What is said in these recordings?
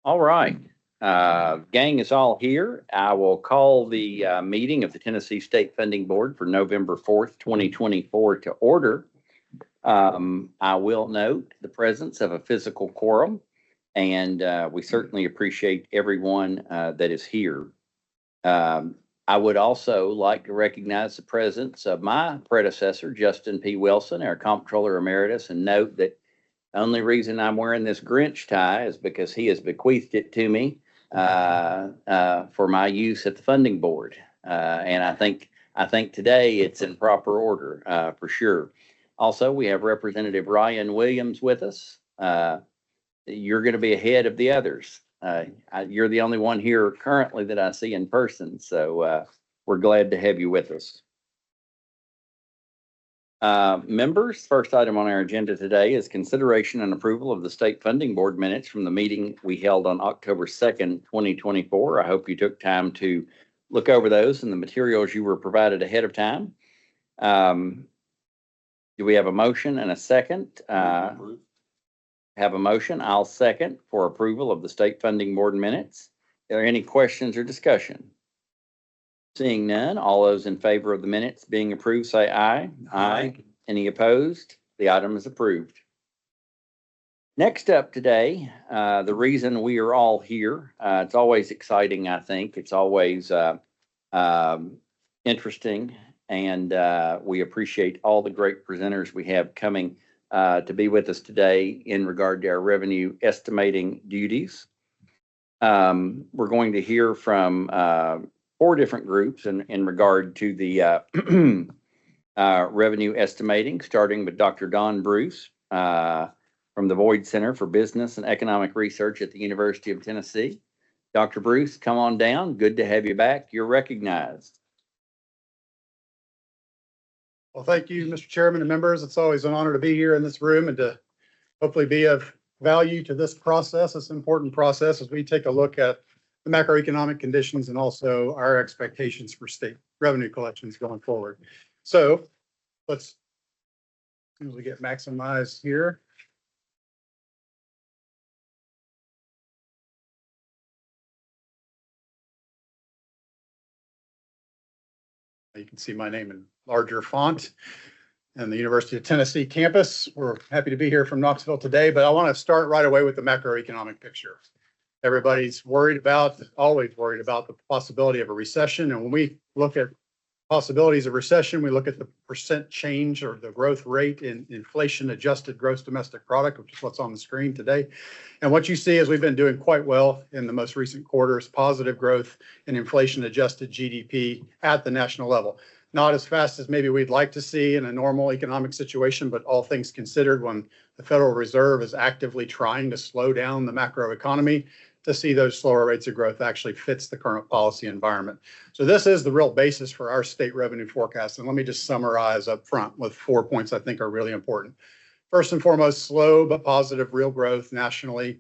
All right. Gang is all here. I will call the meeting of the Tennessee State Funding Board for November 4th, 2024 to order. I will note the presence of a physical quorum, and we certainly appreciate everyone that is here. I would also like to recognize the presence of my predecessor, Justin P. Wilson, our Comptroller Emeritus, and note that the only reason I'm wearing this Grinch tie is because he has bequeathed it to me for my use at the funding board. And I think today it's in proper order for sure. Also, we have Representative Ryan Williams with us. You're going to be ahead of the others. You're the only one here currently that I see in person, so we're glad to have you with us. Members, first item on our agenda today is consideration and approval of the State Funding Board minutes from the meeting we held on October 2nd, 2024. I hope you took time to look over those and the materials you were provided ahead of time. Do we have a motion and a second? Have a motion. I'll second for approval of the State Funding Board minutes. Are there any questions or discussion? Seeing none, all those in favor of the minutes being approved say aye. Aye. Any opposed? The item is approved. Next up today, the reason we are all here, it's always exciting, I think. It's always interesting, and we appreciate all the great presenters we have coming to be with us today in regard to our revenue estimating duties. We're going to hear from 4 different groups in regard to the revenue estimating, starting with Dr. Don Bruce from the Boyd Center for Business and Economic Research at the University of Tennessee. Dr. Bruce, come on down. Good to have you back. You're recognized. Well, thank you, Mr. Chairman and members. It's always an honor to be here in this room and to hopefully be of value to this process, this important process, as we take a look at the macroeconomic conditions and also our expectations for state revenue collections going forward. So let's usually get maximized here. You can see my name in larger font and the University of Tennessee campus. We're happy to be here from Knoxville today, but I want to start right away with the macroeconomic picture. Everybody's always worried about the possibility of a recession. And when we look at possibilities of recession, we look at the percent change or the growth rate in inflation adjusted gross domestic product, which is what's on the screen today. And what you see is we've been doing quite well in the most recent quarters, positive growth in inflation adjusted GDP at the national level. Not as fast as maybe we'd like to see in a normal economic situation, but all things considered, when the Federal Reserve is actively trying to slow down the macroeconomy, to see those slower rates of growth actually fits the current policy environment. So this is the real basis for our state revenue forecast. And let me just summarize up front with 4 points I think are really important. First and foremost, slow but positive real growth nationally.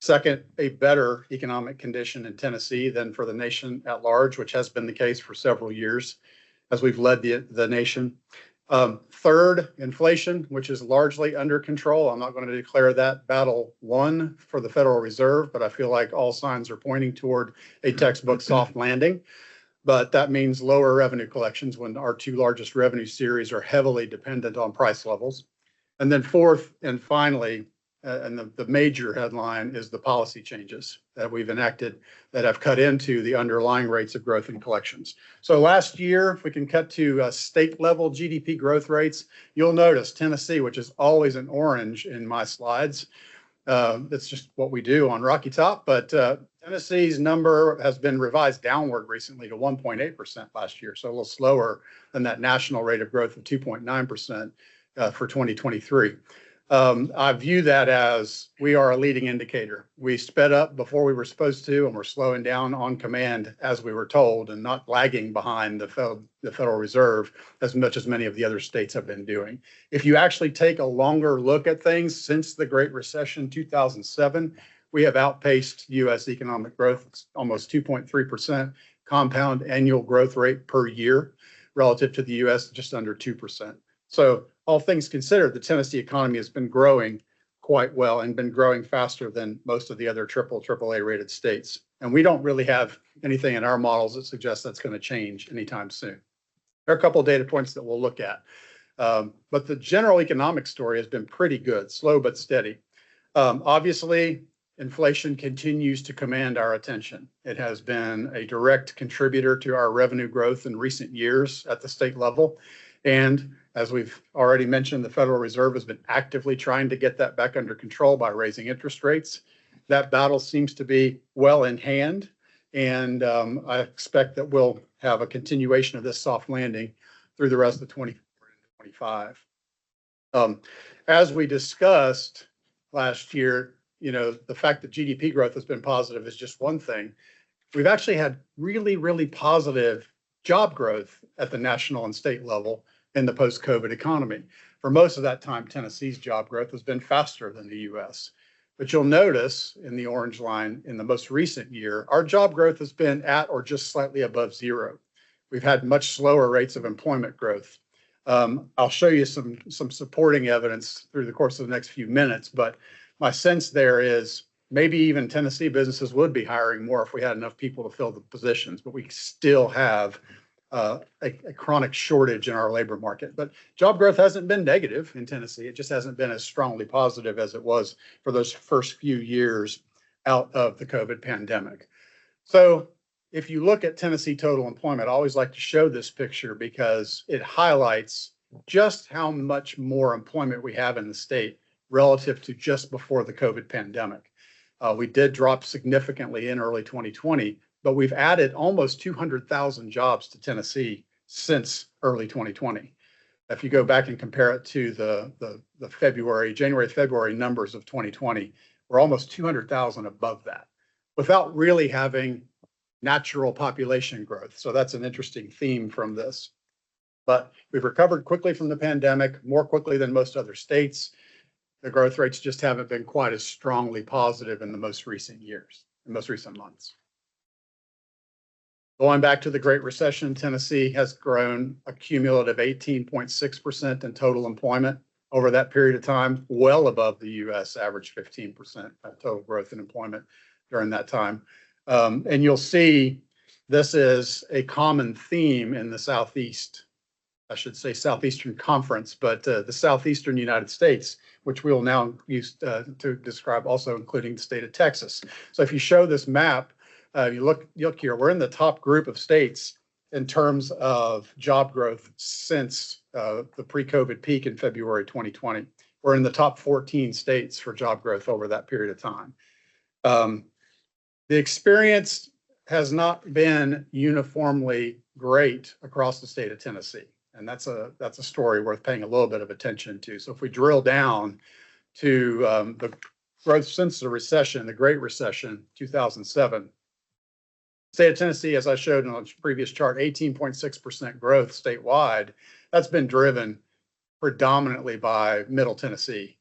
Second, a better economic condition in Tennessee than for the nation at large, which has been the case for several years as we've led the nation. Third, inflation, which is largely under control. I'm not going to declare that battle won for the Federal Reserve, but I feel like all signs are pointing toward a textbook soft landing. But that means lower revenue collections when our 2 largest revenue series are heavily dependent on price levels. And then fourth, and finally, and the major headline is the policy changes that we've enacted that have cut into the underlying rates of growth and collections. So last year, if we can cut to state level GDP growth rates, you'll notice Tennessee, which is always an orange in my slides. That's just what we do on Rocky Top. But Tennessee's number has been revised downward recently to 1.8% last year. So a little slower than that national rate of growth of 2.9% for 2023. I view that as we are a leading indicator. We sped up before we were supposed to, and we're slowing down on command as we were told, and not lagging behind the Federal Reserve as much as many of the other states have been doing. If you actually take a longer look at things since the Great Recession, 2007, we have outpaced U.S. economic growth. It's almost 2.3% compound annual growth rate per year relative to the U.S., just under 2%. So all things considered, the Tennessee economy has been growing quite well and been growing faster than most of the other AAA rated states. And we don't really have anything in our models that suggests that's going to change anytime soon. There are a couple of data points that we'll look at. But the general economic story has been pretty good, slow but steady. Obviously, inflation continues to command our attention. It has been a direct contributor to our revenue growth in recent years at the state level. And as we've already mentioned, the Federal Reserve has been actively trying to get that back under control by raising interest rates. That battle seems to be well in hand. And I expect that we'll have a continuation of this soft landing through the rest of 2024 and 2025. As we discussed last year, the fact that GDP growth has been positive is just one thing. We've actually had really, really positive job growth at the national and state level in the post-COVID economy. For most of that time, Tennessee's job growth has been faster than the US. But you'll notice in the orange line in the most recent year, our job growth has been at or just slightly above zero. We've had much slower rates of employment growth. I'll show you some supporting evidence through the course of the next few minutes, but my sense there is maybe even Tennessee businesses would be hiring more if we had enough people to fill the positions, but we still have a chronic shortage in our labor market. But job growth hasn't been negative in Tennessee. It just hasn't been as strongly positive as it was for those first few years out of the COVID pandemic. So if you look at Tennessee total employment, I always like to show this picture because it highlights just how much more employment we have in the state relative to just before the COVID pandemic. We did drop significantly in early 2020, but we've added almost 200,000 jobs to Tennessee since early 2020. If you go back and compare it to the January, February numbers of 2020, we're almost 200,000 above that without really having natural population growth. So that's an interesting theme from this. But we've recovered quickly from the pandemic, more quickly than most other states. The growth rates just haven't been quite as strongly positive in the most recent years, in most recent months. Going back to the Great Recession, Tennessee has grown a cumulative 18.6% in total employment over that period of time, well above the US average 15% of total growth in employment during that time. And you'll see this is a common theme in the Southeast, I should say Southeastern Conference, but the Southeastern United States, which we will now use to describe also including the state of Texas. So if you show this map, you look here, we're in the top group of states in terms of job growth since the pre-COVID peak in February 2020. We're in the top 14 states for job growth over that period of time. The experience has not been uniformly great across the state of Tennessee. And that's a story worth paying a little bit of attention to. So if we drill down to the growth since the recession, the Great Recession, 2007, state of Tennessee, as I showed in a previous chart, 18.6% growth statewide. That's been driven predominantly by Middle Tennessee.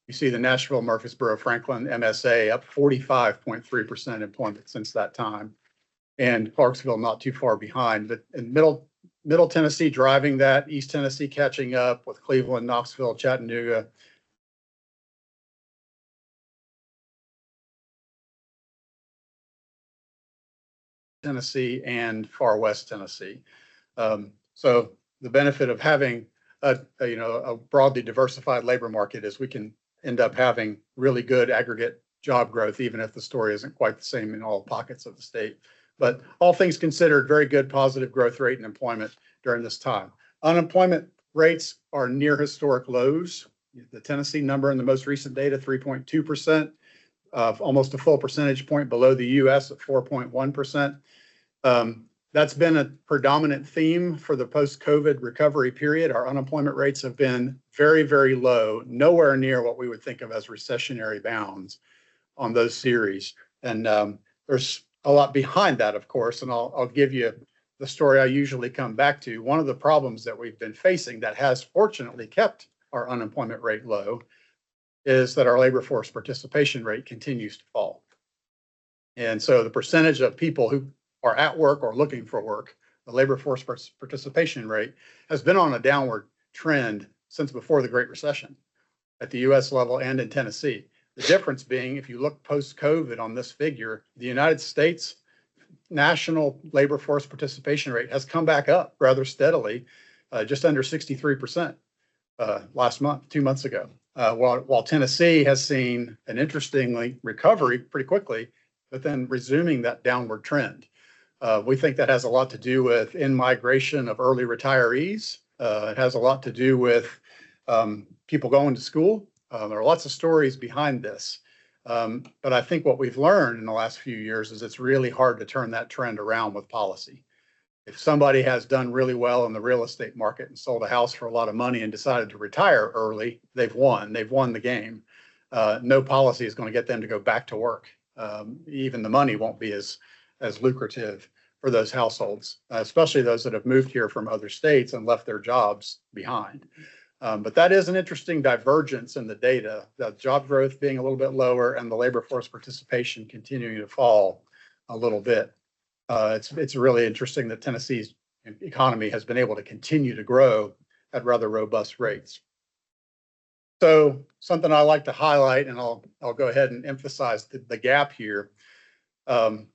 You see the Nashville, Murfreesboro, Franklin MSA up 45.3% employment since that time. And Clarksville not too far behind, but in Middle Tennessee driving that, East Tennessee catching up with Cleveland, Knoxville, Chattanooga. Tennessee and far west Tennessee. So the benefit of having a broadly diversified labor market is we can end up having really good aggregate job growth, even if the story isn't quite the same in all pockets of the state. But all things considered, very good positive growth rate in employment during this time. Unemployment rates are near historic lows. The Tennessee number in the most recent data, 3.2%, almost a full percentage point below the US at 4.1%. That's been a predominant theme for the post-COVID recovery period. Our unemployment rates have been very, very low, nowhere near what we would think of as recessionary bounds on those series. And there's a lot behind that, of course, and I'll give you the story I usually come back to. One of the problems that we've been facing that has fortunately kept our unemployment rate low is that our labor force participation rate continues to fall. And so the percentage of people who are at work or looking for work, the labor force participation rate has been on a downward trend since before the Great Recession. at the US level and in Tennessee. The difference being, if you look post-COVID on this figure, the United States national labor force participation rate has come back up rather steadily, just under 63% last month, 2 months ago. While Tennessee has seen an interestingly recovery pretty quickly, but then resuming that downward trend. We think that has a lot to do with in-migration of early retirees. It has a lot to do with people going to school. There are lots of stories behind this. But I think what we've learned in the last few years is it's really hard to turn that trend around with policy. If somebody has done really well in the real estate market and sold a house for a lot of money and decided to retire early, they've won the game. No policy is going to get them to go back to work. Even the money won't be as lucrative for those households, especially those that have moved here from other states and left their jobs behind. But that is an interesting divergence in the data, the job growth being a little bit lower and the labor force participation continuing to fall a little bit. It's really interesting that Tennessee's economy has been able to continue to grow at rather robust rates. So something I like to highlight, and I'll go ahead and emphasize the gap here. The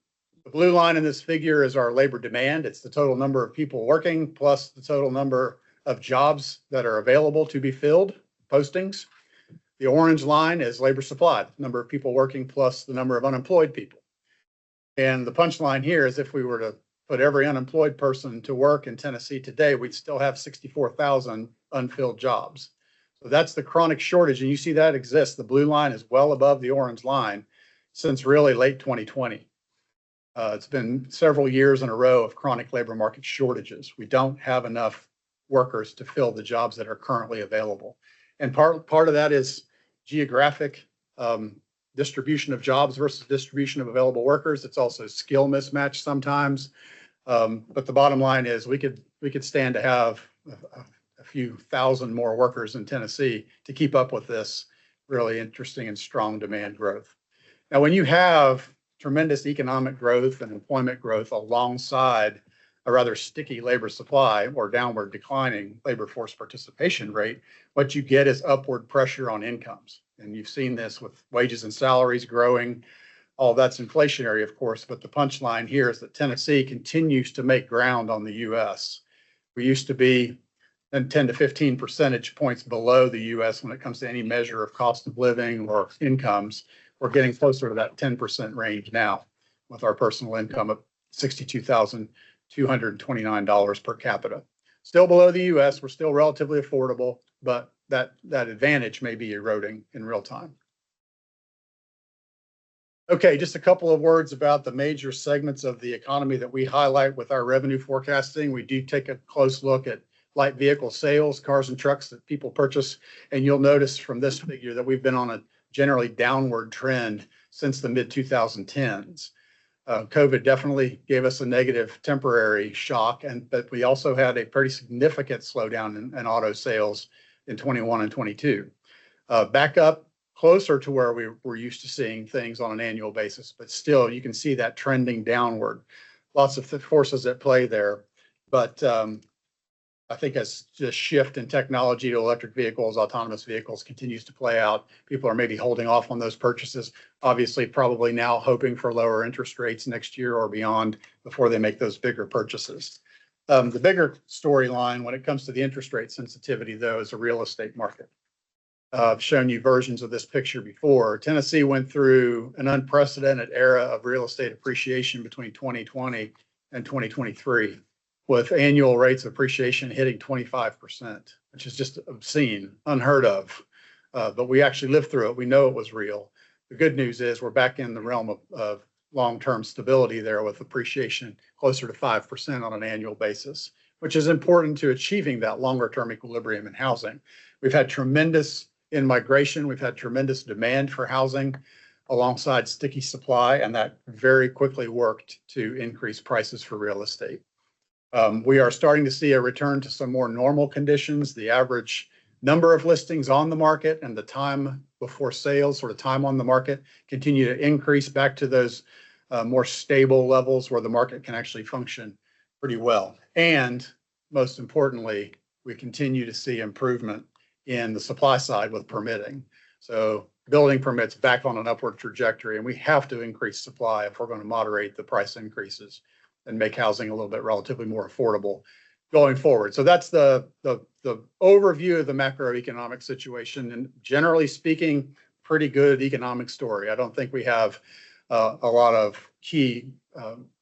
blue line in this figure is our labor demand. It's the total number of people working plus the total number of jobs that are available to be filled, postings. The orange line is labor supply, the number of people working plus the number of unemployed people. And the punchline here is if we were to put every unemployed person to work in Tennessee today, we'd still have 64,000 unfilled jobs. So that's the chronic shortage. And you see that exists. The blue line is well above the orange line since really late 2020. It's been several years in a row of chronic labor market shortages. We don't have enough workers to fill the jobs that are currently available. And part of that is geographic distribution of jobs versus distribution of available workers. It's also skill mismatch sometimes. But the bottom line is we could stand to have a few thousand more workers in Tennessee to keep up with this really interesting and strong demand growth. Now, when you have tremendous economic growth and employment growth alongside a rather sticky labor supply or downward declining labor force participation rate, what you get is upward pressure on incomes. And you've seen this with wages and salaries growing. All that's inflationary, of course, but the punchline here is that Tennessee continues to make ground on the US. We used to be 10 to 15 percentage points below the US when it comes to any measure of cost of living or incomes. We're getting closer to that 10% range now with our personal income of $62,229 per capita. Still below the US, we're still relatively affordable, but that advantage may be eroding in real time. Okay, just a couple of words about the major segments of the economy that we highlight with our revenue forecasting. We do take a close look at light vehicle sales, cars and trucks that people purchase. And you'll notice from this figure that we've been on a generally downward trend since the mid-2010s. COVID definitely gave us a negative temporary shock, but we also had a pretty significant slowdown in auto sales in 21 and 22. Back up closer to where we were used to seeing things on an annual basis, but still you can see that trending downward. Lots of forces at play there, but I think as this shift in technology to electric vehicles, autonomous vehicles continues to play out, people are maybe holding off on those purchases, obviously probably now hoping for lower interest rates next year or beyond before they make those bigger purchases. The bigger storyline when it comes to the interest rate sensitivity, though, is the real estate market. I've shown you versions of this picture before. Tennessee went through an unprecedented era of real estate appreciation between 2020 and 2023. With annual rates of appreciation hitting 25%, which is just obscene, unheard of. But we actually lived through it. We know it was real. The good news is we're back in the realm of long-term stability there with appreciation closer to 5% on an annual basis, which is important to achieving that longer-term equilibrium in housing. We've had tremendous in-migration. We've had tremendous demand for housing alongside sticky supply, and that very quickly worked to increase prices for real estate. We are starting to see a return to some more normal conditions. The average number of listings on the market and the time before sales, sort of time on the market, continue to increase back to those more stable levels where the market can actually function pretty well. And most importantly, we continue to see improvement in the supply side with permitting. So building permits back on an upward trajectory, and we have to increase supply if we're going to moderate the price increases and make housing a little bit relatively more affordable going forward. So that's the overview of the macroeconomic situation, and generally speaking, pretty good economic story. I don't think we have a lot of key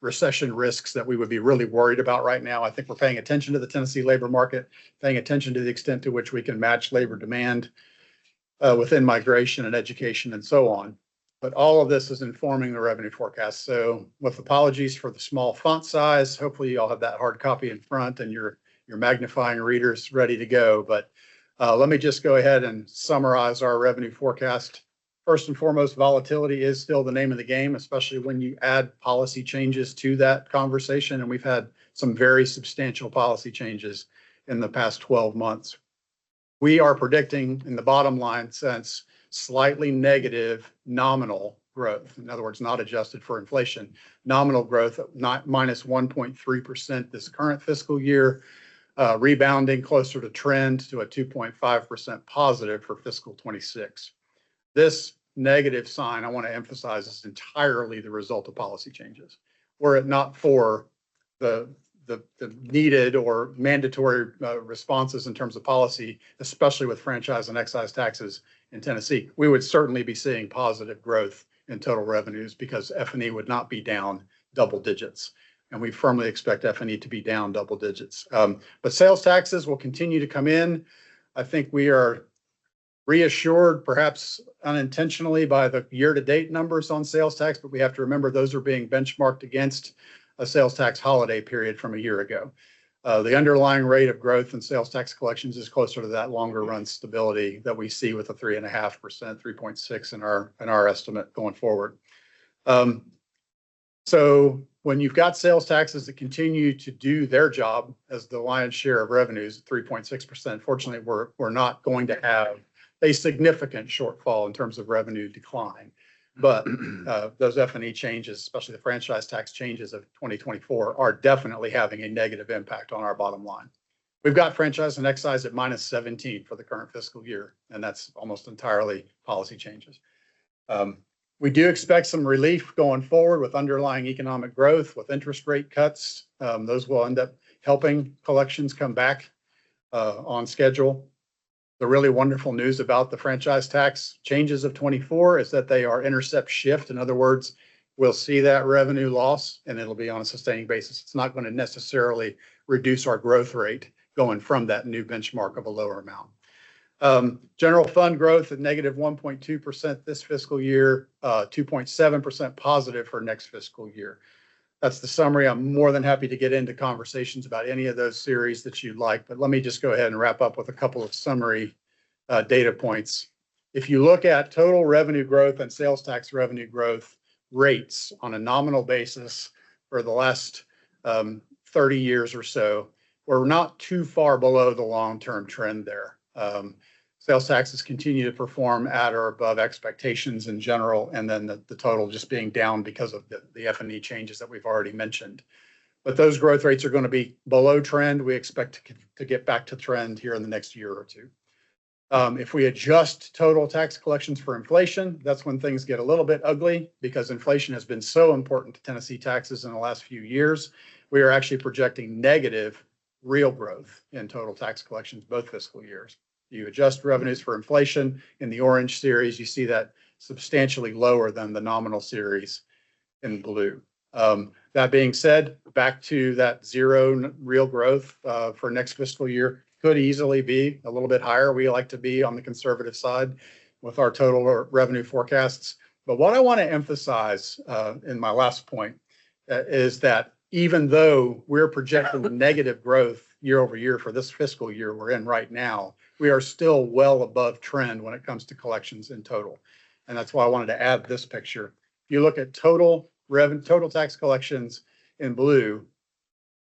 recession risks that we would be really worried about right now. I think we're paying attention to the Tennessee labor market, paying attention to the extent to which we can match labor demand within migration and education and so on. But all of this is informing the revenue forecast. So with apologies for the small font size, hopefully you all have that hard copy in front and your magnifying readers ready to go. But let me just go ahead and summarize our revenue forecast. First and foremost, volatility is still the name of the game, especially when you add policy changes to that conversation. And we've had some very substantial policy changes in the past 12 months. We are predicting in the bottom line sense, slightly negative nominal growth. In other words, not adjusted for inflation. Nominal growth minus 1.3% this current fiscal year, rebounding closer to trend to a 2.5% positive for fiscal 26. This negative sign, I want to emphasize, is entirely the result of policy changes. Were it not for the needed or mandatory responses in terms of policy, especially with franchise and excise taxes in Tennessee, we would certainly be seeing positive growth in total revenues because F&E would not be down double digits. And we firmly expect F&E to be down double digits. But sales taxes will continue to come in. I think we are reassured, perhaps unintentionally, by the year-to-date numbers on sales tax, but we have to remember those are being benchmarked against a sales tax holiday period from a year ago. The underlying rate of growth in sales tax collections is closer to that longer run stability that we see with a 3.5%, 3.6 in our estimate going forward. So when you've got sales taxes that continue to do their job as the lion's share of revenues, 3.6%, fortunately, we're not going to have a significant shortfall in terms of revenue decline. But those F&E changes, especially the franchise tax changes of 2024, are definitely having a negative impact on our bottom line. We've got franchise and excise at minus 17 for the current fiscal year, and that's almost entirely policy changes. We do expect some relief going forward with underlying economic growth, with interest rate cuts. Those will end up helping collections come back on schedule. The really wonderful news about the franchise tax changes of 24 is that they are intercept shift. In other words, we'll see that revenue loss and it'll be on a sustaining basis. It's not going to necessarily reduce our growth rate going from that new benchmark of a lower amount. General fund growth at negative 1.2% this fiscal year, 2.7% positive for next fiscal year. That's the summary. I'm more than happy to get into conversations about any of those series that you'd like, but let me just go ahead and wrap up with a couple of summary data points. If you look at total revenue growth and sales tax revenue growth rates on a nominal basis for the last 30 years or so, we're not too far below the long-term trend there. Sales taxes continue to perform at or above expectations in general, and then the total just being down because of the F&E changes that we've already mentioned. But those growth rates are going to be below trend. We expect to get back to trend here in the next year or two. If we adjust total tax collections for inflation, that's when things get a little bit ugly because inflation has been so important to Tennessee taxes in the last few years. We are actually projecting negative real growth in total tax collections both fiscal years. You adjust revenues for inflation in the orange series, you see that substantially lower than the nominal series in blue. That being said, back to that zero real growth for next fiscal year could easily be a little bit higher. We like to be on the conservative side with our total revenue forecasts. But what I want to emphasize in my last point is that even though we're projecting negative growth year over year for this fiscal year we're in right now, we are still well above trend when it comes to collections in total. And that's why I wanted to add this picture. If you look at total tax collections in blue,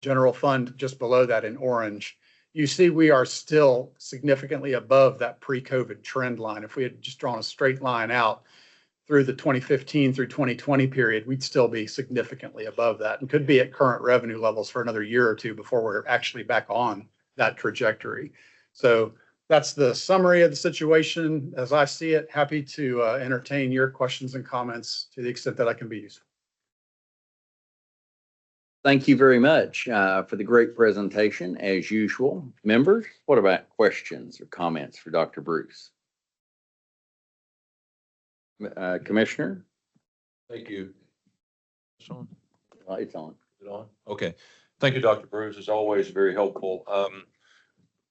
general fund just below that in orange, you see we are still significantly above that pre-COVID trend line. If we had just drawn a straight line out through the 2015 through 2020 period, we'd still be significantly above that and could be at current revenue levels for another year or two before we're actually back on that trajectory. So that's the summary of the situation as I see it. Happy to entertain your questions and comments to the extent that I can be useful. Thank you very much for the great presentation, as usual. Members, what about questions or comments for Dr. Bruce? Commissioner? Thank you. It's on. It's on. Is it on? Okay. Thank you, Dr. Bruce. As always, very helpful.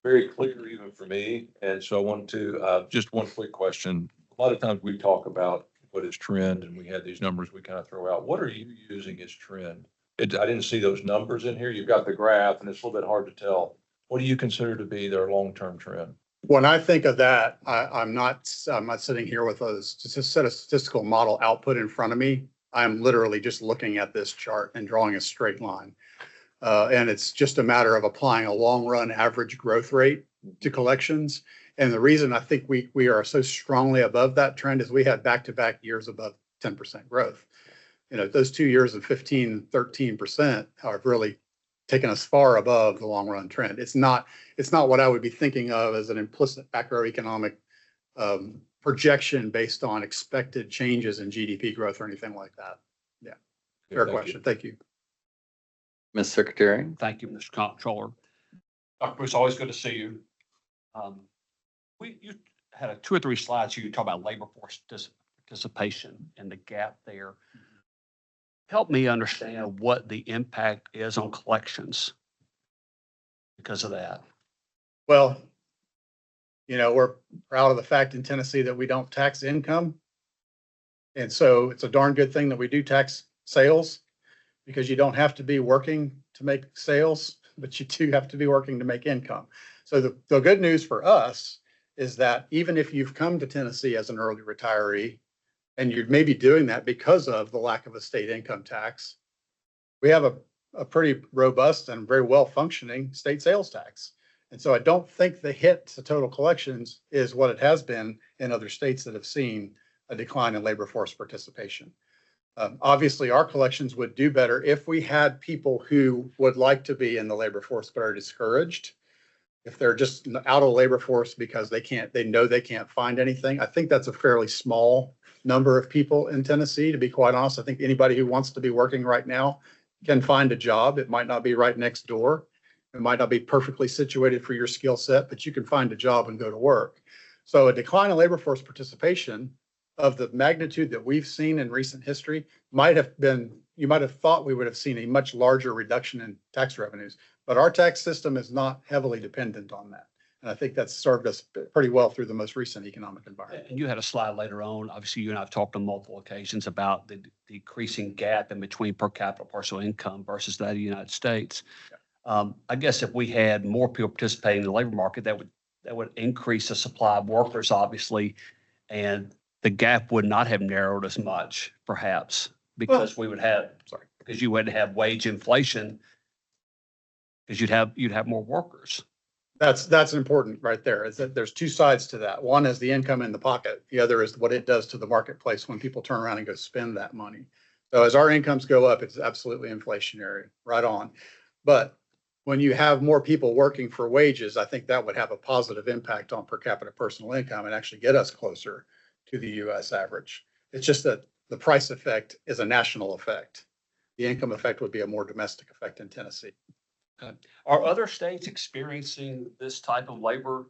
Very clear even for me. And so I want to, just one quick question. A lot of times we talk about what is trend and we had these numbers we kind of throw out. What are you using as trend? I didn't see those numbers in here. You've got the graph and it's a little bit hard to tell. What do you consider to be their long-term trend? When I think of that, I'm not sitting here with a set of statistical model output in front of me. I'm literally just looking at this chart and drawing a straight line. And it's just a matter of applying a long run average growth rate to collections. And the reason I think we are so strongly above that trend is we had back-to-back years above 10% growth. You know, those 2 years of 15, 13% have really taken us far above the long run trend. It's not what I would be thinking of as an implicit macroeconomic projection based on expected changes in GDP growth or anything like that. Yeah. Fair question. Thank you. Ms. Secretary? Thank you, Mr. Comptroller. Dr. Bruce, always good to see you. You had 2 or 3 slides. You talk about labor force participation and the gap there. Help me understand what the impact is on collections because of that. Well, you know, we're proud of the fact in Tennessee that we don't tax income. And so it's a darn good thing that we do tax sales, because you don't have to be working to make sales, but you do have to be working to make income. So the good news for us is that even if you've come to Tennessee as an early retiree, and you're maybe doing that because of the lack of a state income tax, we have a pretty robust and very well functioning state sales tax. And so I don't think the hit to total collections is what it has been in other states that have seen a decline in labor force participation. Obviously, our collections would do better if we had people who would like to be in the labor force but are discouraged. If they're just out of labor force because they know they can't find anything. I think that's a fairly small number of people in Tennessee, to be quite honest. I think anybody who wants to be working right now can find a job. It might not be right next door. It might not be perfectly situated for your skill set, but you can find a job and go to work. So a decline in labor force participation of the magnitude that we've seen in recent history you might have thought we would have seen a much larger reduction in tax revenues, but our tax system is not heavily dependent on that. And I think that's served us pretty well through the most recent economic environment. And you had a slide later on. Obviously, you and I have talked on multiple occasions about the decreasing gap in between per capita personal income versus that of the United States. Yeah. I guess if we had more people participating in the labor market, that would increase the supply of workers, obviously, and the gap would not have narrowed as much, perhaps, because because you wouldn't have wage inflation, because you'd have more workers. That's important right there, is that there's 2 sides to that. One is the income in the pocket. The other is what it does to the marketplace when people turn around and go spend that money. So as our incomes go up, it's absolutely inflationary, right on. But when you have more people working for wages, I think that would have a positive impact on per capita personal income and actually get us closer to the US average. It's just that the price effect is a national effect. The income effect would be a more domestic effect in Tennessee. Okay. Are other states experiencing this type of labor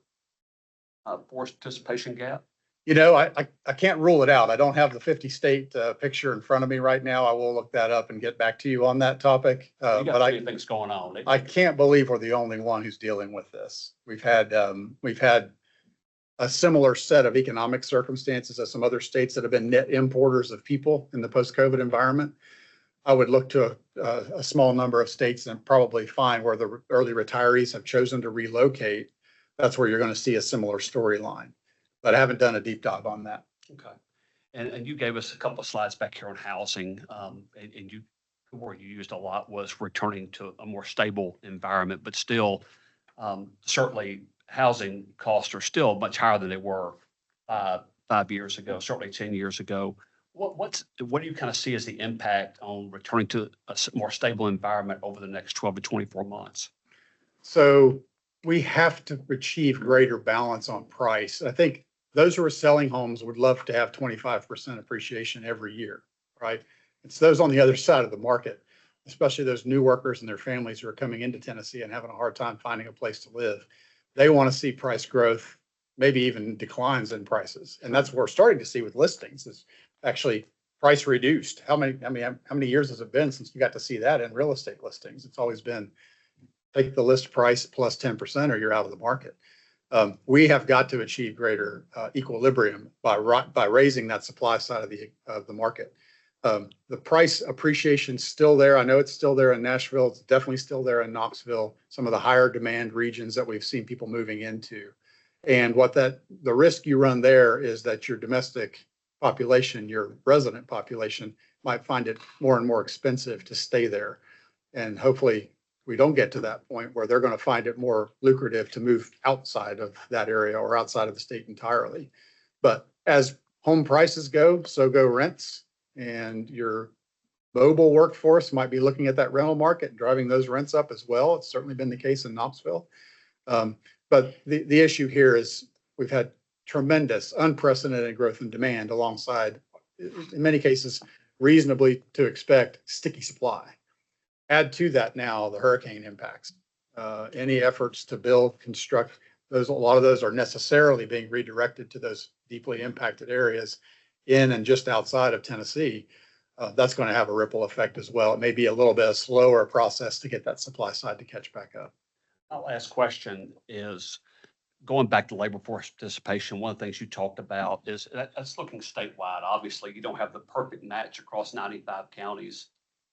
force participation gap? You know, I can't rule it out. I don't have the 50 state picture in front of me right now. I will look that up and get back to you on that topic. You got things going on. I can't believe we're the only one who's dealing with this. We've had a similar set of economic circumstances as some other states that have been net importers of people in the post-COVID environment. I would look to a small number of states and probably find where the early retirees have chosen to relocate. That's where you're going to see a similar storyline. But I haven't done a deep dive on that. Okay. And you gave us a couple of slides back here on housing, and the word you used a lot was returning to a more stable environment, but still, certainly housing costs are still much higher than they were 5 years ago, certainly 10 years ago. What do you kind of see as the impact on returning to a more stable environment over the next 12 to 24 months? So we have to achieve greater balance on price. I think those who are selling homes would love to have 25% appreciation every year, right? It's those on the other side of the market, especially those new workers and their families who are coming into Tennessee and having a hard time finding a place to live. They want to see price growth, maybe even declines in prices. And that's what we're starting to see with listings is actually price reduced. How many years has it been since you got to see that in real estate listings? It's always been take the list price plus 10% or you're out of the market. We have got to achieve greater equilibrium by raising that supply side of the market. The price appreciation still there. I know it's still there in Nashville. It's definitely still there in Knoxville, some of the higher demand regions that we've seen people moving into. And the risk you run there is that your domestic population, your resident population might find it more and more expensive to stay there. And hopefully we don't get to that point where they're going to find it more lucrative to move outside of that area or outside of the state entirely. But as home prices go, so go rents, and your mobile workforce might be looking at that rental market and driving those rents up as well. It's certainly been the case in Knoxville. But the issue here is we've had tremendous, unprecedented growth in demand alongside, in many cases, reasonably to expect sticky supply. Add to that now the hurricane impacts. Any efforts to build, construct, a lot of those are necessarily being redirected to those deeply impacted areas in and just outside of Tennessee. That's going to have a ripple effect as well. It may be a little bit of slower process to get that supply side to catch back up. My last question is going back to labor force participation. One of the things you talked about is that's looking statewide. Obviously, you don't have the perfect match across 95 counties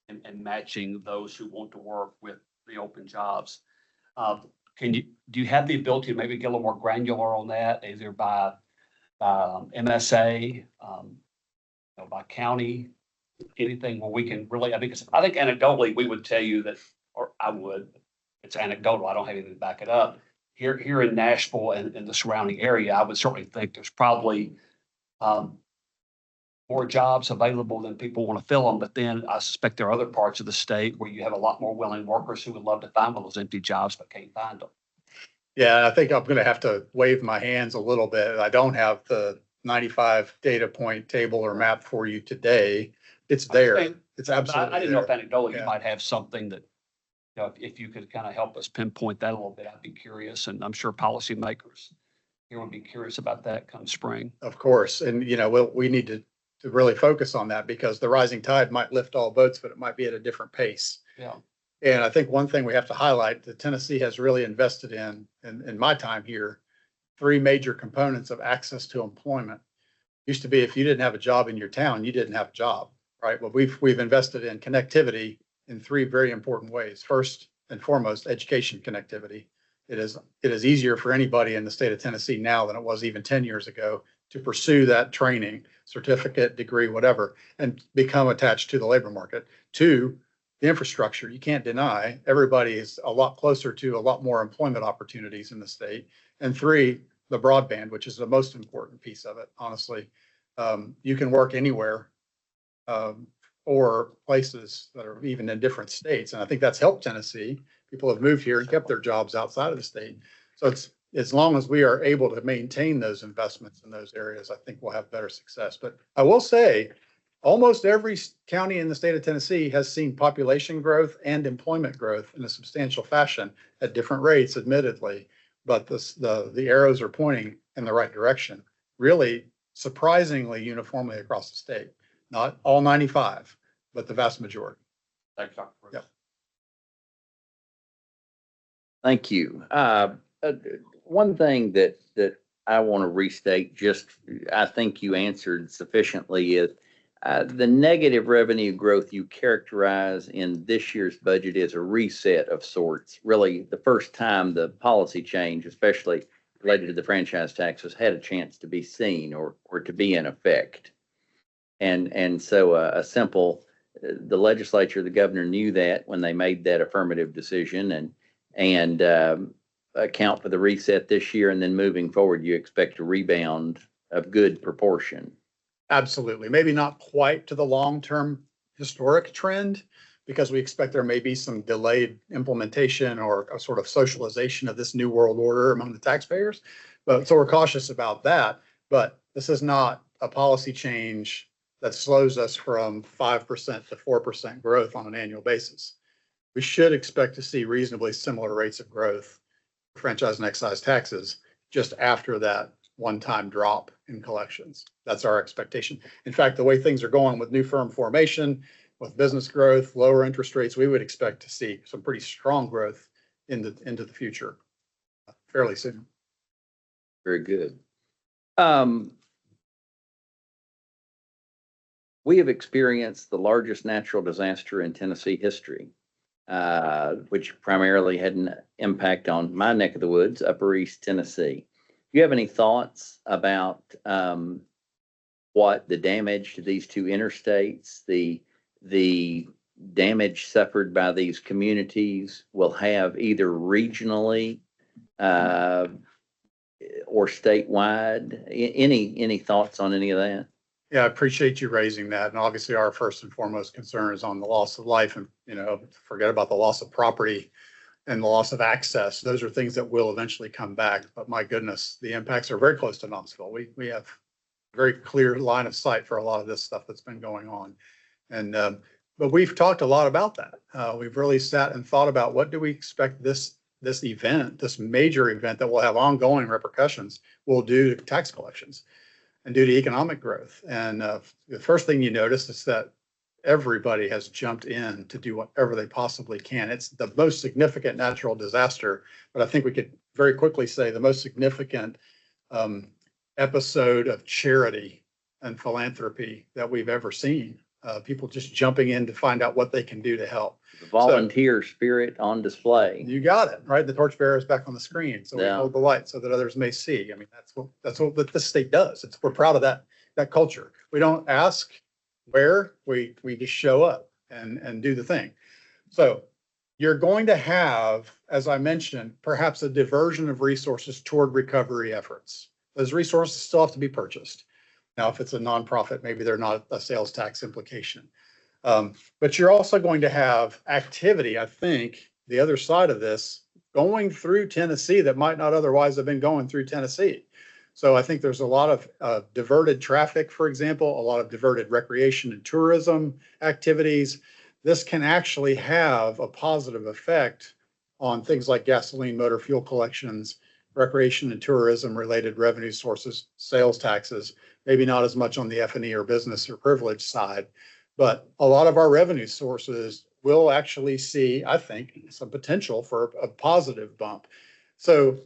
and matching those who want to work with the open jobs. Do you have the ability to maybe get a little more granular on that, either by MSA, by county, anything where we can really, I think anecdotally we would tell you that, or I would, it's anecdotal, I don't have anything to back it up. Here in Nashville and the surrounding area, I would certainly think there's probably more jobs available than people want to fill them. But then I suspect there are other parts of the state where you have a lot more willing workers who would love to find those empty jobs but can't find them. Yeah, I think I'm going to have to wave my hands a little bit. I don't have the 95 data point table or map for you today. It's there. It's absolutely I didn't know there. if anecdotally Yeah. you might have something that, if you could kind of help us pinpoint that a little bit, I'd be curious. And I'm sure policymakers here would be curious about that come spring. Of course. And, we need to really focus on that because the rising tide might lift all boats, but it might be at a different pace. Yeah. And I think one thing we have to highlight that Tennessee has really invested in my time here, 3 major components of access to employment. Used to be if you didn't have a job in your town, you didn't have a job, right? Well, we've invested in connectivity in 3 very important ways. First and foremost, education connectivity. It is easier for anybody in the state of Tennessee now than it was even 10 years ago to pursue that training, certificate, degree, whatever, and become attached to the labor market. 2, the infrastructure. You can't deny everybody is a lot closer to a lot more employment opportunities in the state. And 3, the broadband, which is the most important piece of it, honestly. You can work anywhere or places that are even in different states. And I think that's helped Tennessee. People have moved here and kept their jobs outside of the state. So it's as long as we are able to maintain those investments in those areas, I think we'll have better success. But I will say, almost every county in the state of Tennessee has seen population growth and employment growth in a substantial fashion at different rates, admittedly. But the arrows are pointing in the right direction, really surprisingly uniformly across the state. Not all 95, but the vast majority. Thanks, Dr. Bruce. Yep. Thank you. One thing that I want to restate, I think you answered sufficiently, is the negative revenue growth you characterize in this year's budget is a reset of sorts. Really, the first time the policy change, especially related to the franchise tax, has had a chance to be seen or to be in effect. And so the legislature, the governor knew that when they made that affirmative decision and account for the reset this year, and then moving forward, you expect a rebound of good proportion. Absolutely. Maybe not quite to the long-term historic trend, because we expect there may be some delayed implementation or a sort of socialization of this new world order among the taxpayers. But so we're cautious about that. But this is not a policy change that slows us from 5% to 4% growth on an annual basis. We should expect to see reasonably similar rates of growth for franchise and excise taxes just after that one-time drop in collections. That's our expectation. In fact, the way things are going with new firm formation, with business growth, lower interest rates, we would expect to see some pretty strong growth into the future fairly soon. Very good. We have experienced the largest natural disaster in Tennessee history, which primarily had an impact on my neck of the woods, Upper East Tennessee. Do you have any thoughts about what the damage to these two interstates, the damage suffered by these communities will have either regionally or statewide? Any thoughts on any of that? Yeah, I appreciate you raising that. And obviously our first and foremost concern is on the loss of life, and, forget about the loss of property and the loss of access. Those are things that will eventually come back. But my goodness, the impacts are very close to Knoxville. We have a very clear line of sight for a lot of this stuff that's been going on. And, but we've talked a lot about that. We've really sat and thought about what do we expect this event, this major event that will have ongoing repercussions, will do to tax collections and due to economic growth. And the first thing you notice is that everybody has jumped in to do whatever they possibly can. It's the most significant natural disaster, but I think we could very quickly say the most significant episode of charity and philanthropy that we've ever seen. People just jumping in to find out what they can do to help. The volunteer spirit on display. You got it, right? The torchbearer is back on the screen, so we Yeah. hold the light so that others may see. I mean, that's what this state does. We're proud of that culture. We don't ask where, we just show up and do the thing. So you're going to have, as I mentioned, perhaps a diversion of resources toward recovery efforts. Those resources still have to be purchased. Now, if it's a nonprofit, maybe they're not a sales tax implication. But you're also going to have activity, I think, the other side of this, going through Tennessee that might not otherwise have been going through Tennessee. So I think there's a lot of diverted traffic, for example, a lot of diverted recreation and tourism activities. This can actually have a positive effect on things like gasoline, motor fuel collections, recreation and tourism related revenue sources, sales taxes, maybe not as much on the F&E or business or privilege side, but a lot of our revenue sources will actually see, I think, some potential for a positive bump. So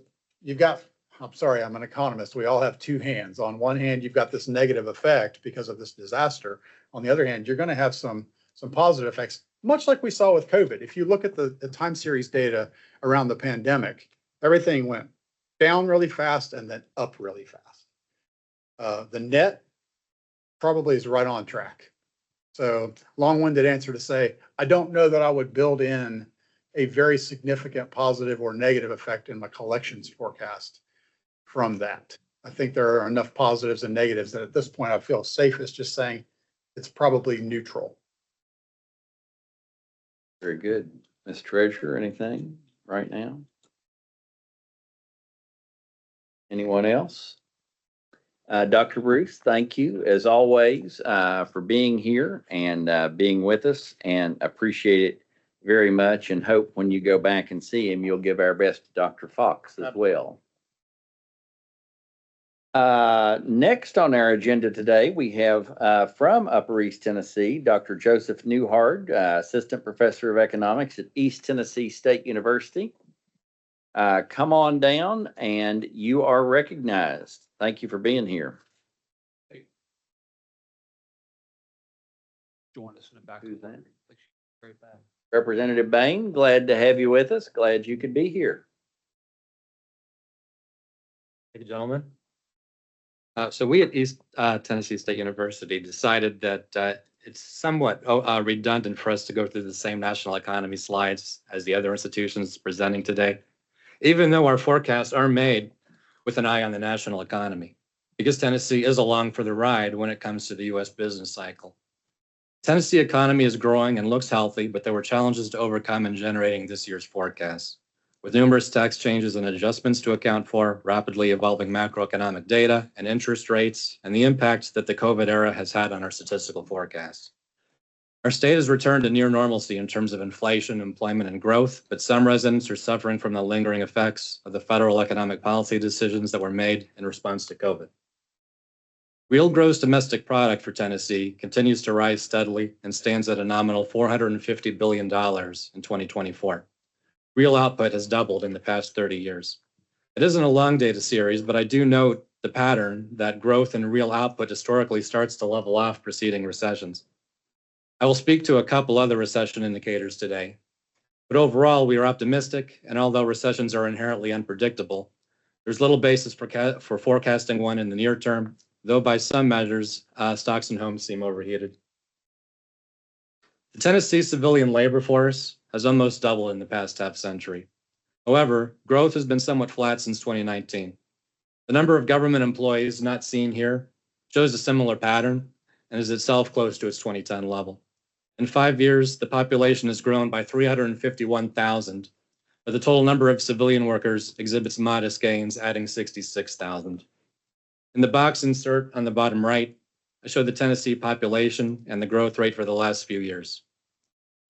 you've got, I'm sorry, I'm an economist. We all have two hands. On one hand, you've got this negative effect because of this disaster. On the other hand, you're going to have some positive effects, much like we saw with COVID. If you look at the time series data around the pandemic, everything went down really fast and then up really fast. The net probably is right on track. So long-winded answer to say, I don't know that I would build in a very significant positive or negative effect in my collections forecast from that. I think there are enough positives and negatives that at this point I feel safest just saying it's probably neutral. Very good. Ms. Treasurer, anything right now? Anyone else? Dr. Bruce, thank you as always for being here and being with us, and appreciate it very much, and hope when you go back and see him, you'll give our best to Dr. Fox as well. Next on our agenda today, we have from Upper East Tennessee, Dr. Joseph Newhard, Assistant Professor of Economics at East Tennessee State University. Come on down and you are recognized. Thank you for being here. Join us in the back. Who's that? Right back. Representative Bain, glad to have you with us. Glad you could be here. Thank you, gentlemen. So we at East Tennessee State University decided that it's somewhat redundant for us to go through the same national economy slides as the other institutions presenting today, even though our forecasts are made with an eye on the national economy, because Tennessee is along for the ride when it comes to the U.S. business cycle. Tennessee economy is growing and looks healthy, but there were challenges to overcome in generating this year's forecast, with numerous tax changes and adjustments to account for, rapidly evolving macroeconomic data and interest rates, and the impact that the COVID era has had on our statistical forecasts. Our state has returned to near normalcy in terms of inflation, employment, and growth, but some residents are suffering from the lingering effects of the federal economic policy decisions that were made in response to COVID. Real gross domestic product for Tennessee continues to rise steadily and stands at a nominal $450 billion in 2024. Real output has doubled in the past 30 years. It isn't a long data series, but I do note the pattern that growth in real output historically starts to level off preceding recessions. I will speak to a couple other recession indicators today, but overall we are optimistic, and although recessions are inherently unpredictable, there's little basis for forecasting one in the near term, though by some measures, stocks and homes seem overheated. The Tennessee civilian labor force has almost doubled in the past half century. However, growth has been somewhat flat since 2019. The number of government employees not seen here shows a similar pattern and is itself close to its 2010 level. In 5 years, the population has grown by 351,000, but the total number of civilian workers exhibits modest gains, adding 66,000. In the box insert on the bottom right, I show the Tennessee population and the growth rate for the last few years.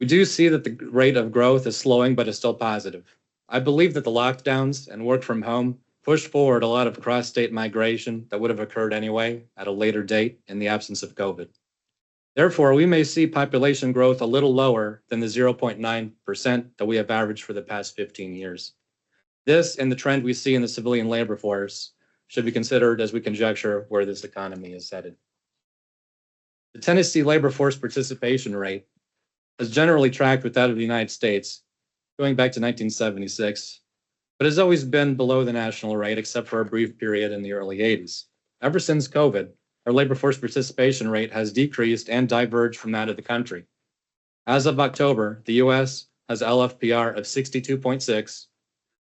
We do see that the rate of growth is slowing, but is still positive. I believe that the lockdowns and work from home pushed forward a lot of cross-state migration that would have occurred anyway at a later date in the absence of COVID. Therefore, we may see population growth a little lower than the 0.9% that we have averaged for the past 15 years. This and the trend we see in the civilian labor force should be considered as we conjecture where this economy is headed. The Tennessee labor force participation rate has generally tracked with that of the United States going back to 1976, but has always been below the national rate except for a brief period in the early 80s. Ever since COVID, our labor force participation rate has decreased and diverged from that of the country. As of October, the US has LFPR of 62.6,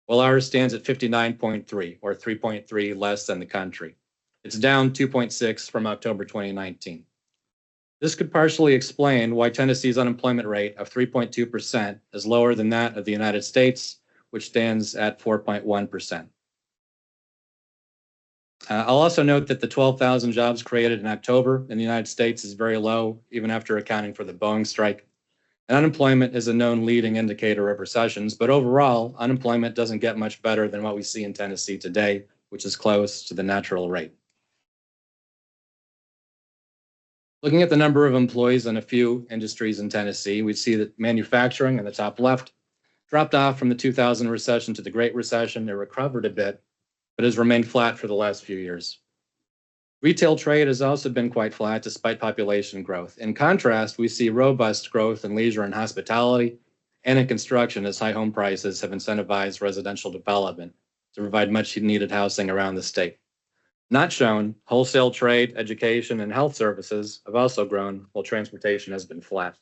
while ours stands at 59.3, or 3.3 less than the country. It's down 2.6 from October 2019. This could partially explain why Tennessee's unemployment rate of 3.2% is lower than that of the United States, which stands at 4.1%. I'll also note that the 12,000 jobs created in October in the United States is very low, even after accounting for the Boeing strike. And unemployment is a known leading indicator of recessions, but overall, unemployment doesn't get much better than what we see in Tennessee today, which is close to the natural rate. Looking at the number of employees in a few industries in Tennessee, we see that manufacturing in the top left dropped off from the 2000 recession to the Great Recession. It recovered a bit, but has remained flat for the last few years. Retail trade has also been quite flat despite population growth. In contrast, we see robust growth in leisure and hospitality and in construction as high home prices have incentivized residential development to provide much needed housing around the state. Not shown, wholesale trade, education, and health services have also grown while transportation has been flat.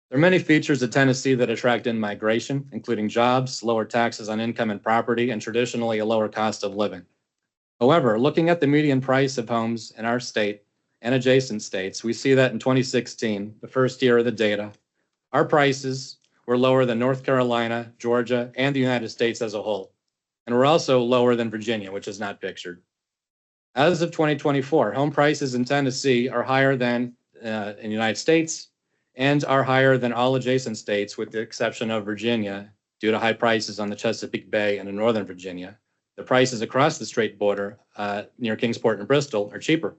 There are many features of Tennessee that attract in-migration, including jobs, lower taxes on income and property, and traditionally a lower cost of living. However, looking at the median price of homes in our state and adjacent states, we see that in 2016, the first year of the data, our prices were lower than North Carolina, Georgia, and the United States as a whole, and were also lower than Virginia, which is not pictured. As of 2024, home prices in Tennessee are higher than in the United States and are higher than all adjacent states, with the exception of Virginia, due to high prices on the Chesapeake Bay and in Northern Virginia. The prices across the strait border near Kingsport and Bristol are cheaper.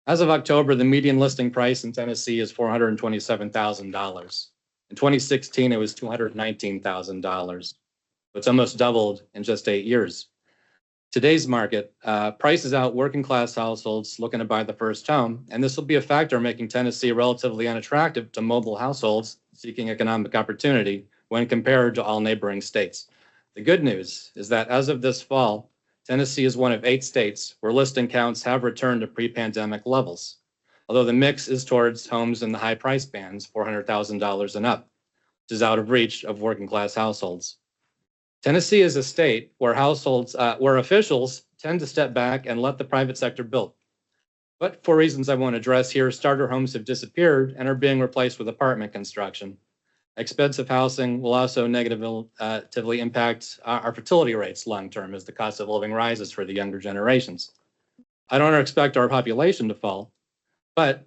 As of October, the median listing price in Tennessee is $427,000. In 2016, it was $219,000. It's almost doubled in just 8 years. Today's market prices out working class households looking to buy the first home, and this will be a factor making Tennessee relatively unattractive to mobile households seeking economic opportunity when compared to all neighboring states. The good news is that as of this fall, Tennessee is one of 8 states where listing counts have returned to pre-pandemic levels, although the mix is towards homes in the high price bands, $400,000 and up, which is out of reach of working class households. Tennessee is a state where officials tend to step back and let the private sector build. But for reasons I won't address here, starter homes have disappeared and are being replaced with apartment construction. Expensive housing will also negatively impact our fertility rates long-term as the cost of living rises for the younger generations. I don't expect our population to fall, but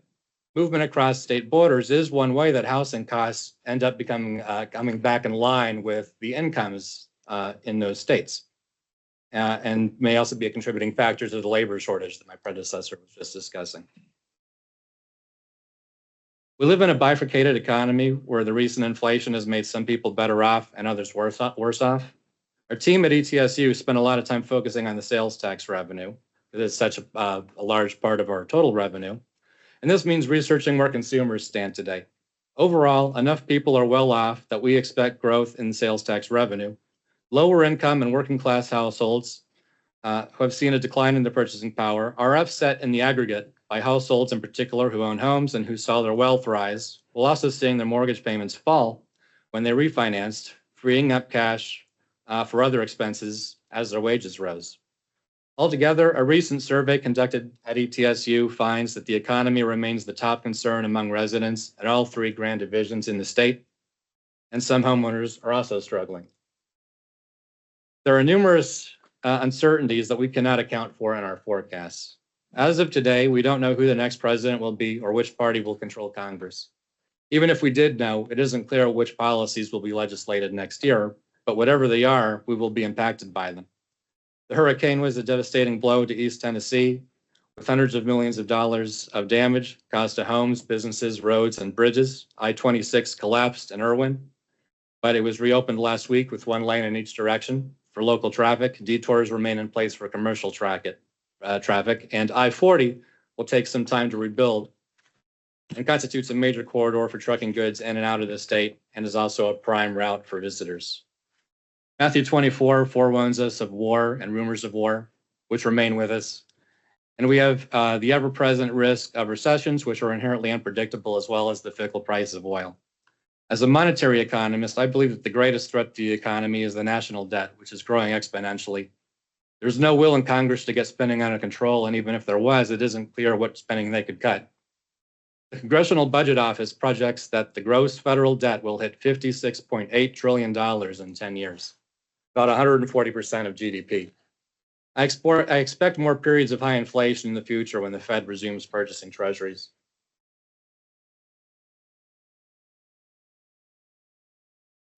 movement across state borders is one way that housing costs end up coming back in line with the incomes in those states. And may also be a contributing factor to the labor shortage that my predecessor was just discussing. We live in a bifurcated economy where the recent inflation has made some people better off and others worse off. Our team at ETSU spent a lot of time focusing on the sales tax revenue because it's such a large part of our total revenue. And this means researching where consumers stand today. Overall, enough people are well off that we expect growth in sales tax revenue. Lower income and working class households who have seen a decline in their purchasing power are upset in the aggregate by households in particular who own homes and who saw their wealth rise, while also seeing their mortgage payments fall when they refinanced, freeing up cash for other expenses as their wages rose. Altogether, a recent survey conducted at ETSU finds that the economy remains the top concern among residents at all three grand divisions in the state, and some homeowners are also struggling. There are numerous uncertainties that we cannot account for in our forecasts. As of today, we don't know who the next president will be or which party will control Congress. Even if we did know, it isn't clear which policies will be legislated next year, but whatever they are, we will be impacted by them. The hurricane was a devastating blow to East Tennessee, with hundreds of millions of dollars of damage caused to homes, businesses, roads, and bridges. I-26 collapsed in Irwin, but it was reopened last week with one lane in each direction. For local traffic, detours remain in place for commercial traffic, and I-40 will take some time to rebuild and constitutes a major corridor for trucking goods in and out of the state and is also a prime route for visitors. Matthew 24 forewarns us of war and rumors of war, which remain with us. And we have the ever-present risk of recessions, which are inherently unpredictable, as well as the fickle price of oil. As a monetary economist, I believe that the greatest threat to the economy is the national debt, which is growing exponentially. There's no will in Congress to get spending under control, and even if there was, it isn't clear what spending they could cut. The Congressional Budget Office projects that the gross federal debt will hit $56.8 trillion in 10 years, about 140% of GDP. I expect more periods of high inflation in the future when the Fed resumes purchasing treasuries.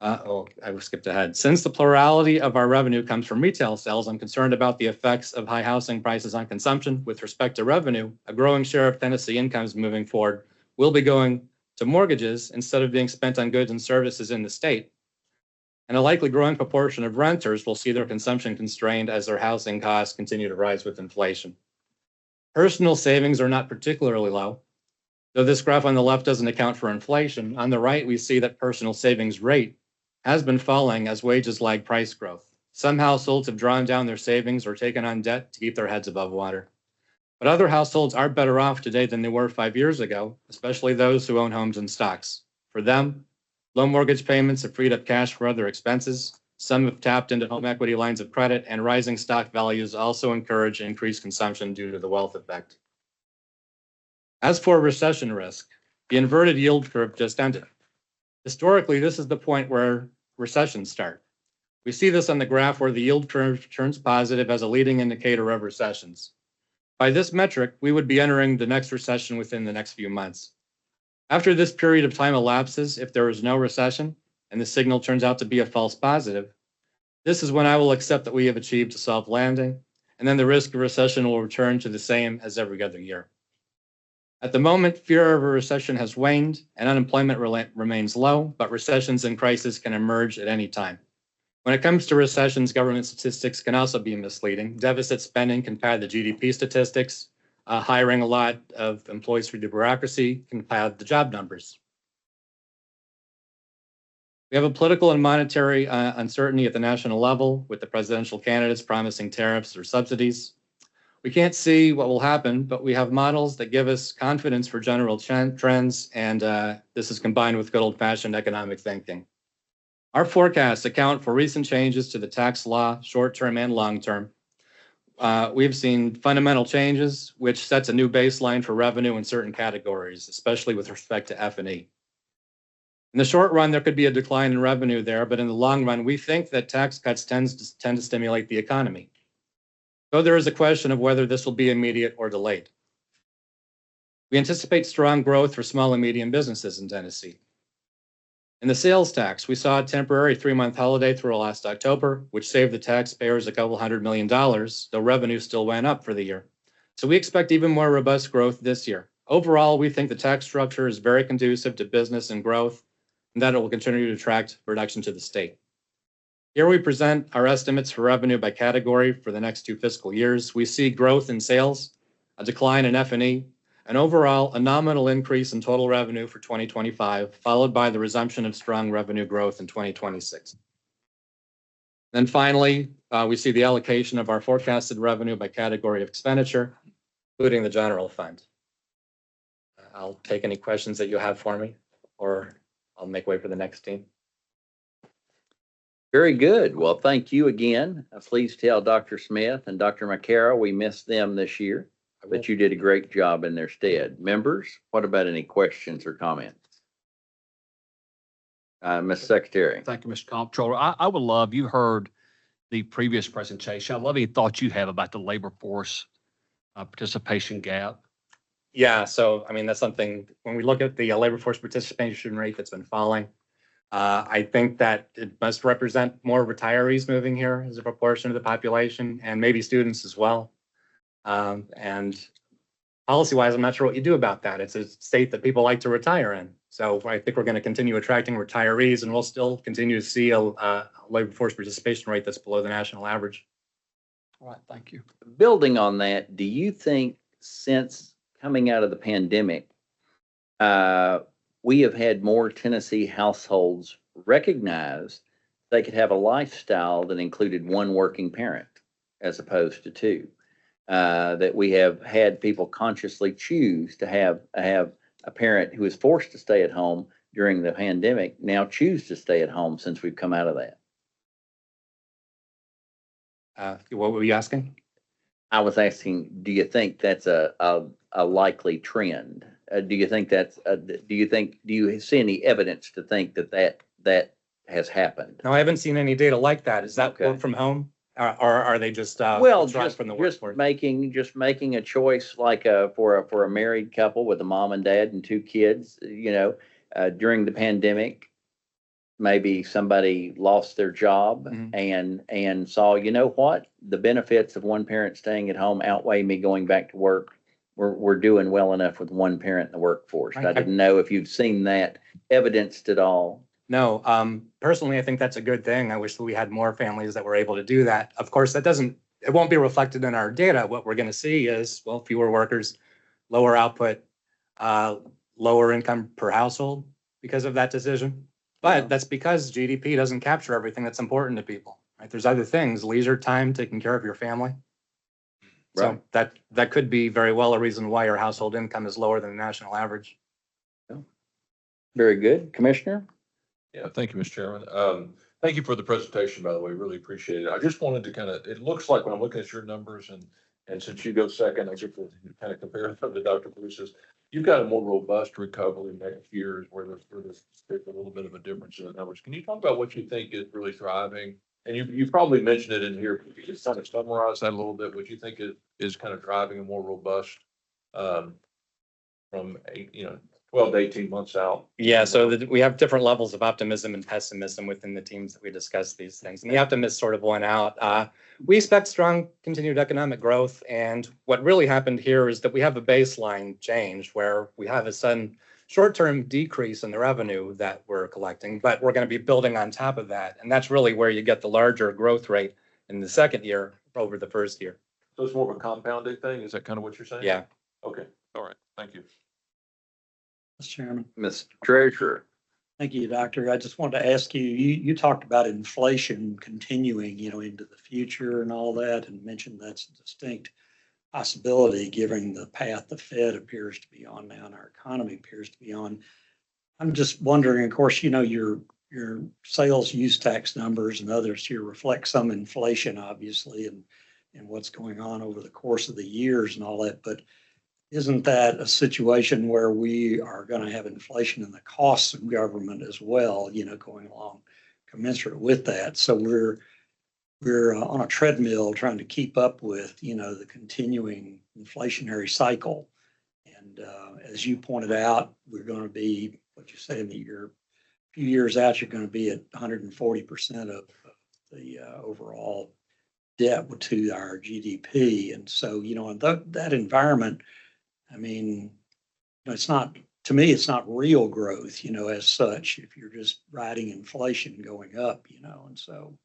I skipped ahead. Since the plurality of our revenue comes from retail sales, I'm concerned about the effects of high housing prices on consumption. With respect to revenue, a growing share of Tennessee incomes moving forward will be going to mortgages instead of being spent on goods and services in the state. And a likely growing proportion of renters will see their consumption constrained as their housing costs continue to rise with inflation. Personal savings are not particularly low. Though this graph on the left doesn't account for inflation, on the right we see that personal savings rate has been falling as wages lag price growth. Some households have drawn down their savings or taken on debt to keep their heads above water. But other households are better off today than they were 5 years ago, especially those who own homes and stocks. For them, low mortgage payments have freed up cash for other expenses. Some have tapped into home equity lines of credit, and rising stock values also encourage increased consumption due to the wealth effect. As for recession risk, the inverted yield curve just ended. Historically, this is the point where recessions start. We see this on the graph where the yield curve turns positive as a leading indicator of recessions. By this metric, we would be entering the next recession within the next few months. After this period of time elapses, if there is no recession and the signal turns out to be a false positive, this is when I will accept that we have achieved a soft landing, and then the risk of recession will return to the same as every other year. At the moment, fear of a recession has waned and unemployment remains low, but recessions and crises can emerge at any time. When it comes to recessions, government statistics can also be misleading. Deficit spending can pad the GDP statistics. Hiring a lot of employees through the bureaucracy can pad the job numbers. We have a political and monetary uncertainty at the national level, with the presidential candidates promising tariffs or subsidies. We can't see what will happen, but we have models that give us confidence for general trends, and this is combined with good old-fashioned economic thinking. Our forecasts account for recent changes to the tax law, short-term and long-term. we've seen fundamental changes, which sets a new baseline for revenue in certain categories, especially with respect to F&E. In the short run, there could be a decline in revenue there, but in the long run, we think that tax cuts tend to stimulate the economy. So there is a question of whether this will be immediate or delayed. We anticipate strong growth for small and medium businesses in Tennessee. In the sales tax, we saw a temporary 3-month holiday through last October, which saved the taxpayers a couple $100 million, though revenue still went up for the year. So we expect even more robust growth this year. Overall, we think the tax structure is very conducive to business and growth, and that it will continue to attract production to the state. Here we present our estimates for revenue by category for the next 2 fiscal years. We see growth in sales, a decline in F&E, and overall a nominal increase in total revenue for 2025, followed by the resumption of strong revenue growth in 2026. Then finally, we see the allocation of our forecasted revenue by category of expenditure, including the general fund. I'll take any questions that you have for me, or I'll make way for the next team. Very good. Well, thank you again. Please tell Dr. Smith and Dr. McCarroll we missed them this year, but you did a great job in their stead. Members, what about any questions or comments? Ms. Secretary. Thank you, Mr. Comptroller. I would love, you heard the previous presentation. I love any thoughts you have about the labor force participation gap. Yeah, so I mean, that's something, when we look at the labor force participation rate that's been falling, I think that it must represent more retirees moving here as a proportion of the population, and maybe students as well. And policy-wise, I'm not sure what you do about that. It's a state that people like to retire in. So I think we're going to continue attracting retirees, and we'll still continue to see a labor force participation rate that's below the national average. All right, thank you. Building on that, do you think since coming out of the pandemic, we have had more Tennessee households recognize they could have a lifestyle that included one working parent as opposed to two? That we have had people consciously choose to have a parent who is forced to stay at home during the pandemic now choose to stay at home since we've come out of that. What were you asking? I was asking, do you think that's a likely trend? Do you think do you see any evidence to think that has happened? No, I haven't seen any data like that. Is that Okay. work from home? Or are they just Well, withdrawn just from the workforce? making a choice like for a married couple with a mom and dad and 2 kids, during the pandemic, maybe somebody lost their job and saw, you know what, the benefits of one parent staying at home outweigh me going back to work. We're doing well enough with one parent in the workforce. I didn't know if you've seen that evidenced at all. No, personally, I think that's a good thing. I wish that we had more families that were able to do that. Of course, it won't be reflected in our data. What we're going to see is, well, fewer workers, lower output, lower income per household because of that decision. But that's because GDP doesn't capture everything that's important to people, right? There's other things, leisure time, taking care of your family. Right. So that could be very well a reason why your household income is lower than the national average. Very good. Commissioner? Yeah, thank you, Mr. Chairman. Thank you for the presentation, by the way. Really appreciate it. I just wanted to it looks like when I'm looking at your numbers and since you go second, I get to kind of compare them to Dr. Bruce's. You've got a more robust recovery next year where there's a little bit of a difference in the numbers. Can you talk about what you think is really thriving? And you probably mentioned it in here. Can you just kind of summarize that a little bit? What you think is kind of driving a more robust from 12 to 18 months out? Yeah, so we have different levels of optimism and pessimism within the teams that we discuss these things. And the optimists sort of went out. We expect strong continued economic growth. And what really happened here is that we have a baseline change where we have a sudden short-term decrease in the revenue that we're collecting, but we're going to be building on top of that. And that's really where you get the larger growth rate in the second year over the first year. So it's more of a compounding thing? Is that kind of what you're saying? Yeah. Okay. All right. Thank you. Mr. Chairman. Mr. Treasurer? Thank you, Doctor. I just wanted to ask you, you talked about inflation continuing, into the future and all that, and mentioned that's a distinct possibility given the path the Fed appears to be on now and our economy appears to be on. I'm just wondering, of course, your sales use tax numbers and others here reflect some inflation, obviously, and and what's going on over the course of the years and all that. But isn't that a situation where we are going to have inflation in the costs of government as well, going along commensurate with that? So we're on a treadmill trying to keep up with, the continuing inflationary cycle. And as you pointed out, we're going to be, what you say, in a few years out, you're going to be at 140% of the overall debt to our GDP. And so, in that environment, I mean, it's not, to me, it's not real growth, as such, if you're just riding inflation going up, and so.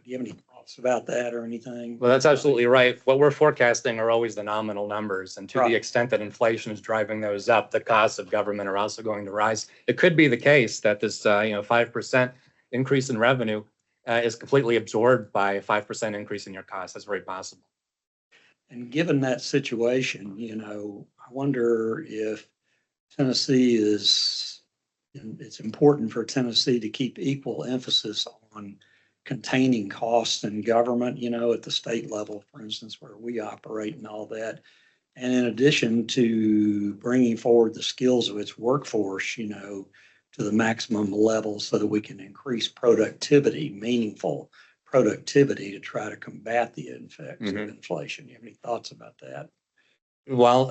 Do you have any thoughts about that or anything? Well, that's absolutely right. What we're forecasting are always the nominal numbers. And to Right. the extent that inflation is driving those up, the costs of government are also going to rise. It could be the case that this, 5% increase in revenue is completely absorbed by a 5% increase in your costs. That's very possible. And given that situation, I wonder if Tennessee it's important for Tennessee to keep equal emphasis on containing costs in government, at the state level, for instance, where we operate and all that. And in addition to bringing forward the skills of its workforce, to the maximum level so that we can increase productivity, meaningful productivity to try to combat the effects of inflation. You have any thoughts about that? Well,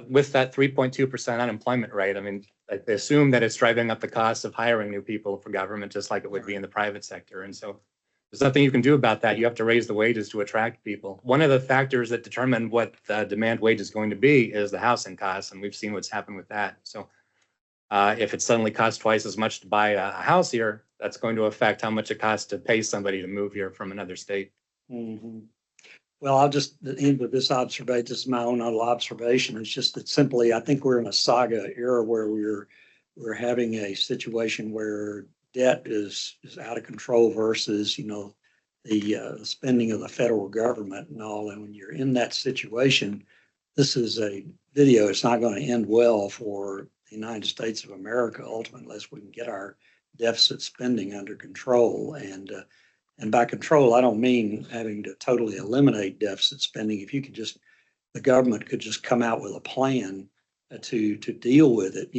with that 3.2% unemployment rate, I mean, I assume that it's driving up the cost of hiring new people for government, just like it would be in the private sector. And so there's nothing you can do about that. You have to raise the wages to attract people. One of the factors that determine what the demand wage is going to be is the housing costs, and we've seen what's happened with that. So if it suddenly costs twice as much to buy a house here, that's going to affect how much it costs to pay somebody to move here from another state. Mm-hmm. Well, I'll just end with this observation. This is my own little observation. It's just that simply, I think we're in a saga era where we're having a situation where debt is out of control versus, the spending of the federal government and all. And when you're in that situation, this is a video. It's not going to end well for the United States of America ultimately, unless we can get our deficit spending under control. And by control, I don't mean having to totally eliminate deficit spending. If you could the government could just come out with a plan to deal with it,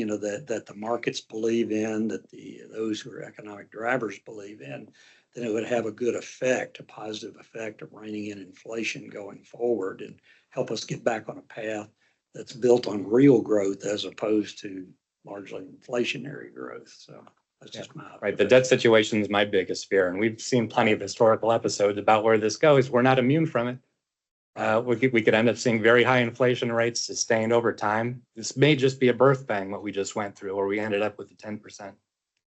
that the markets believe in, that those who are economic drivers believe in, then it would have a good effect, a positive effect of reining in inflation going forward and help us get back on a path that's built on real growth as opposed to largely inflationary growth. So that's just my Right. The debt situation is my biggest fear. And we've seen plenty of historical episodes about where this goes. We're not immune from it. We could end up seeing very high inflation rates sustained over time. This may just be a birth bang, what we just went through, where we ended up with the 10%.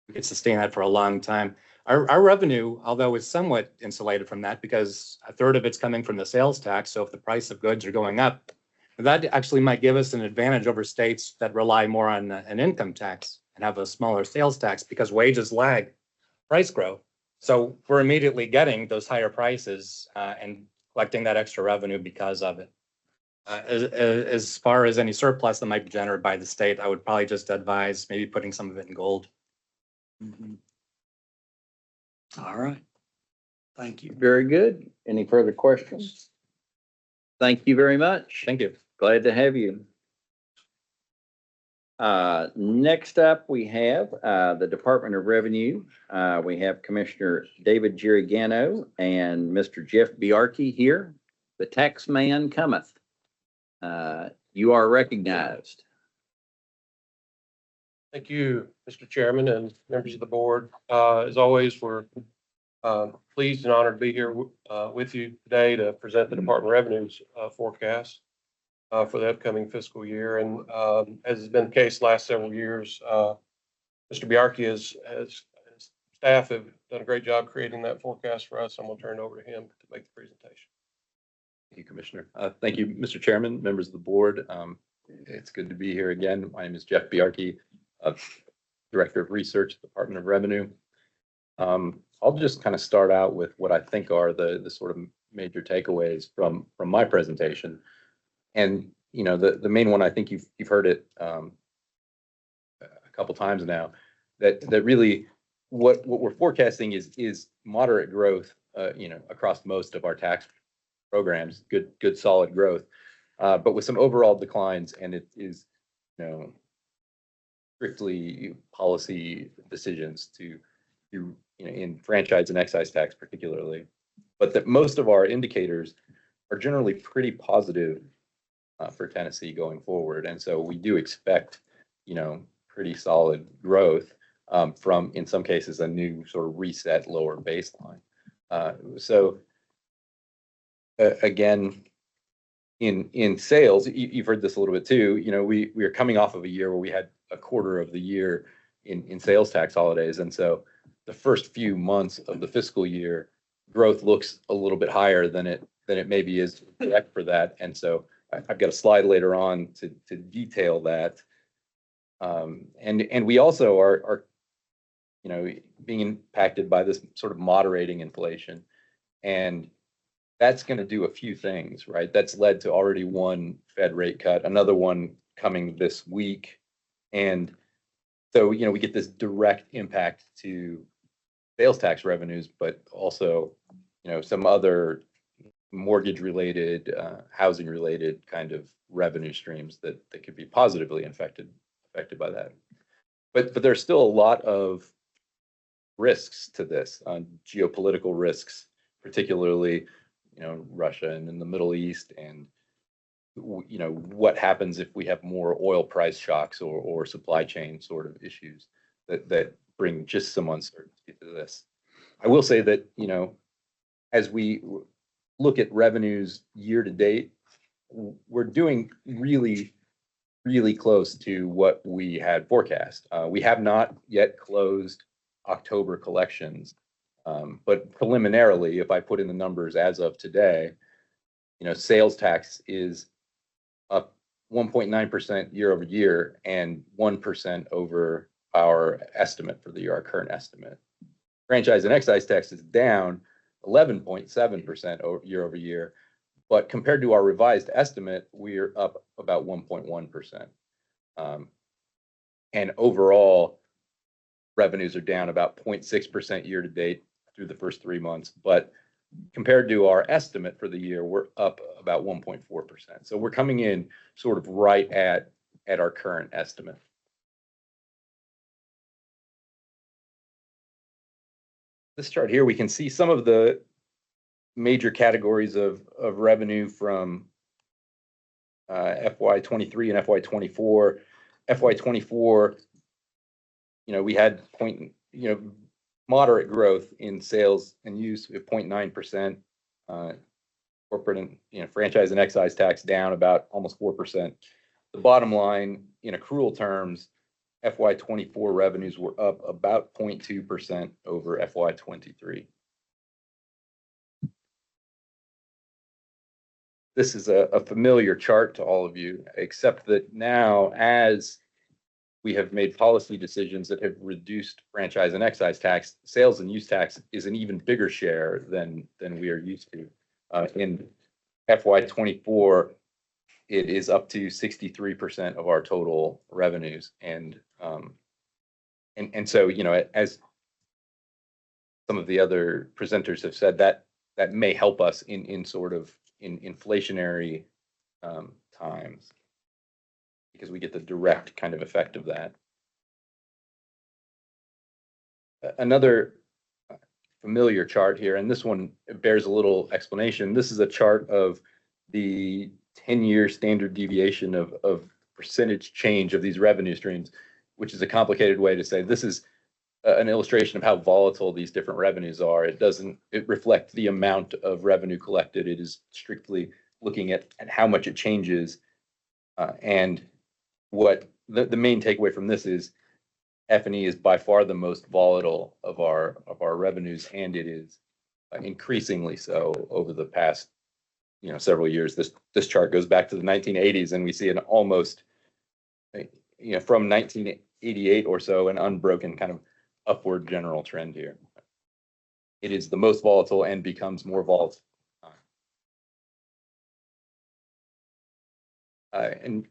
We could sustain that for a long time. Our revenue, although is somewhat insulated from that because a third of it's coming from the sales tax. So if the price of goods are going up, that actually might give us an advantage over states that rely more on an income tax and have a smaller sales tax because wages lag price growth. So we're immediately getting those higher prices and collecting that extra revenue because of it. As far as any surplus that might be generated by the state, I would probably just advise maybe putting some of it in gold. Mhm. All right. Thank you. Very good. Any further questions? Thank you very much. Thank you. Glad to have you. Next up, we have the Department of Revenue. We have Commissioner David Girigano and Mr. Jeff Biarkey here. The tax man cometh. You are recognized. Thank you, Mr. Chairman and members of the board. As always, we're pleased and honored to be here with you today to present the Department of Revenue's forecast for the upcoming fiscal year. And as has been the case last several years, Mr. Biarkey has staff have done a great job creating that forecast for us. I'm going to turn it over to him to make the presentation. Thank you, Commissioner. Thank you, Mr. Chairman, members of the board. It's good to be here again. My name is Jeff Biarkey, Director of Research, Department of Revenue. I'll just kind of start out with what I think are the sort of major takeaways from my presentation. And, you know, the main one, I think you've heard it a couple times now, that really what we're forecasting is moderate growth, you know, across most of our tax programs, good solid growth, but with some overall declines, and it is, strictly policy decisions to in franchise and excise tax particularly, but that most of our indicators are generally pretty positive for Tennessee going forward. And so we do expect, pretty solid growth from, in some cases, a new sort of reset lower baseline. Again, in sales, you've heard this a little bit too, we are coming off of a year where we had a quarter of the year in sales tax holidays. And so the first few months of the fiscal year, growth looks a little bit higher than it maybe is correct for that. And so I've got a slide later on to detail that. And we also are being impacted by this sort of moderating inflation. And that's going to do a few things, right? That's led to already one Fed rate cut, another one coming this week. And so, we get this direct impact to sales tax revenues, but also, some other mortgage related, housing related kind of revenue streams that could be positively affected by that. But there's still a lot of risks to this, geopolitical risks, particularly, Russia and in the Middle East, and what happens if we have more oil price shocks or supply chain sort of issues that bring just some uncertainty to this. I will say that, as we look at revenues year to date, we're doing really, really close to what we had forecast. We have not yet closed October collections, but preliminarily, if I put in the numbers as of today, sales tax is up 1.9% year over year and 1% over our estimate for the year, our current estimate. Franchise and excise tax is down 11.7% year over year, but compared to our revised estimate, we're up about 1.1%. And overall, revenues are down about 0.6% year to date through the first 3 months, but compared to our estimate for the year, we're up about 1.4%. So we're coming in sort of right at our current estimate. This chart here, we can see some of the major categories of revenue from FY23 and FY24. FY24, we had moderate growth in sales and use of 0.9%. Corporate and franchise and excise tax down about almost 4%. The bottom line, in accrual terms, FY24 revenues were up about 0.2% over FY23. This is a familiar chart to all of you, except that now, as we have made policy decisions that have reduced franchise and excise tax, sales and use tax is an even bigger share than we are used to. In FY24, it is up to 63% of our total revenues. And so, as some of the other presenters have said, that may help us in sort of in inflationary times, because we get the direct kind of effect of that. Another familiar chart here, and this one bears a little explanation. This is a chart of the 10-year standard deviation of percentage change of these revenue streams, which is a complicated way to say this is an illustration of how volatile these different revenues are. It reflects the amount of revenue collected. It is strictly looking at how much it changes. And what the main takeaway from this is, F&E is by far the most volatile of our revenues, and it is increasingly so over the past several years. This chart goes back to the 1980s, and we see an almost from 1988 or so, an unbroken kind of upward general trend here. It is the most volatile and becomes more volatile. And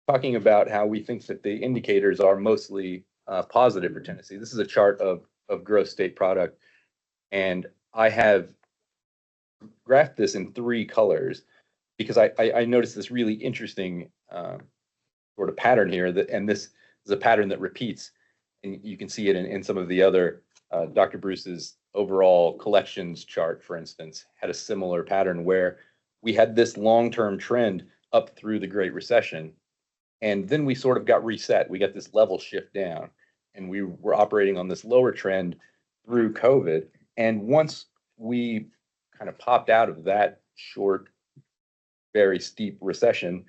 talking about how we think that the indicators are mostly positive for Tennessee. This is a chart of gross state product, and I have graphed this in 3 colors because I noticed this really interesting sort of pattern here and this is a pattern that repeats. And you can see it in some of the other, Dr. Bruce's overall collections chart, for instance, had a similar pattern where we had this long-term trend up through the Great Recession. And then we sort of got reset. We got this level shift down and we were operating on this lower trend through COVID. And once we kind of popped out of that short, very steep recession,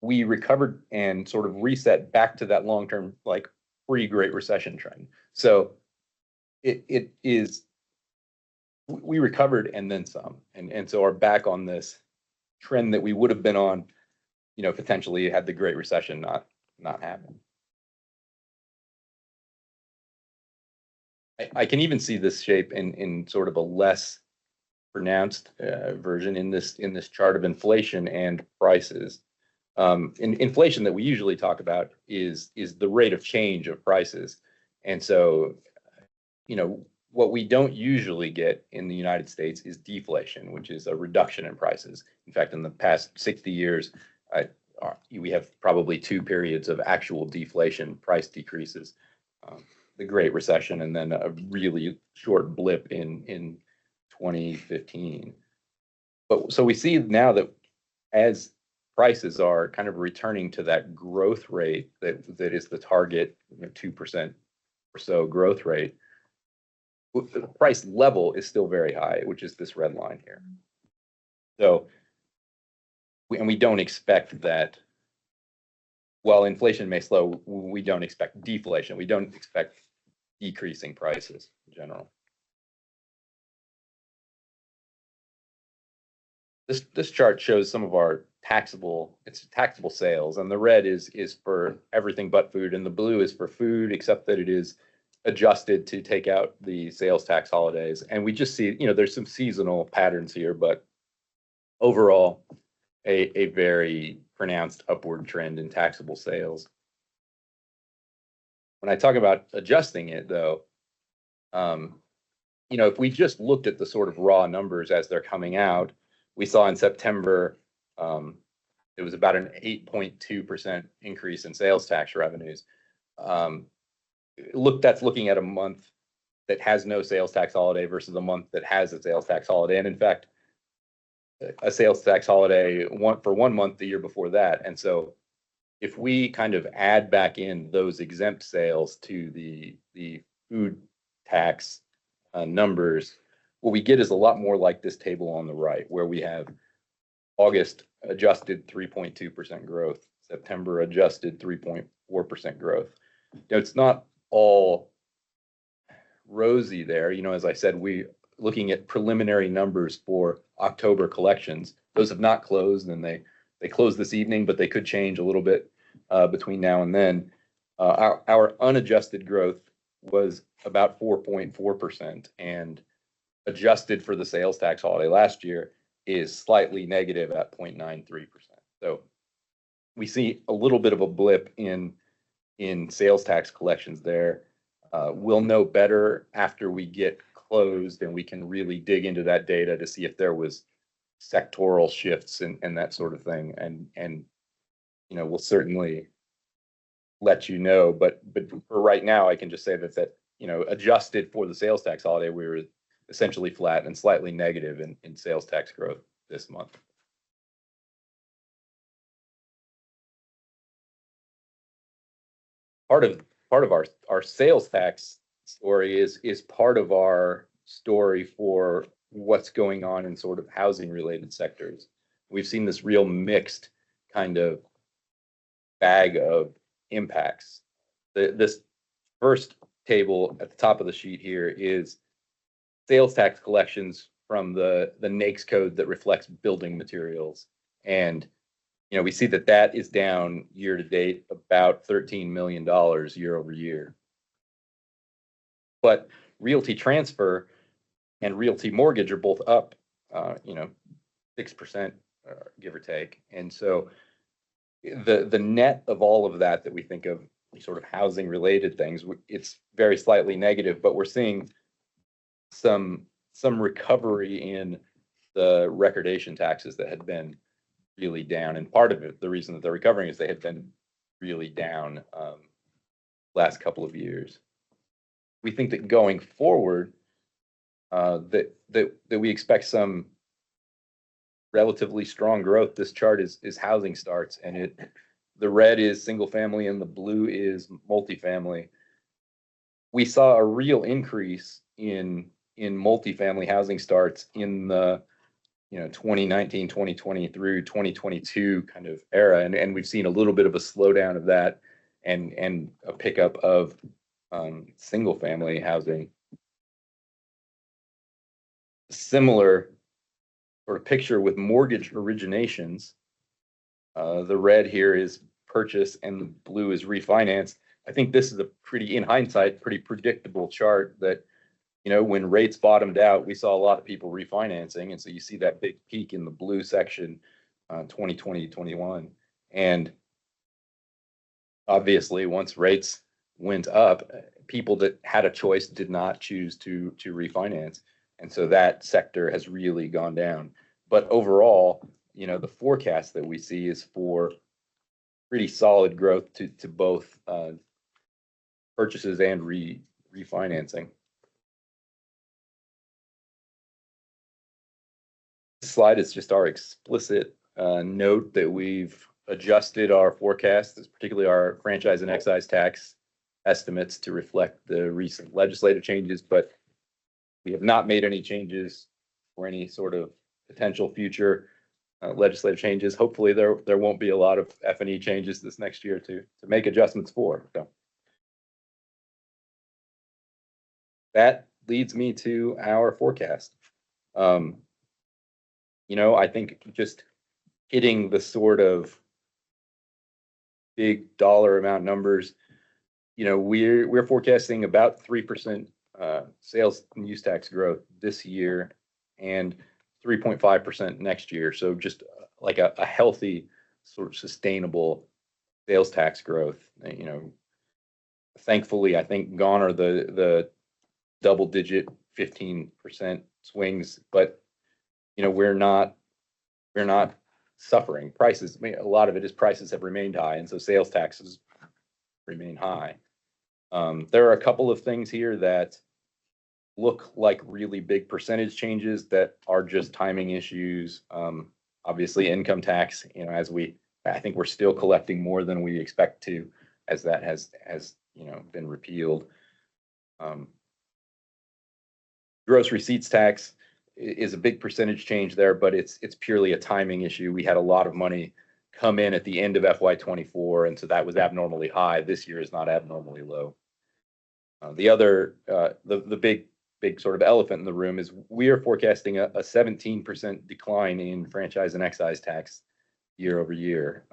we recovered and sort of reset back to that long-term, like pre-Great Recession trend. So it is, we recovered and then some, and so are back on this trend that we would have been on, you know, potentially had the Great Recession not happened. I can even see this shape in sort of a less pronounced version in this chart of inflation and prices. Inflation that we usually talk about is the rate of change of prices, and so, you know, what we don't usually get in the United States is deflation, which is a reduction in prices. In fact, in the past 60 years, we have probably 2 periods of actual deflation, price decreases, the Great Recession, and then a really short blip in 2015. But so we see now that as prices are kind of returning to that growth rate that is the target, 2% or so growth rate, the price level is still very high, which is this red line here. So, we don't expect that. While inflation may slow, we don't expect deflation. We don't expect decreasing prices in general. This chart shows some of our taxable sales, and the red is for everything but food, and the blue is for food, except that it is adjusted to take out the sales tax holidays. And we just see, you know, there's some seasonal patterns here, but overall, a very pronounced upward trend in taxable sales. When I talk about adjusting it, though, you know, if we just looked at the sort of raw numbers as they're coming out, we saw in September, it was about an 8.2% increase in sales tax revenues. That's looking at a month that has no sales tax holiday versus a month that has a sales tax holiday. And in fact, a sales tax holiday for 1 month the year before that. And so if we kind of add back in those exempt sales to the food tax numbers, what we get is a lot more like this table on the right, where we have August adjusted 3.2% growth, September adjusted 3.4% growth. Now, it's not all rosy there. You know, as I said, we looking at preliminary numbers for October collections. Those have not closed, and they closed this evening, but they could change a little bit between now and then. Our unadjusted growth was about 4.4%, and adjusted for the sales tax holiday last year is slightly negative at 0.93%. So we see a little bit of a blip in sales tax collections there. We'll know better after we get closed and we can really dig into that data to see if there was sectoral shifts and that sort of thing. And you know, we'll certainly let you know. But for right now, I can just say that you know, adjusted for the sales tax holiday, we were essentially flat and slightly negative in sales tax growth this month. Part of our sales tax story is part of our story for what's going on in sort of housing related sectors. We've seen this real mixed kind of bag of impacts. This first table at the top of the sheet here is sales tax collections from the NAICS code that reflects building materials. And you know, we see that is down year to date about $13 million year over year. But realty transfer and realty mortgage are both up, you know, 6%, give or take. And so the net of all of that we think of sort of housing related things, it's very slightly negative, but we're seeing some recovery in the recordation taxes that had been really down. And part of it, the reason that they're recovering is they had been really down last couple of years. We think that going forward, that we expect some relatively strong growth. This chart is housing starts, and the red is single family and the blue is multifamily. We saw a real increase in multifamily housing starts in the 2019, 2020 through 2022 kind of era, and we've seen a little bit of a slowdown of that and a pickup of single family housing. Similar sort of picture with mortgage originations. The red here is purchase and the blue is refinance. I think this is in hindsight, pretty predictable chart that, when rates bottomed out, we saw a lot of people refinancing. And so you see that big peak in the blue section, 2020, 21. And obviously, once rates went up, people that had a choice did not choose to refinance. And so that sector has really gone down. But overall, the forecast that we see is for pretty solid growth to both purchases and refinancing. This slide is just our explicit note that we've adjusted our forecasts, particularly our franchise and excise tax estimates, to reflect the recent legislative changes, but we have not made any changes for any sort of potential future legislative changes. Hopefully there won't be a lot of F&E changes this next year to make adjustments for. So that leads me to our forecast. I think just hitting the sort of big dollar amount numbers, we're forecasting about 3% sales and use tax growth this year and 3.5% next year. So just like a healthy sort of sustainable sales tax growth. Thankfully, I think gone are the double digit 15% swings, but we're not suffering. Prices, a lot of it is prices have remained high, and so sales taxes remain high. There are a couple of things here that look like really big percentage changes that are just timing issues. Obviously, income tax, I think we're still collecting more than we expect to, as that has been repealed. Gross receipts tax is a big percentage change there, but it's purely a timing issue. We had a lot of money come in at the end of FY24, and so that was abnormally high. This year is not abnormally low. The big sort of elephant in the room is we are forecasting a 17% decline in franchise and excise tax year over year.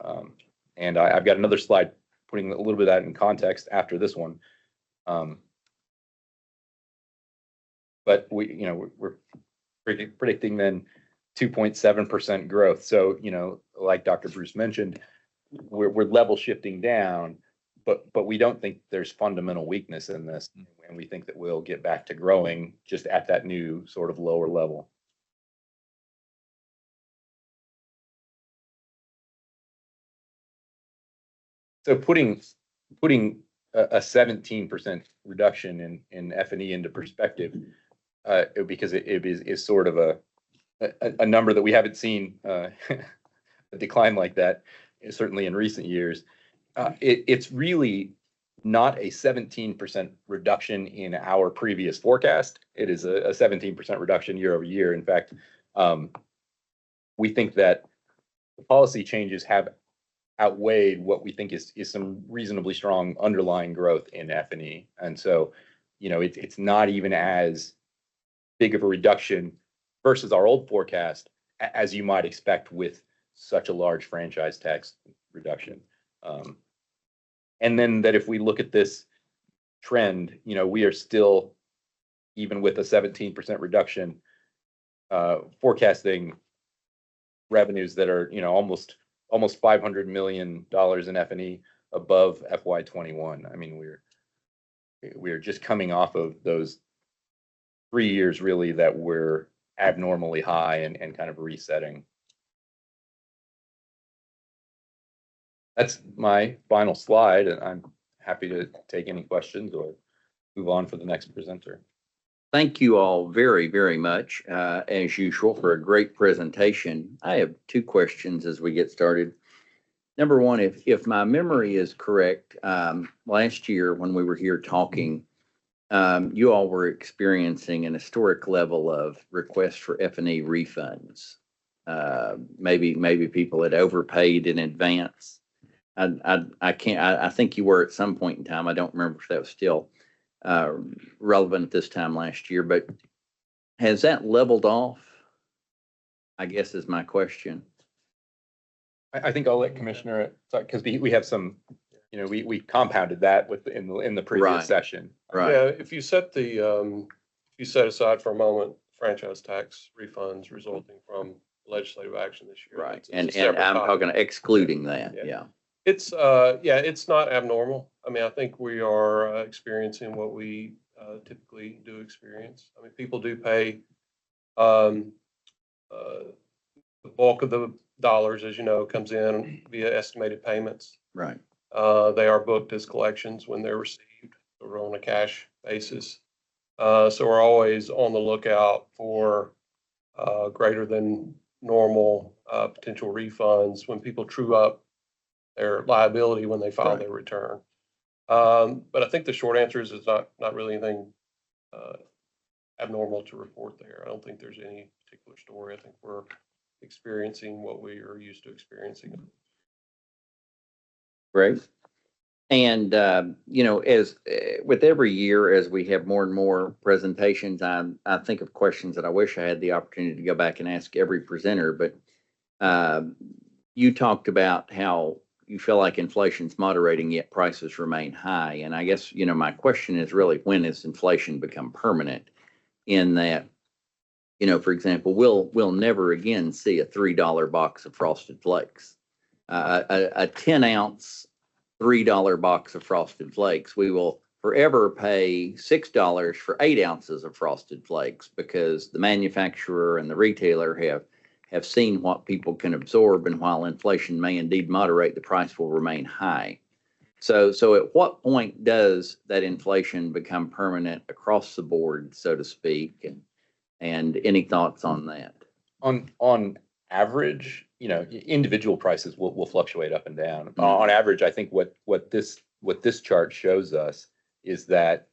And I've got another slide putting a little bit of that in context after this one. But we're predicting then 2.7% growth. So, like Dr. Bruce mentioned, we're level shifting down, but we don't think there's fundamental weakness in this. And we think that we'll get back to growing just at that new sort of lower level. So putting a 17% reduction in F&E into perspective, because it is sort of a number that we haven't seen a decline like that, certainly in recent years. It's really not a 17% reduction in our previous forecast. It is a 17% reduction year over year. In fact, we think that the policy changes have outweighed what we think is some reasonably strong underlying growth in F&E. And so, it's not even as big of a reduction versus our old forecast as you might expect with such a large franchise tax reduction. And then that if we look at this trend, we are still, even with a 17% reduction, forecasting revenues that are, almost $500 million in F&E above FY21. I mean, we're just coming off of those 3 years really that were abnormally high and kind of resetting. That's my final slide, and I'm happy to take any questions or move on for the next presenter. Thank you all very, very much, as usual, for a great presentation. I have two questions as we get started. Number one, if my memory is correct, last year when we were here talking, you all were experiencing an historic level of requests for F&E refunds. Maybe people had overpaid in advance. I think you were at some point in time. I don't remember if that was still relevant at this time last year, but has that leveled off? I guess is my question. I think I'll let Commissioner, because we have some, we compounded that in the previous Right. session. Right. Yeah, if you set aside for a moment franchise tax refunds resulting from legislative action this year. Right. it's a And separate I'm topic. talking excluding that. Yeah. Yeah. It's not abnormal. I mean, I think we are experiencing what we typically do experience. I mean, people do pay the bulk of the dollars, as you know, comes in via estimated payments. Right. They are booked as collections when they're received, so we're on a cash basis. So we're always on the lookout for greater than normal potential refunds when people true up their liability when they file Right. their return. But I think the short answer is it's not really anything abnormal to report there. I don't think there's any particular story. I think we're experiencing what we are used to experiencing. Great. And, as with every year, as we have more and more presentations, I think of questions that I wish I had the opportunity to go back and ask every presenter. But you talked about how you feel like inflation's moderating, yet prices remain high. And I guess, my question is really, when does inflation become permanent? In that, for example, we'll never again see a $3 box of Frosted Flakes. A 10-ounce $3 box of Frosted Flakes. We will forever pay $6 for 8 ounces of Frosted Flakes because the manufacturer and the retailer have seen what people can absorb, and while inflation may indeed moderate, the price will remain high. So at what point does that inflation become permanent across the board, so to speak? And any thoughts on that? On average, individual prices will fluctuate up and down. On average, I think what this chart shows us is that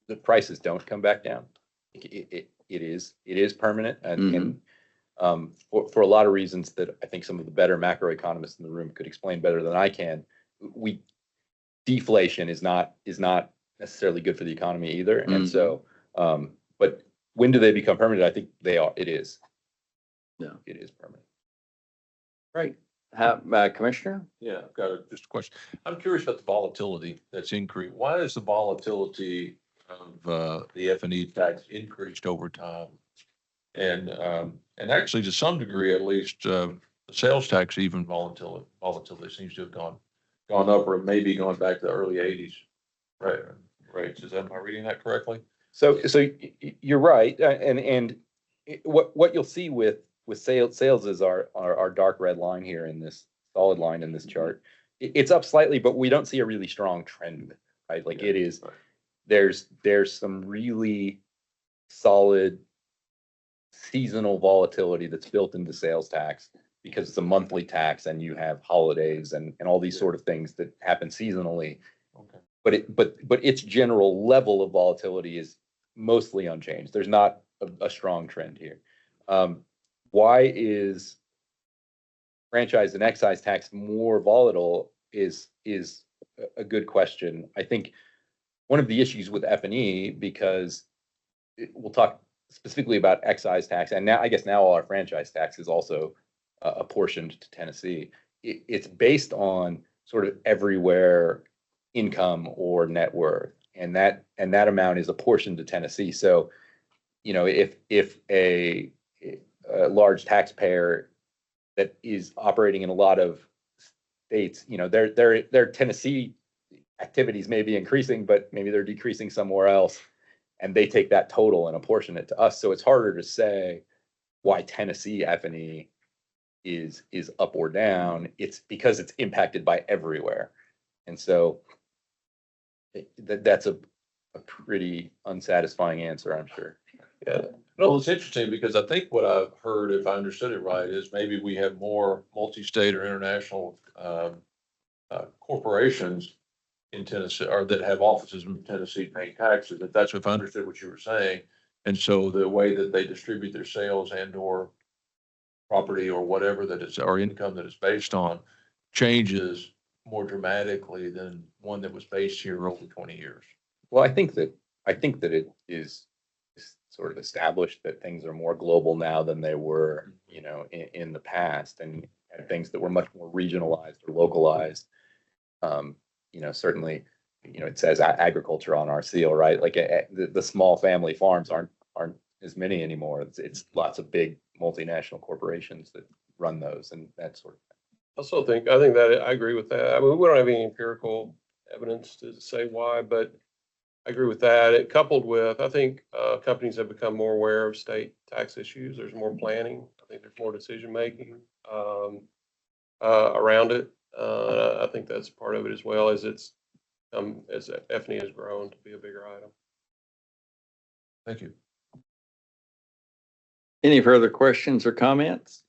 the prices don't come back down. It is permanent, and for a lot of reasons that I think some of the better macroeconomists in the room could explain better than I can. Deflation is not necessarily good for the economy either, and so but when do they become permanent? I think they are. It is. Yeah. It is permanent. Right. Commissioner? Yeah, I've got just a question. I'm curious about the volatility that's increased. Why is the volatility of the F&E tax increased over time? And actually, to some degree, at least, the sales tax even volatility seems to have gone up, or maybe going back to the early 80s. Right. Right. Am I reading that correctly? So you're right, and what you'll see with sales is our dark red line here in this solid line in this chart. It's up slightly, but we don't see a really strong trend with it, right? Like it is, there's some really solid seasonal volatility that's built into sales tax because it's a monthly tax and you have holidays and all these sort of things that happen seasonally. Okay. But its general level of volatility is mostly unchanged. There's not a strong trend here. Why is franchise and excise tax more volatile is a good question. I think one of the issues with F&E, because we'll talk specifically about excise tax, and now I guess now all our franchise tax is also apportioned to Tennessee. It's based on sort of everywhere income or net worth, and that amount is apportioned to Tennessee. So, if a large taxpayer that is operating in a lot of states, their Tennessee activities may be increasing, but maybe they're decreasing somewhere else, and they take that total and apportion it to us. So it's harder to say, why Tennessee F&E is up or down. It's because it's impacted by everywhere. And so that's a pretty unsatisfying answer, I'm sure. Yeah. Well, it's interesting because I think what I've heard, if I understood it right, is maybe we have more multi-state or international corporations in Tennessee, or that have offices in Tennessee paying taxes. That's if I understood what you were saying. And so the way that they distribute their sales and or property or whatever that is, or income that is based on, changes more dramatically than one that was based here over 20 years. Well, I think that it is sort of established that things are more global now than they were, in the past, and things that were much more regionalized or localized. Certainly, it says agriculture on our seal, right? Like the small family farms aren't as many anymore. It's lots of big multinational corporations that run those and that sort of thing. I think that I agree with that. I mean, we don't have any empirical evidence to say why, but I agree with that. It coupled with, I think, companies have become more aware of state tax issues. There's more planning. I think there's more decision making around it. I think that's part of it as well as as F&E has grown to be a bigger item. Thank you. Any further questions or comments?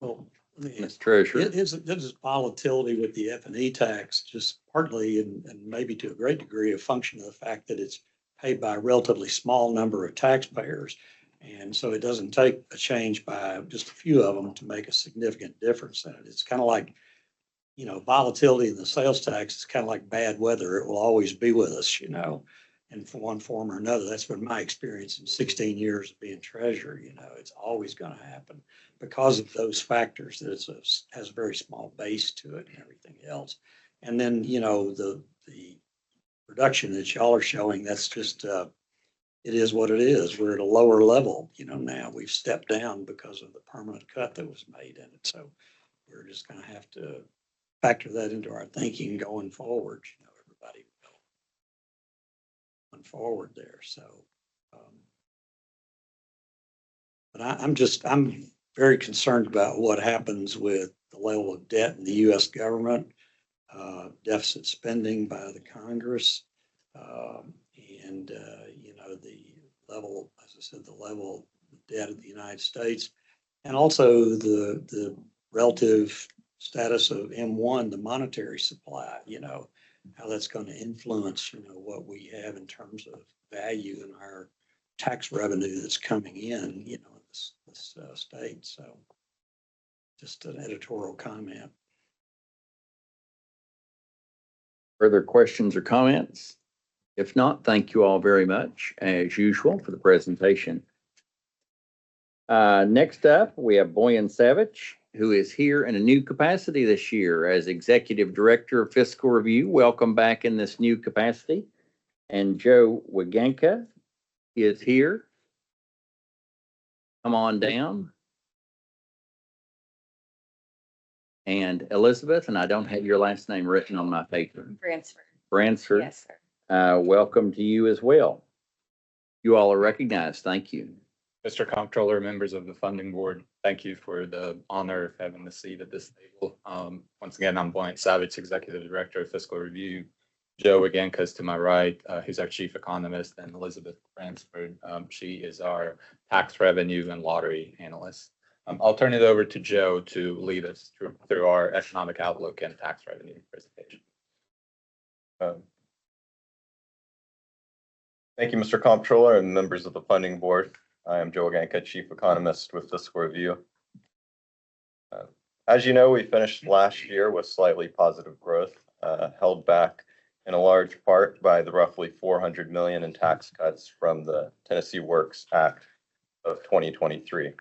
Well, let me Ms. Treasurer? Is volatility with the F&E tax just partly and maybe to a great degree a function of the fact that it's paid by a relatively small number of taxpayers. And so it doesn't take a change by just a few of them to make a significant difference in it. It's kind of like, volatility in the sales tax is kind of like bad weather. It will always be with us, and for one form or another. That's been my experience in 16 years of being treasurer. It's always going to happen because of those factors, that has a very small base to it and everything else. And then, the production that y'all are showing, that's just, it is what it is. We're at a lower level, now we've stepped down because of the permanent cut that was made in it. So we're just going to have to factor that into our thinking going forward. Everybody going forward there. So, but I'm very concerned about what happens with the level of debt in the U.S. government, deficit spending by the Congress, and the level, as I said, the level of debt of the United States, and also the relative status of M1, the monetary supply, how that's going to influence, what we have in terms of value in our tax revenue that's coming in, in this state. So just an editorial comment. Further questions or comments? If not, thank you all very much, as usual, for the presentation. Next up, we have Boyan Savage, who is here in a new capacity this year as Executive Director of Fiscal Review. Welcome back in this new capacity. And Joe Waganka is here. Come on down. And Elizabeth, and I don't have your last name written on my paper. Bransford. Bransford. Yes, sir. Welcome to you as well. You all are recognized. Thank you. Mr. Comptroller, members of the funding board, thank you for the honor of having the seat at this table. Once again, I'm Boyan Savage, Executive Director of Fiscal Review. Joe Waganka is to my right, who's our Chief Economist, and Elizabeth Bransford. She is our Tax Revenue and Lottery Analyst. I'll turn it over to Joe to lead us through our economic outlook and tax revenue presentation. Thank you, Mr. Comptroller and members of the funding board. I am Joe Waganka, Chief Economist with Fiscal Review. As you know, we finished last year with slightly positive growth, held back in a large part by the roughly $400 million in tax cuts from the Tennessee Works Act of 2023.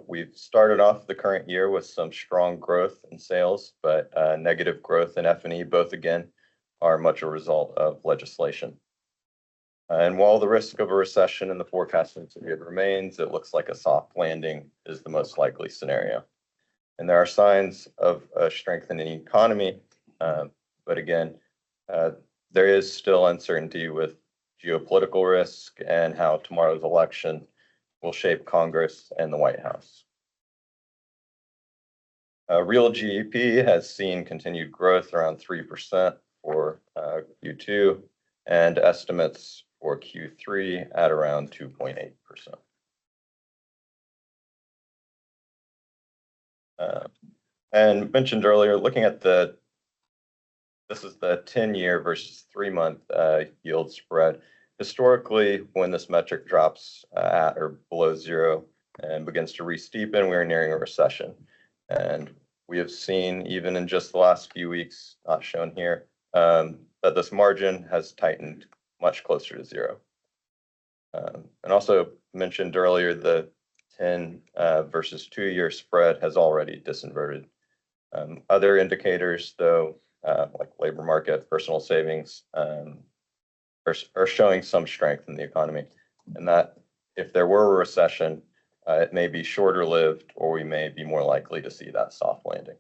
We've started off the current year with some strong growth in sales, but negative growth in F&E, both again are much a result of legislation. And while the risk of a recession in the forecasting period remains, it looks like a soft landing is the most likely scenario. And there are signs of a strengthening economy, but again, there is still uncertainty with geopolitical risk and how tomorrow's election will shape Congress and the White House. Real GDP has seen continued growth around 3% for Q2 and estimates for Q3 at around 2.8%. And mentioned earlier, looking at this is the 10-year versus 3-month yield spread. Historically, when this metric drops at or below zero and begins to re-steepen, we are nearing a recession. And we have seen, even in just the last few weeks, not shown here, that this margin has tightened much closer to zero. And also mentioned earlier, the 10 versus 2-year spread has already disinverted. Other indicators, though, like labor market, personal savings, are showing some strength in the economy. And that if there were a recession, it may be shorter lived, or we may be more likely to see that soft landing.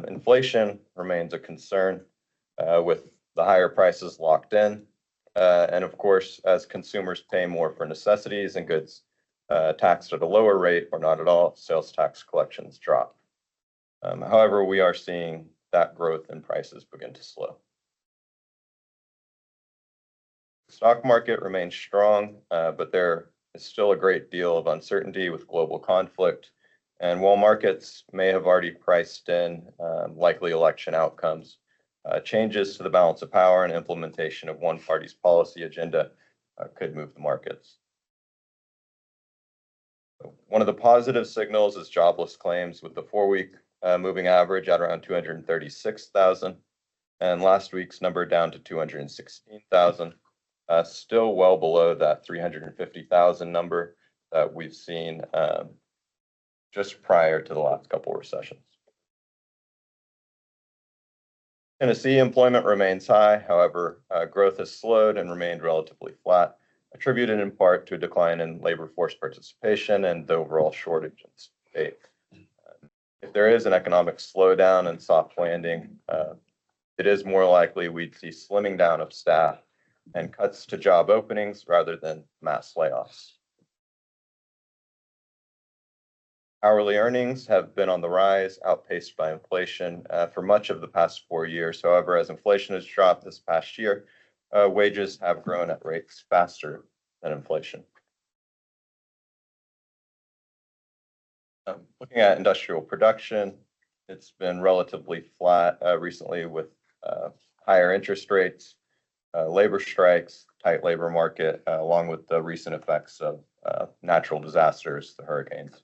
Inflation remains a concern with the higher prices locked in. And of course, as consumers pay more for necessities and goods taxed at a lower rate or not at all, sales tax collections drop. However, we are seeing that growth in prices begin to slow. The stock market remains strong, but there is still a great deal of uncertainty with global conflict. And while markets may have already priced in likely election outcomes, changes to the balance of power and implementation of one party's policy agenda could move the markets. One of the positive signals is jobless claims, with the 4-week moving average at around 236,000, and last week's number down to 216,000, still well below that 350,000 number that we've seen just prior to the last couple of recessions. Tennessee employment remains high. However, growth has slowed and remained relatively flat, attributed in part to a decline in labor force participation and the overall shortage in the state. If there is an economic slowdown and soft landing, it is more likely we'd see slimming down of staff and cuts to job openings rather than mass layoffs. Hourly earnings have been on the rise, outpaced by inflation for much of the past 4 years. However, as inflation has dropped this past year, wages have grown at rates faster than inflation. Looking at industrial production, it's been relatively flat recently with higher interest rates, labor strikes, tight labor market, along with the recent effects of natural disasters, the hurricanes.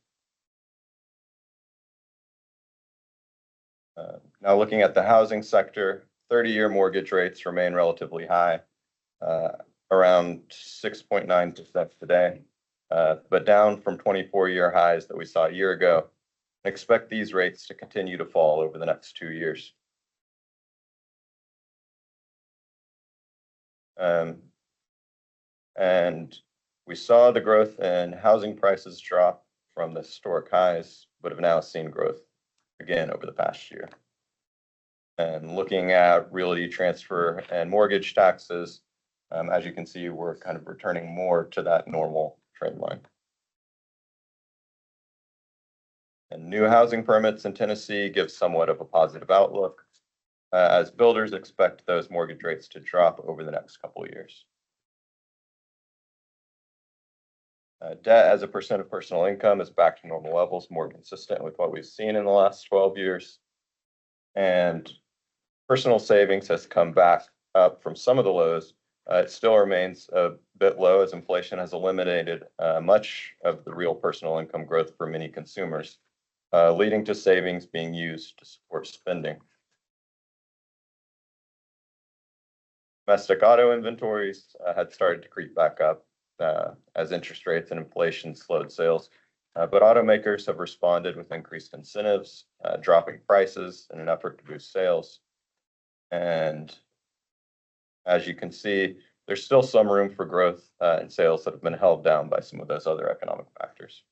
Now looking at the housing sector, 30-year mortgage rates remain relatively high, around 6.9% today, but down from 24-year highs that we saw a year ago. Expect these rates to continue to fall over the next 2 years. And we saw the growth in housing prices drop from the historic highs, but have now seen growth again over the past year. And looking at realty transfer and mortgage taxes, as you can see, we're kind of returning more to that normal trend line. And new housing permits in Tennessee give somewhat of a positive outlook, as builders expect those mortgage rates to drop over the next couple of years. Debt as a percent of personal income is back to normal levels, more consistent with what we've seen in the last 12 years. And personal savings has come back up from some of the lows. It still remains a bit low as inflation has eliminated much of the real personal income growth for many consumers, leading to savings being used to support spending. Domestic auto inventories had started to creep back up as interest rates and inflation slowed sales. But automakers have responded with increased incentives, dropping prices in an effort to boost sales. And as you can see, there's still some room for growth in sales that have been held down by some of those other economic factors.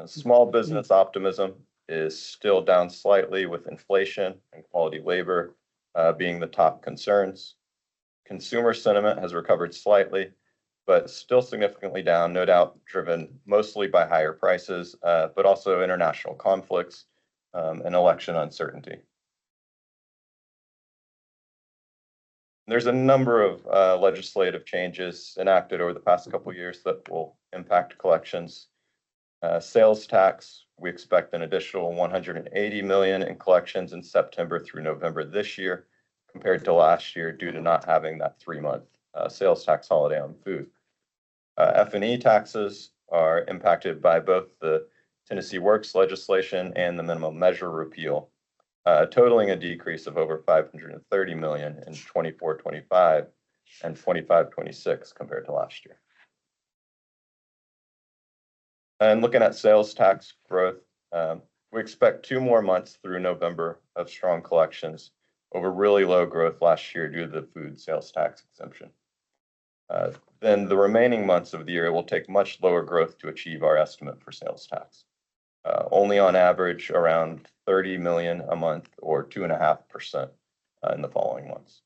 Small business optimism is still down slightly, with inflation and quality labor being the top concerns. Consumer sentiment has recovered slightly, but still significantly down, no doubt driven mostly by higher prices, but also international conflicts and election uncertainty. There's a number of legislative changes enacted over the past couple of years that will impact collections. Sales tax, we expect an additional 180 million in collections in September through November this year, compared to last year due to not having that 3-month sales tax holiday on food. F&E taxes are impacted by both the Tennessee Works legislation and the minimum measure repeal, totaling a decrease of over 530 million in 24-25 and 25-26 compared to last year. And looking at sales tax growth, we expect 2 more months through November of strong collections over really low growth last year due to the food sales tax exemption. Then the remaining months of the year will take much lower growth to achieve our estimate for sales tax. Only on average around 30 million a month or 2.5% in the following months.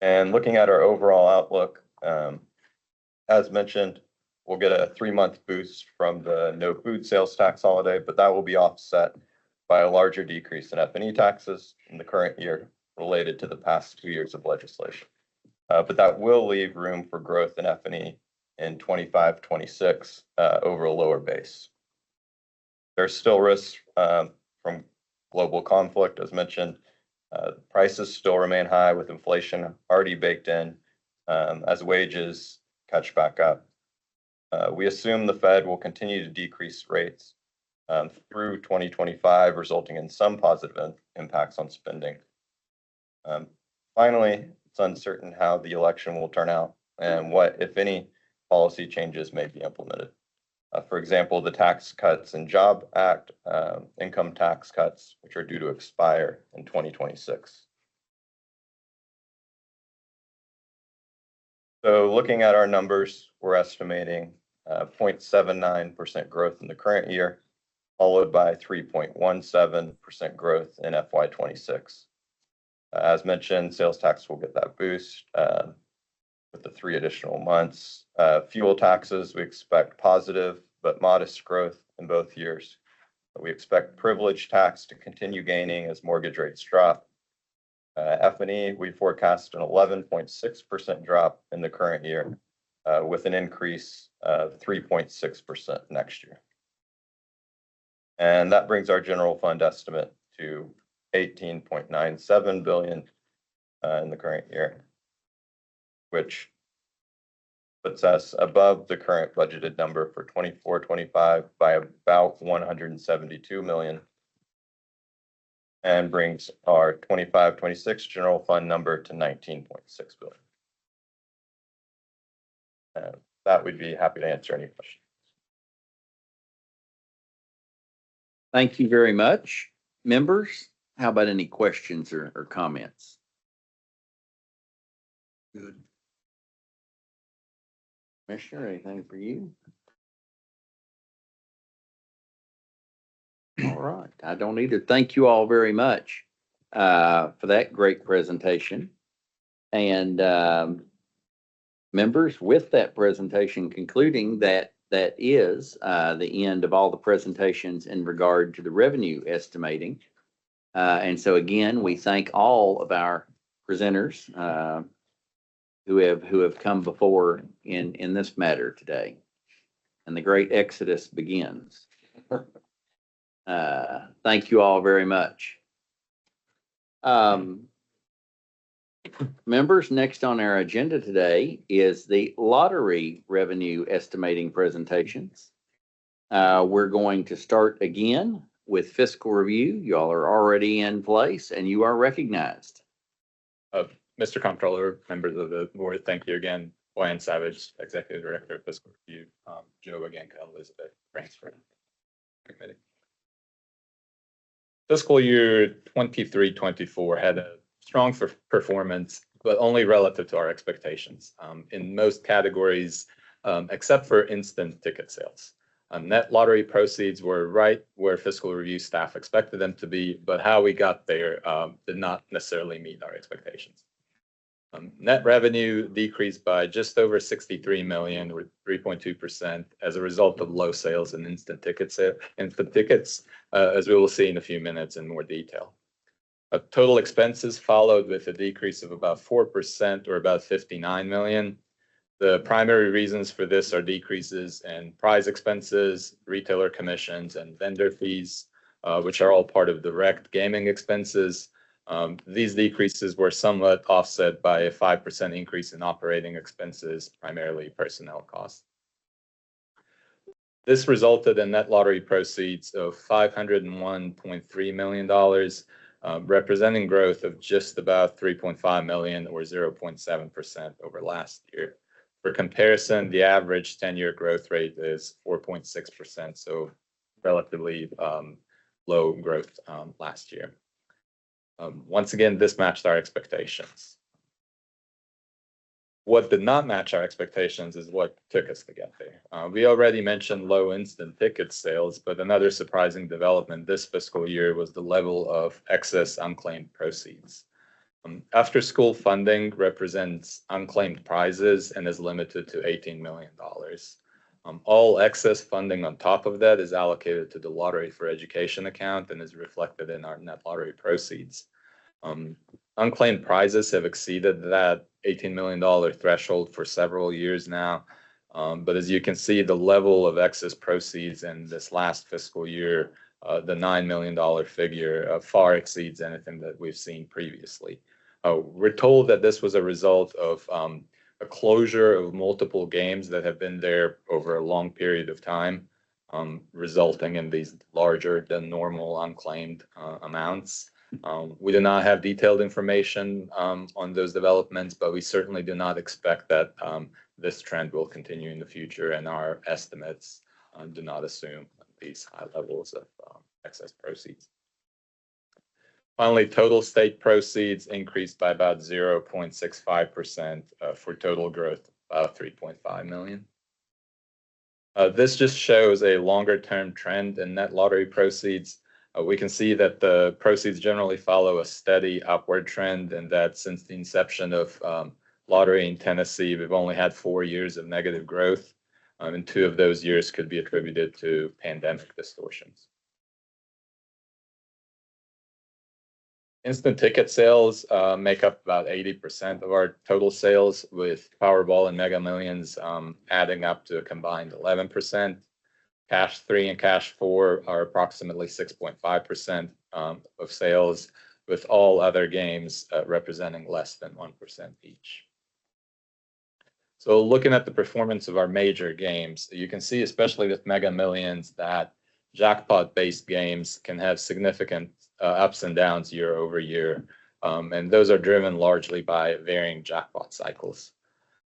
And looking at our overall outlook, as mentioned, we'll get a 3-month boost from the no food sales tax holiday, but that will be offset by a larger decrease in F&E taxes in the current year related to the past 2 years of legislation. But that will leave room for growth in F&E in 25-26 over a lower base. There's still risks from global conflict, as mentioned. Prices still remain high with inflation already baked in as wages catch back up. We assume the Fed will continue to decrease rates through 2025, resulting in some positive impacts on spending. Finally, it's uncertain how the election will turn out and what, if any, policy changes may be implemented. For example, the Tax Cuts and Jobs Act, income tax cuts, which are due to expire in 2026. So looking at our numbers, we're estimating 0.79% growth in the current year, followed by 3.17% growth in FY26. As mentioned, sales tax will get that boost with the 3 additional months. Fuel taxes, we expect positive but modest growth in both years. We expect privilege tax to continue gaining as mortgage rates drop. F&E, we forecast an 11.6% drop in the current year with an increase of 3.6% next year. And that brings our general fund estimate to 18.97 billion in the current year, which puts us above the current budgeted number for 24-25 by about 172 million, and brings our 25-26 general fund number to 19.6 billion. And that would be happy to answer any questions. Thank you very much. Members, how about any questions or comments? Good. Commissioner, anything for you? All right, I don't either. Thank you all very much for that great presentation. And members, with that presentation concluding, that is the end of all the presentations in regard to the revenue estimating. And so again, we thank all of our presenters who have come before in this matter today. And the great exodus begins. Thank you all very much. Members, next on our agenda today is the lottery revenue estimating presentations. We're going to start again with fiscal review. Y'all are already in place and you are recognized. Mr. Comptroller, members of the board, thank you again. Wayne Savage, Executive Director of Fiscal Review. Joe Agenka, Elizabeth Bransford, Committee. Fiscal year 23-24 had a strong performance, but only relative to our expectations in most categories, except for instant ticket sales. Net lottery proceeds were right where fiscal review staff expected them to be, but how we got there did not necessarily meet our expectations. Net revenue decreased by just over 63 million, or 3.2%, as a result of low sales in instant tickets, as we will see in a few minutes in more detail. Total expenses followed with a decrease of about 4%, or about 59 million. The primary reasons for this are decreases in prize expenses, retailer commissions, and vendor fees, which are all part of direct gaming expenses. These decreases were somewhat offset by a 5% increase in operating expenses, primarily personnel costs. This resulted in net lottery proceeds of $501.3 million, representing growth of just about 3.5 million, or 0.7% over last year. For comparison, the average 10-year growth rate is 4.6%, so relatively low growth last year. Once again, this matched our expectations. What did not match our expectations is what took us to get there. We already mentioned low instant ticket sales, but another surprising development this fiscal year was the level of excess unclaimed proceeds. After school funding represents unclaimed prizes and is limited to $18 million. All excess funding on top of that is allocated to the Lottery for Education account and is reflected in our net lottery proceeds. Unclaimed prizes have exceeded that $18 million threshold for several years now. But as you can see, the level of excess proceeds in this last fiscal year, the $9 million figure, far exceeds anything that we've seen previously. We're told that this was a result of a closure of multiple games that have been there over a long period of time, resulting in these larger than normal unclaimed amounts. We do not have detailed information on those developments, but we certainly do not expect that this trend will continue in the future, and our estimates do not assume these high levels of excess proceeds. Finally, total state proceeds increased by about 0.65% for total growth of about 3.5 million. This just shows a longer-term trend in net lottery proceeds. We can see that the proceeds generally follow a steady upward trend, and that since the inception of lottery in Tennessee, we've only had 4 years of negative growth, and 2 of those years could be attributed to pandemic distortions. Instant ticket sales make up about 80% of our total sales, with Powerball and Mega Millions adding up to a combined 11%. Cash 3 and Cash 4 are approximately 6.5% of sales, with all other games representing less than 1% each. So looking at the performance of our major games, you can see, especially with Mega Millions, that jackpot-based games can have significant ups and downs year over year, and those are driven largely by varying jackpot cycles.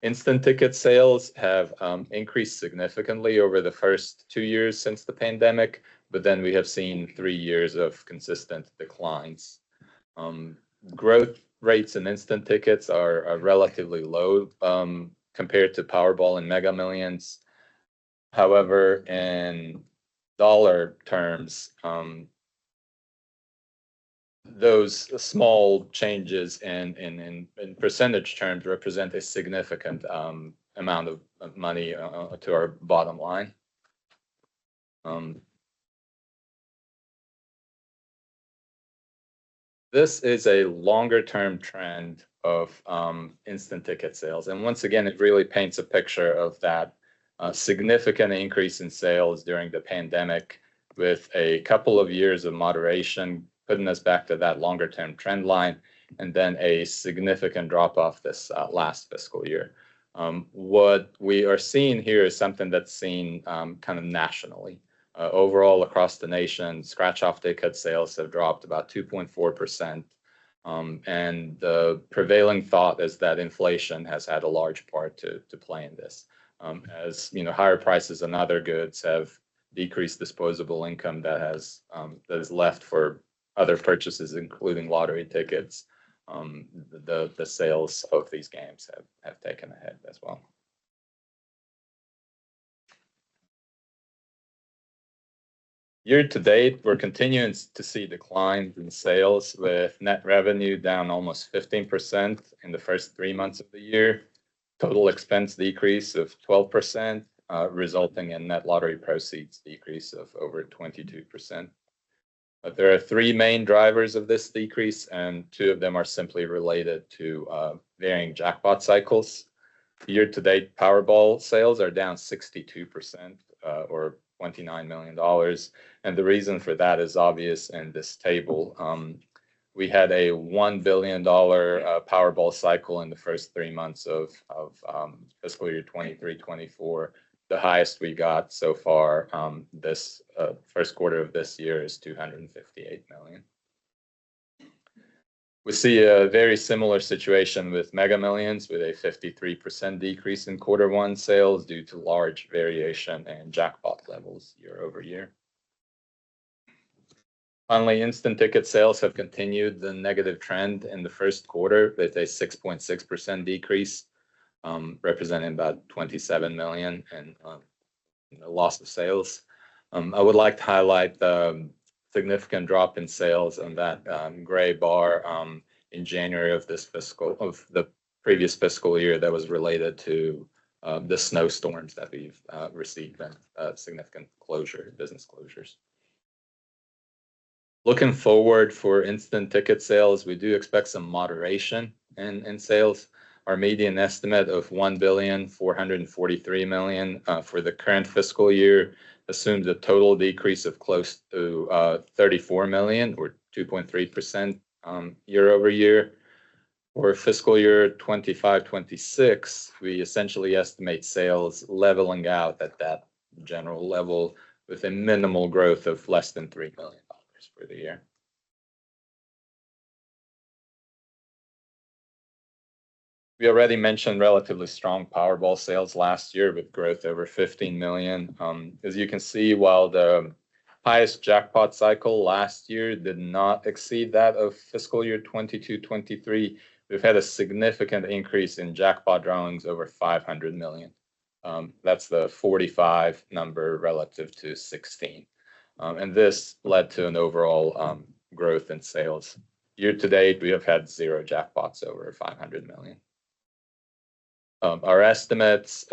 Instant ticket sales have increased significantly over the first 2 years since the pandemic, but then we have seen 3 years of consistent declines. Growth rates in instant tickets are relatively low compared to Powerball and Mega Millions. However, in dollar terms, those small changes in percentage terms represent a significant amount of money to our bottom line. This is a longer term trend of instant ticket sales. And once again, it really paints a picture of that significant increase in sales during the pandemic, with a couple of years of moderation, putting us back to that longer term trend line, and then a significant drop off this last fiscal year. What we are seeing here is something that's seen kind of nationally. Overall, across the nation, scratch-off ticket sales have dropped about 2.4%. And the prevailing thought is that inflation has had a large part to play in this. As you know, higher prices on other goods have decreased disposable income that is left for other purchases, including lottery tickets. The sales of these games have taken a hit as well. Year to date, we're continuing to see declines in sales with net revenue down almost 15% in the first 3 months of the year. Total expense decrease of 12%, resulting in net lottery proceeds decrease of over 22%. But there are three main drivers of this decrease, and two of them are simply related to varying jackpot cycles. Year to date, Powerball sales are down 62%, or $29 million. And the reason for that is obvious in this table. We had a $1 billion Powerball cycle in the first 3 months of fiscal year 23-24. The highest we got so far this first quarter of this year is $258 million. We see a very similar situation with Mega Millions, with a 53% decrease in quarter one sales due to large variation in jackpot levels year over year. Finally, instant ticket sales have continued the negative trend in the first quarter with a 6.6% decrease, representing about $27 million in loss of sales. I would like to highlight the significant drop in sales on that gray bar in January of the previous fiscal year that was related to the snowstorms that we've received and significant business closures. Looking forward for instant ticket sales, we do expect some moderation in sales. Our median estimate of $1,443 million for the current fiscal year assumes a total decrease of close to $34 million, or 2.3% year over year. For fiscal year 25-26, we essentially estimate sales leveling out at that general level with a minimal growth of less than $3 million for the year. We already mentioned relatively strong Powerball sales last year with growth over 15 million. As you can see, while the highest jackpot cycle last year did not exceed that of fiscal year 22-23, we've had a significant increase in jackpot drawings over 500 million. That's the 45 number relative to 16. And this led to an overall growth in sales. Year to date, we have had 0 jackpots over 500 million. Our estimates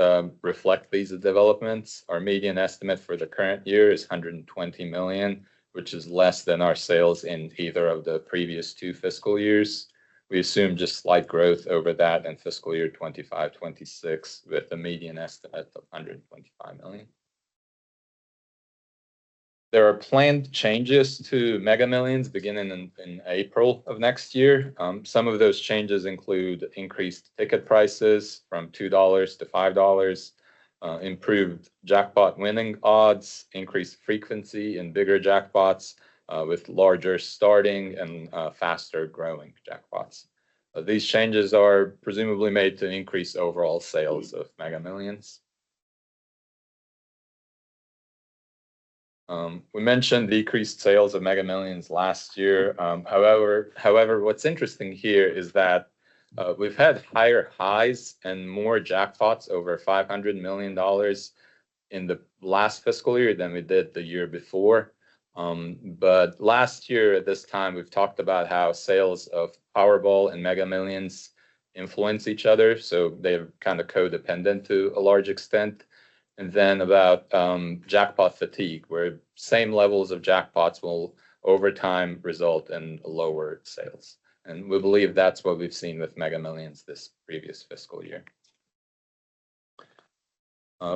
reflect these developments. Our median estimate for the current year is 120 million, which is less than our sales in either of the previous 2 fiscal years. We assume just slight growth over that in fiscal year 25-26 with a median estimate of 125 million. There are planned changes to Mega Millions beginning in April of next year. Some of those changes include increased ticket prices from $2 to $5, improved jackpot winning odds, increased frequency in bigger jackpots with larger starting and faster growing jackpots. These changes are presumably made to increase overall sales of Mega Millions. We mentioned decreased sales of Mega Millions last year. However, what's interesting here is that we've had higher highs and more jackpots over $500 million in the last fiscal year than we did the year before. But last year at this time, we've talked about how sales of Powerball and Mega Millions influence each other. So they're kind of codependent to a large extent. And then about jackpot fatigue, where same levels of jackpots will over time result in lower sales. And we believe that's what we've seen with Mega Millions this previous fiscal year.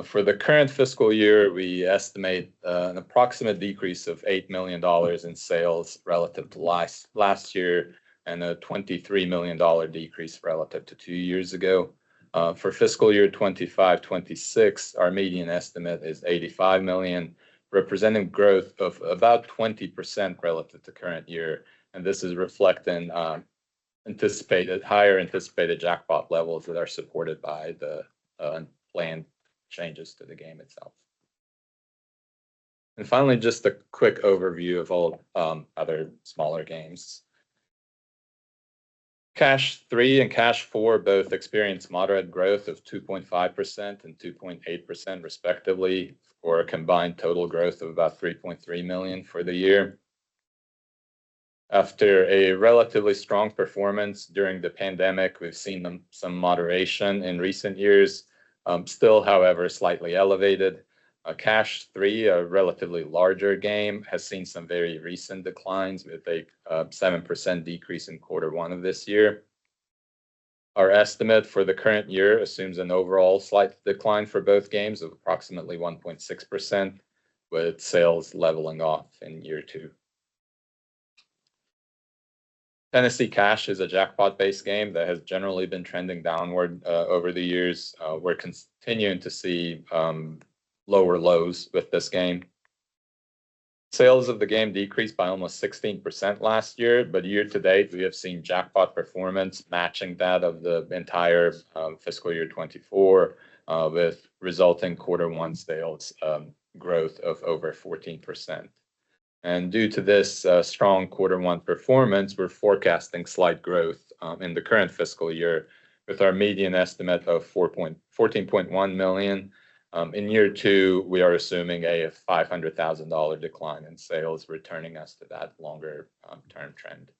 For the current fiscal year, we estimate an approximate decrease of $8 million in sales relative to last year and a $23 million decrease relative to 2 years ago. For fiscal year 25-26, our median estimate is 85 million, representing growth of about 20% relative to current year. And this is reflecting higher anticipated jackpot levels that are supported by the planned changes to the game itself. And finally, just a quick overview of all other smaller games. Cash 3 and Cash 4 both experienced moderate growth of 2.5% and 2.8% respectively, for a combined total growth of about 3.3 million for the year. After a relatively strong performance during the pandemic, we've seen some moderation in recent years, still, however, slightly elevated. Cash 3, a relatively larger game, has seen some very recent declines with a 7% decrease in Q1 of this year. Our estimate for the current year assumes an overall slight decline for both games of approximately 1.6%, with sales leveling off in year 2. Tennessee Cash is a jackpot-based game that has generally been trending downward over the years. We're continuing to see lower lows with this game. Sales of the game decreased by almost 16% last year, but year to date, we have seen jackpot performance matching that of the entire fiscal year 24, with resulting Q1 sales growth of over 14%. And due to this strong Q1 performance, we're forecasting slight growth in the current fiscal year, with our median estimate of 14.1 million. In year 2, we are assuming a $500,000 decline in sales, returning us to that longer term trend.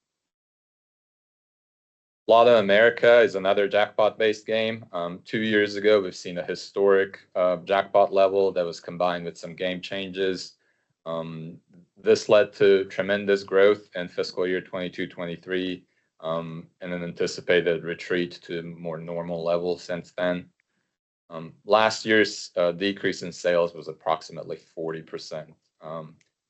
Lotto America is another jackpot-based game. 2 years ago, we've seen a historic jackpot level that was combined with some game changes. This led to tremendous growth in fiscal year 22-23, and an anticipated retreat to more normal levels since then. Last year's decrease in sales was approximately 40%.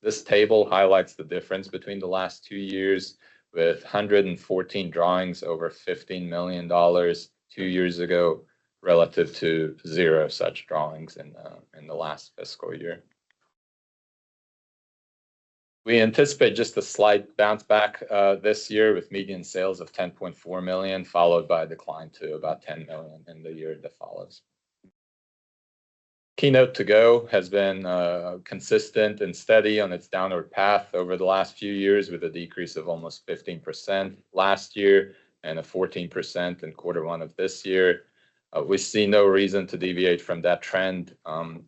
This table highlights the difference between the last 2 years, with 114 drawings over $15 million 2 years ago, relative to 0 such drawings in the last fiscal year. We anticipate just a slight bounce back this year, with median sales of 10.4 million, followed by a decline to about 10 million in the year that follows. Keynote To Go has been consistent and steady on its downward path over the last few years, with a decrease of almost 15% last year and a 14% in Q1 of this year. We see no reason to deviate from that trend.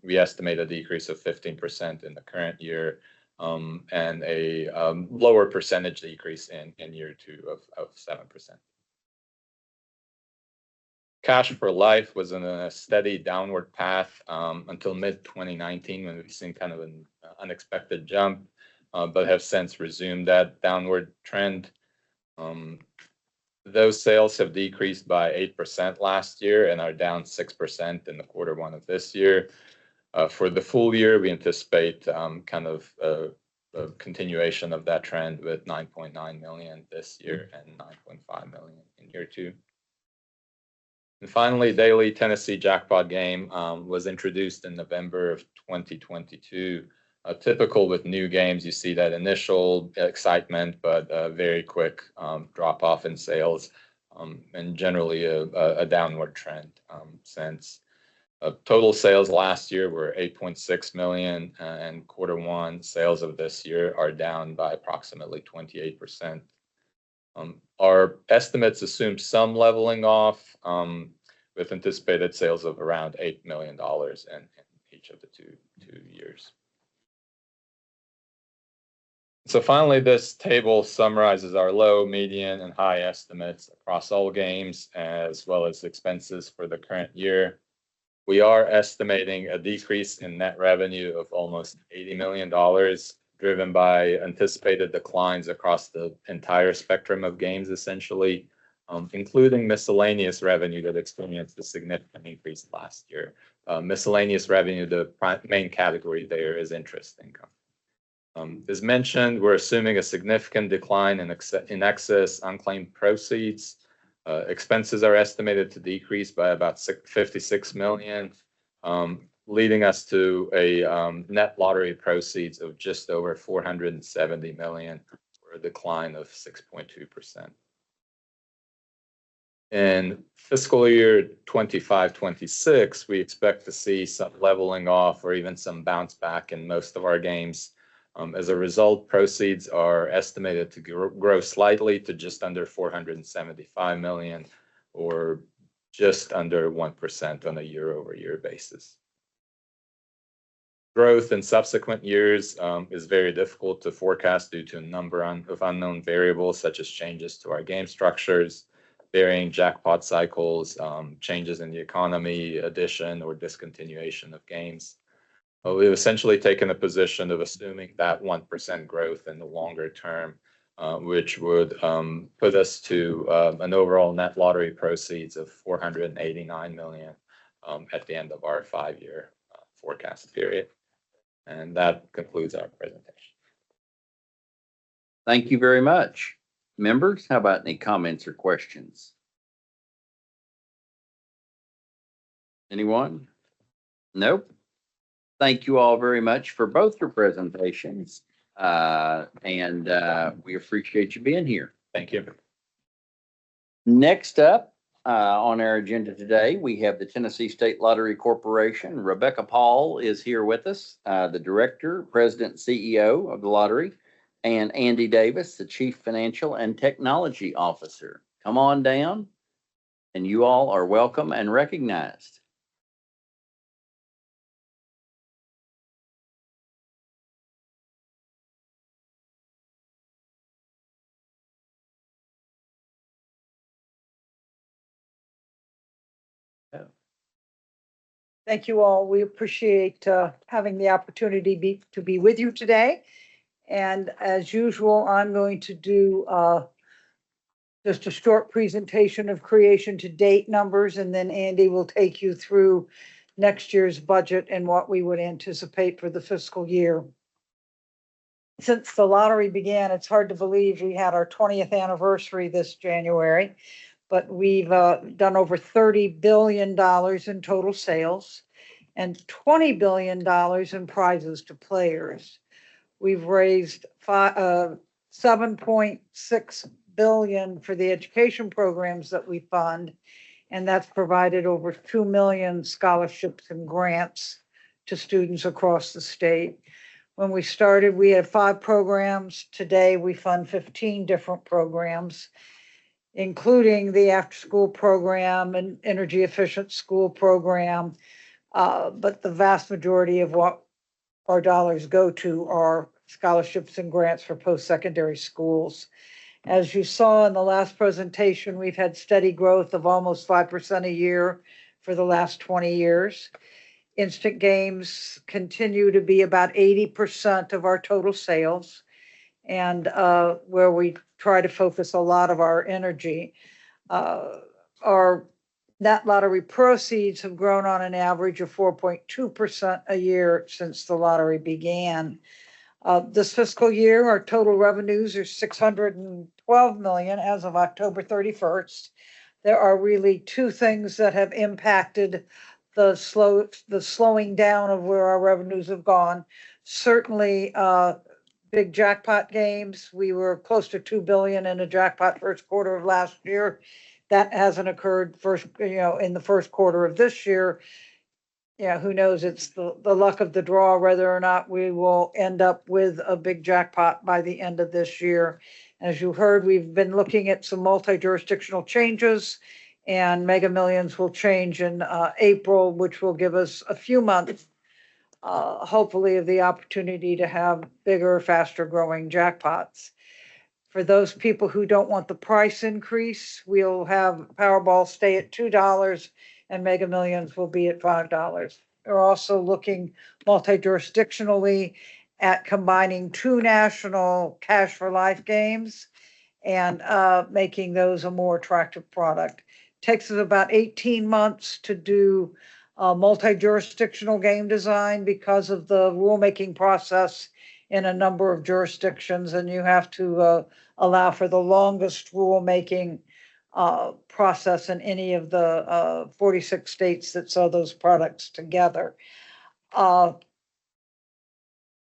We estimate a decrease of 15% in the current year, and a lower percentage decrease in year 2 of 7%. Cash for Life was in a steady downward path until mid-2019, when we've seen kind of an unexpected jump, but have since resumed that downward trend. Those sales have decreased by 8% last year and are down 6% in the Q1 of this year. For the full year, we anticipate kind of a continuation of that trend, with 9.9 million this year and 9.5 million in year 2. And finally, Daily Tennessee Jackpot game was introduced in November of 2022. Typical with new games, you see that initial excitement, but a very quick drop off in sales, and generally a downward trend since. Total sales last year were 8.6 million, and Q1 sales of this year are down by approximately 28%. Our estimates assume some leveling off, with anticipated sales of around $8 million in each of the two years. So finally, this table summarizes our low, median, and high estimates across all games, as well as expenses for the current year. We are estimating a decrease in net revenue of almost $80 million, driven by anticipated declines across the entire spectrum of games, essentially, including miscellaneous revenue that experienced a significant increase last year. Miscellaneous revenue, the main category there is interest income. As mentioned, we're assuming a significant decline in excess unclaimed proceeds. Expenses are estimated to decrease by about 56 million, leading us to a net lottery proceeds of just over 470 million, or a decline of 6.2%. In fiscal year 25-26, we expect to see some leveling off or even some bounce back in most of our games. As a result, proceeds are estimated to grow slightly to just under 475 million, or just under 1% on a year-over-year basis. Growth in subsequent years is very difficult to forecast due to a number of unknown variables, such as changes to our game structures, varying jackpot cycles, changes in the economy, addition or discontinuation of games. We've essentially taken a position of assuming that 1% growth in the longer term, which would put us to an overall net lottery proceeds of 489 million at the end of our 5-year forecast period. And that concludes our presentation. Thank you very much. Members, how about any comments or questions? Anyone? Nope. Thank you all very much for both your presentations. And we appreciate you being here. Thank you. Next up on our agenda today, we have the Tennessee State Lottery Corporation. Rebecca Paul is here with us, the Director, President, CEO of the lottery, and Andy Davis, the Chief Financial and Technology Officer. Come on down, and you all are welcome and recognized. Thank you all. We appreciate having the opportunity to be with you today. And as usual, I'm going to do just a short presentation of creation to date numbers, and then Andy will take you through next year's budget and what we would anticipate for the fiscal year. Since the lottery began, it's hard to believe we had our 20th anniversary this January. But we've done over $30 billion in total sales and $20 billion in prizes to players. We've raised $7.6 billion for the education programs that we fund, and that's provided over 2 million scholarships and grants to students across the state. When we started, we had 5 programs. Today, we fund 15 different programs, including the after-school program and energy efficient school program. But the vast majority of what our dollars go to are scholarships and grants for post-secondary schools. As you saw in the last presentation, we've had steady growth of almost 5% a year for the last 20 years. Instant games continue to be about 80% of our total sales, and where we try to focus a lot of our energy. Our net lottery proceeds have grown on an average of 4.2% a year since the lottery began. This fiscal year, our total revenues are $612 million as of October 31st. There are really 2 things that have impacted the slowing down of where our revenues have gone. Certainly, big jackpot games. We were close to $2 billion in a jackpot first quarter of last year. That hasn't occurred in the first quarter of this year. Yeah, who knows? It's the luck of the draw whether or not we will end up with a big jackpot by the end of this year. As you heard, we've been looking at some multi-jurisdictional changes, and Mega Millions will change in April, which will give us a few months hopefully of the opportunity to have bigger, faster growing jackpots. For those people who don't want the price increase, we'll have Powerball stay at $2 and Mega Millions will be at $5. We're also looking multi-jurisdictionally at combining 2 national Cash for Life games and making those a more attractive product. Takes us about 18 months to do multi-jurisdictional game design because of the rulemaking process in a number of jurisdictions, and you have to allow for the longest rulemaking process in any of the 46 states that sell those products together. I'm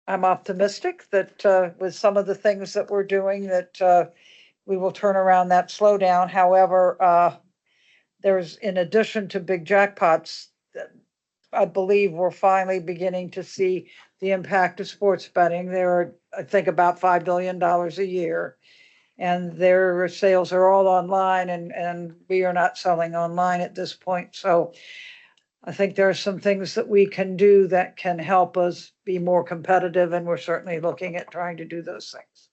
optimistic that with some of the things that we're doing that we will turn around that slowdown. However, there's, in addition to big jackpots, I believe we're finally beginning to see the impact of sports betting. They're, I think, about $5 billion a year. And their sales are all online and we are not selling online at this point. So I think there are some things that we can do that can help us be more competitive, and we're certainly looking at trying to do those things.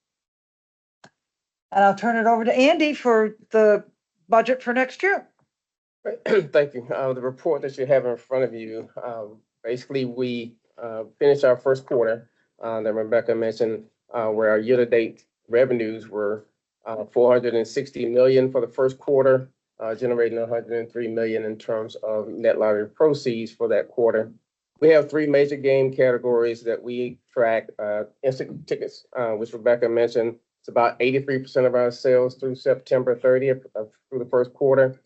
And I'll turn it over to Andy for the budget for next year. Thank you. The report that you have in front of you, basically, we finished our first quarter that Rebecca mentioned, where our year-to-date revenues were 460 million for the first quarter, generating 103 million in terms of net lottery proceeds for that quarter. We have three major game categories that we track. Instant tickets, which Rebecca mentioned, it's about 83% of our sales through September 30th through the first quarter.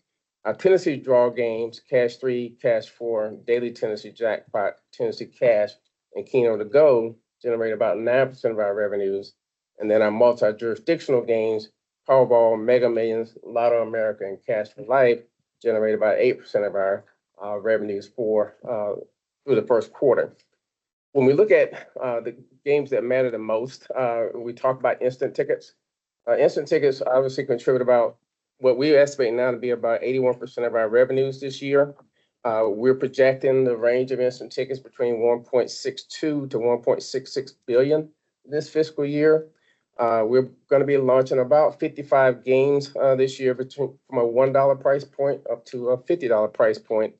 Our Tennessee draw games, Cash 3, Cash 4, Daily Tennessee Jackpot, Tennessee Cash, and Keno to Go generate about 9% of our revenues. And then our multi-jurisdictional games, Powerball, Mega Millions, Lotto America, and Cash for Life generate about 8% of our revenues for through the first quarter. When we look at the games that matter the most, we talk about instant tickets. Instant tickets obviously contribute about what we estimate now to be about 81% of our revenues this year. We're projecting the range of instant tickets between 1.62 to 1.66 billion this fiscal year. We're going to be launching about 55 games this year from a $1 price point up to a $50 price point.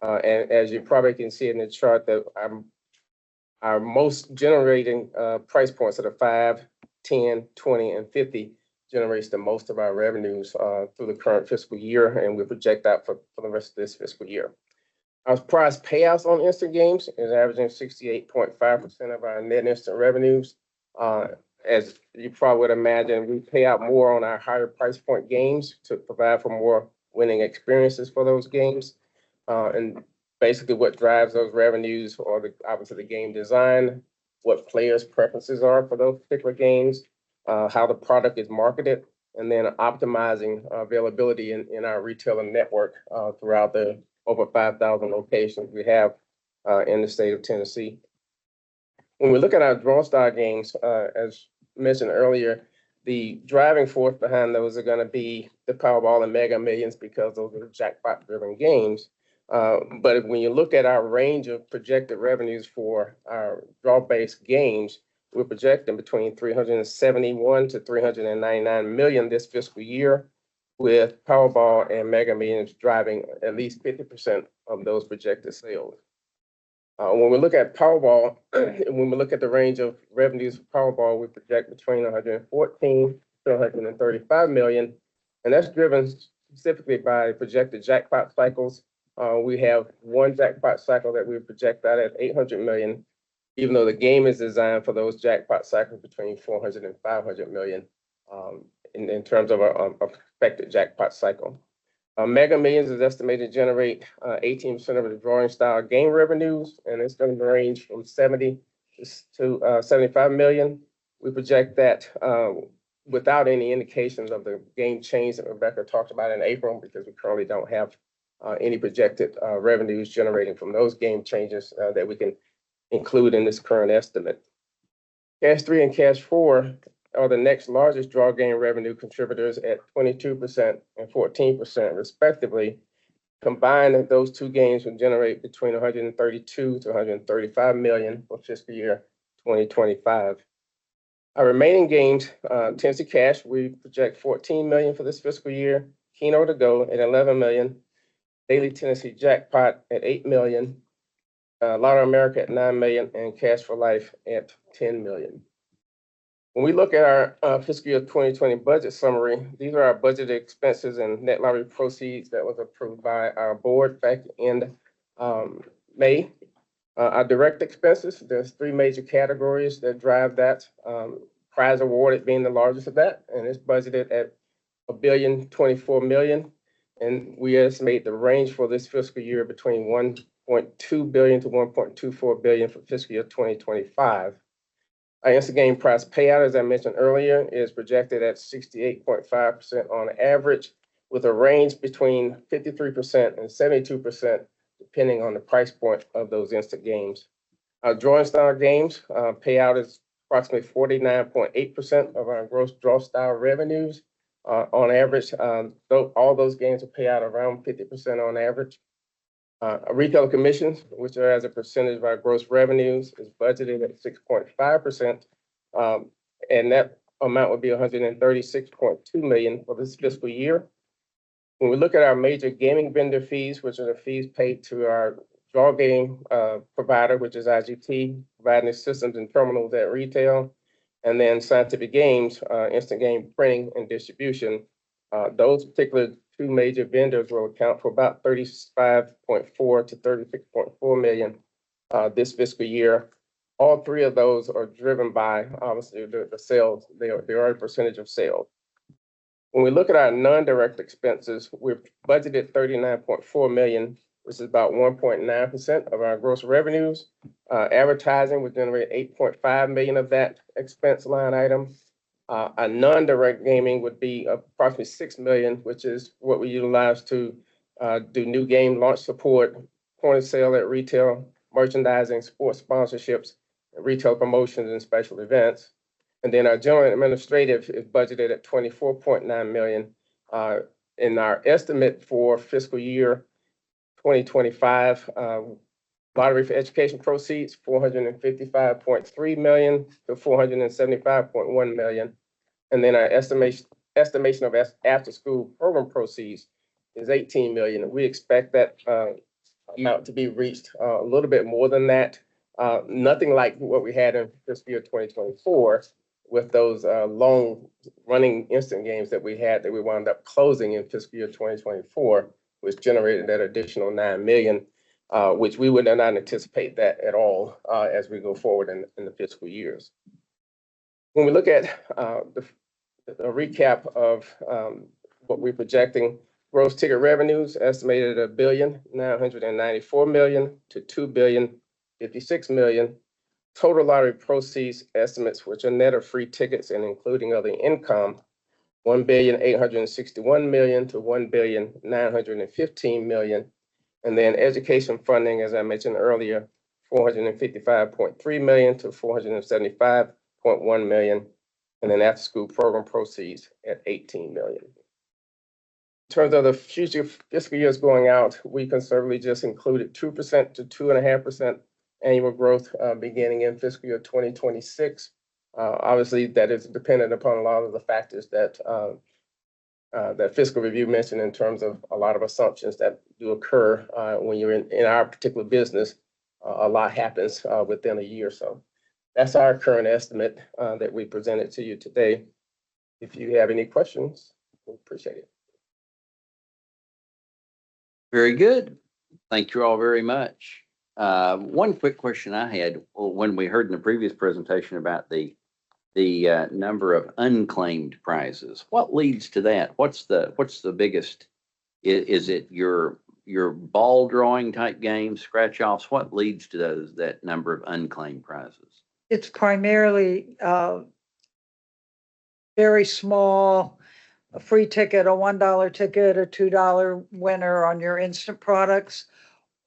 And as you probably can see in the chart, that our most generating price points are the 5, 10, 20, and 50 generates the most of our revenues through the current fiscal year, and we project that for the rest of this fiscal year. Our prize payouts on instant games is averaging 68.5% of our net instant revenues. As you probably would imagine, we pay out more on our higher price point games to provide for more winning experiences for those games. And basically what drives those revenues are obviously the game design, what players' preferences are for those particular games, how the product is marketed, and then optimizing availability in our retailer network throughout the over 5,000 locations we have in the state of Tennessee. When we look at our draw style games, as mentioned earlier, the driving force behind those are going to be the Powerball and Mega Millions because those are jackpot-driven games. But when you look at our range of projected revenues for our draw-based games, we're projecting between 371 to 399 million this fiscal year, with Powerball and Mega Millions driving at least 50% of those projected sales. When we look at Powerball, when we look at the range of revenues for Powerball, we project between 114 to 135 million, and that's driven specifically by projected jackpot cycles. We have one jackpot cycle that we project out at 800 million, even though the game is designed for those jackpot cycles between 400 and 500 million in terms of a expected jackpot cycle. Mega Millions is estimated to generate 18% of the drawing style game revenues, and it's going to range from 70 to 75 million. We project that without any indications of the game change that Rebecca talked about in April, because we currently don't have any projected revenues generating from those game changes that we can include in this current estimate. Cash 3 and Cash 4 are the next largest draw game revenue contributors at 22% and 14% respectively. Combined, those two games will generate between 132 to 135 million for fiscal year 2025. Our remaining games, Tennessee Cash, we project 14 million for this fiscal year, Keno to Go at 11 million, Daily Tennessee Jackpot at 8 million, Lotto America at 9 million, and Cash for Life at 10 million. When we look at our fiscal year 2020 budget summary, these are our budgeted expenses and net lottery proceeds that was approved by our board back in May. Our direct expenses, there's three major categories that drive that. Prize awarded being the largest of that, and it's budgeted at $1.024 billion. And we estimate the range for this fiscal year between 1.2 billion to 1.24 billion for fiscal year 2025. Our instant game prize payout, as I mentioned earlier, is projected at 68.5% on average, with a range between 53% and 72% depending on the price point of those instant games. Drawing style games, payout is approximately 49.8% of our gross draw style revenues. On average, all those games will pay out around 50% on average. Retail commissions, which are as a percentage of our gross revenues, is budgeted at 6.5%. And that amount would be 136.2 million for this fiscal year. When we look at our major gaming vendor fees, which are the fees paid to our draw game provider, which is IGT, providing the systems and terminals at retail, and then Scientific Games, instant game printing and distribution, those particular two major vendors will account for about 35.4 to 36.4 million this fiscal year. All three of those are driven by, obviously, the sales. They are a percentage of sales. When we look at our non-direct expenses, we've budgeted 39.4 million, which is about 1.9% of our gross revenues. Advertising would generate 8.5 million of that expense line item. A non-direct gaming would be approximately 6 million, which is what we utilize to do new game launch support, point of sale at retail, merchandising, sports sponsorships, retail promotions, and special events. And then our general and administrative is budgeted at 24.9 million. In our estimate for fiscal year 2025, lottery for education proceeds, 455.3 million to 475.1 million. And then our estimation of after-school program proceeds is 18 million. We expect that amount to be reached a little bit more than that. Nothing like what we had in fiscal year 2024 with those long-running instant games that we had that we wound up closing in fiscal year 2024, which generated that additional 9 million, which we would not anticipate that at all as we go forward in the fiscal years. When we look at the recap of what we're projecting, gross ticket revenues estimated at $1,994 million to $2,056 million. Total lottery proceeds estimates, which are net of free tickets and including other income, $1,861 million to $1,915 million. And then education funding, as I mentioned earlier, $455.3 million to $475.1 million. And then after school program proceeds at $18 million. In terms of the future fiscal years going out, we conservatively just included 2% to 2.5% annual growth beginning in fiscal year 2026. Obviously, that is dependent upon a lot of the factors that that fiscal review mentioned in terms of a lot of assumptions that do occur when you're in our particular business. A lot happens within a year or so. That's our current estimate that we presented to you today. If you have any questions, we appreciate it. Very good. Thank you all very much. One quick question I had when we heard in the previous presentation about the number of unclaimed prizes. What leads to that? What's the biggest? Is it your ball drawing type games, scratch offs? What leads to that number of unclaimed prizes? It's primarily very small, a free ticket, a $1 ticket, a $2 winner on your instant products.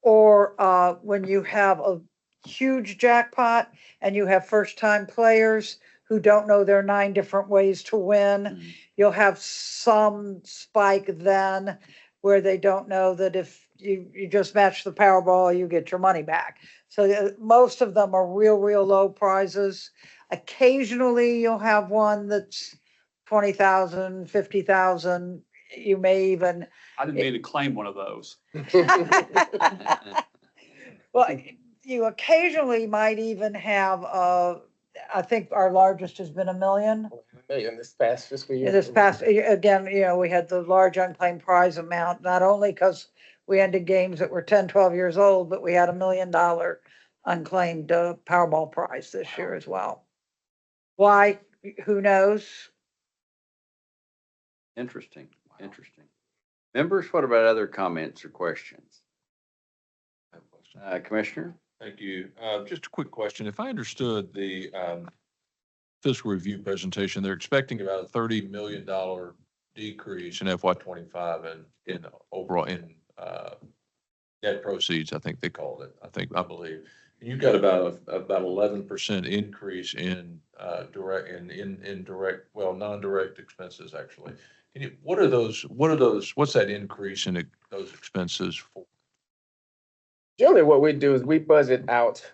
Or when you have a huge jackpot and you have first-time players who don't know there are 9 different ways to win, you'll have some spike then where they don't know that if you just match the Powerball, you get your money back. So most of them are real low prizes. Occasionally you'll have one that's 20,000, 50,000. You may even. I didn't mean to claim one of those. Well, you occasionally might even have, I think our largest has been $1 million. In this past fiscal year. In this past, again, we had the large unclaimed prize amount, not only because we ended games that were 10, 12 years old, but we had $1 million unclaimed Powerball prize this year as well. Why? Who knows? Interesting. Members, what about other comments or questions? Commissioner? Thank you. Just a quick question. If I understood the fiscal review presentation, they're expecting about a $30 million decrease in FY25 and in overall net proceeds, I think they called it, I believe. And you've got about 11% increase in direct and indirect, well, non-direct expenses, actually. Can you, what are those, what's that increase in those expenses for? Generally, what we do is we budget out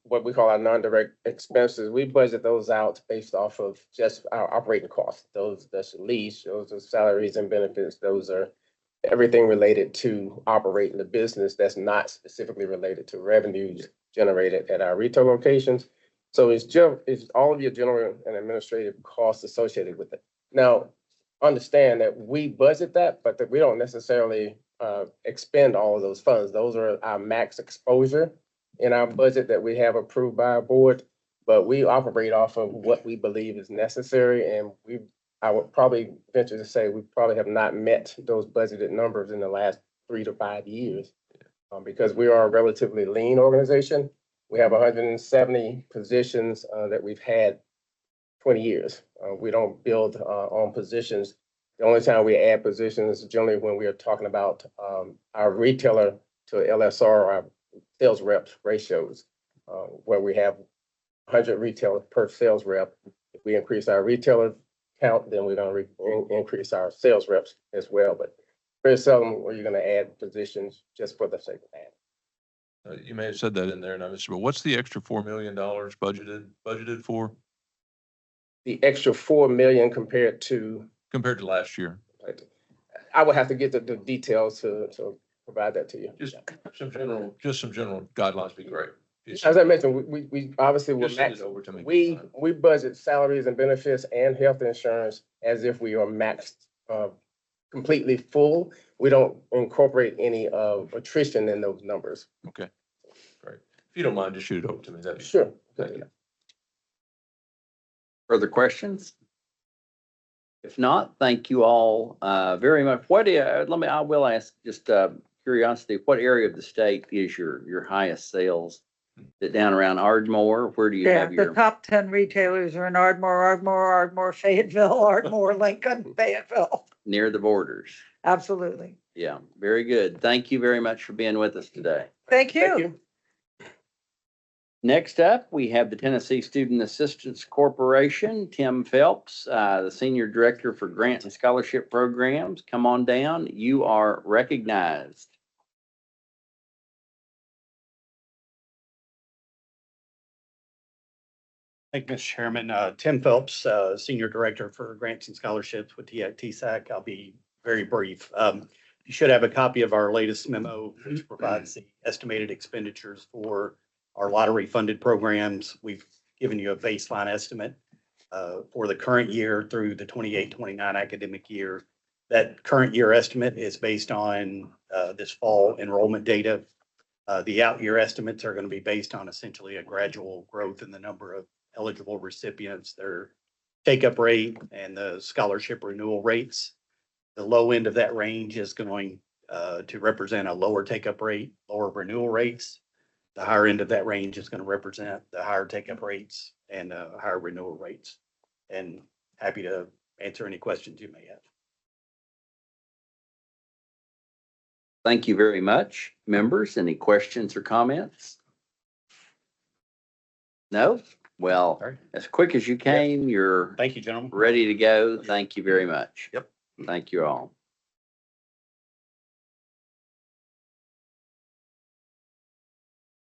what we call our non-direct expenses. We budget those out based off of just our operating costs. That's lease, those are salaries and benefits. Those are everything related to operating the business that's not specifically related to revenues generated at our retail locations. So it's all of your general and administrative costs associated with it. Now, understand that we budget that, but that we don't necessarily expend all of those funds. Those are our max exposure in our budget that we have approved by our board. But we operate off of what we believe is necessary, and I would probably venture to say we probably have not met those budgeted numbers in the last 3 to 5 years. Because we are a relatively lean organization. We have 170 positions that we've had 20 years. We don't build on positions. The only time we add positions is generally when we are talking about our retailer to LSR, our sales reps ratios, where we have 100 retailers per sales rep. If we increase our retailer count, then we're going to increase our sales reps as well. But very seldom are you going to add positions just for the sake of adding. You may have said that in there, and I missed it, but what's the extra $4 million budgeted for? The extra 4 million compared to last year? I would have to get the details to provide that to you. Just some general guidelines would be great. As I mentioned, we obviously will Just send max. it over to me. We budget salaries and benefits and health insurance as if we are maxed completely full. We don't incorporate any attrition in those numbers. Okay, great. If you don't mind, just shoot it over to me. That'd be Sure. Thank you. Further questions? If not, thank you all very much. I will ask just curiosity, what area of the state is your highest sales? Is it down around Ardmore? Where do you Yeah, have the your, top 10 retailers are in Ardmore, Fayetteville, Ardmore, Lincoln, Fayetteville. near the borders? Absolutely. Yeah, very good. Thank you very much for being with us today. Thank Thank you. you. Next up, we have the Tennessee Student Assistance Corporation, Tim Phelps, the Senior Director for Grant and Scholarship Programs. Come on down. You are recognized. Thank you, Mr. Chairman. Tim Phelps, Senior Director for Grants and Scholarships with TSAC. I'll be very brief. You should have a copy of our latest memo, which provides the estimated expenditures for our lottery-funded programs. We've given you a baseline estimate for the current year through the 28-29 academic year. That current year estimate is based on this fall enrollment data. The out-year estimates are going to be based on essentially a gradual growth in the number of eligible recipients, their take-up rate, and the scholarship renewal rates. The low end of that range is going to represent a lower take-up rate, lower renewal rates. The higher end of that range is going to represent the higher take-up rates and higher renewal rates. And happy to answer any questions you may have. Thank you very much. Members, any questions or comments? No? Well, All right. as quick as you came, you're Thank you, gentlemen. ready to go. Thank you very much. Yep. Thank you all.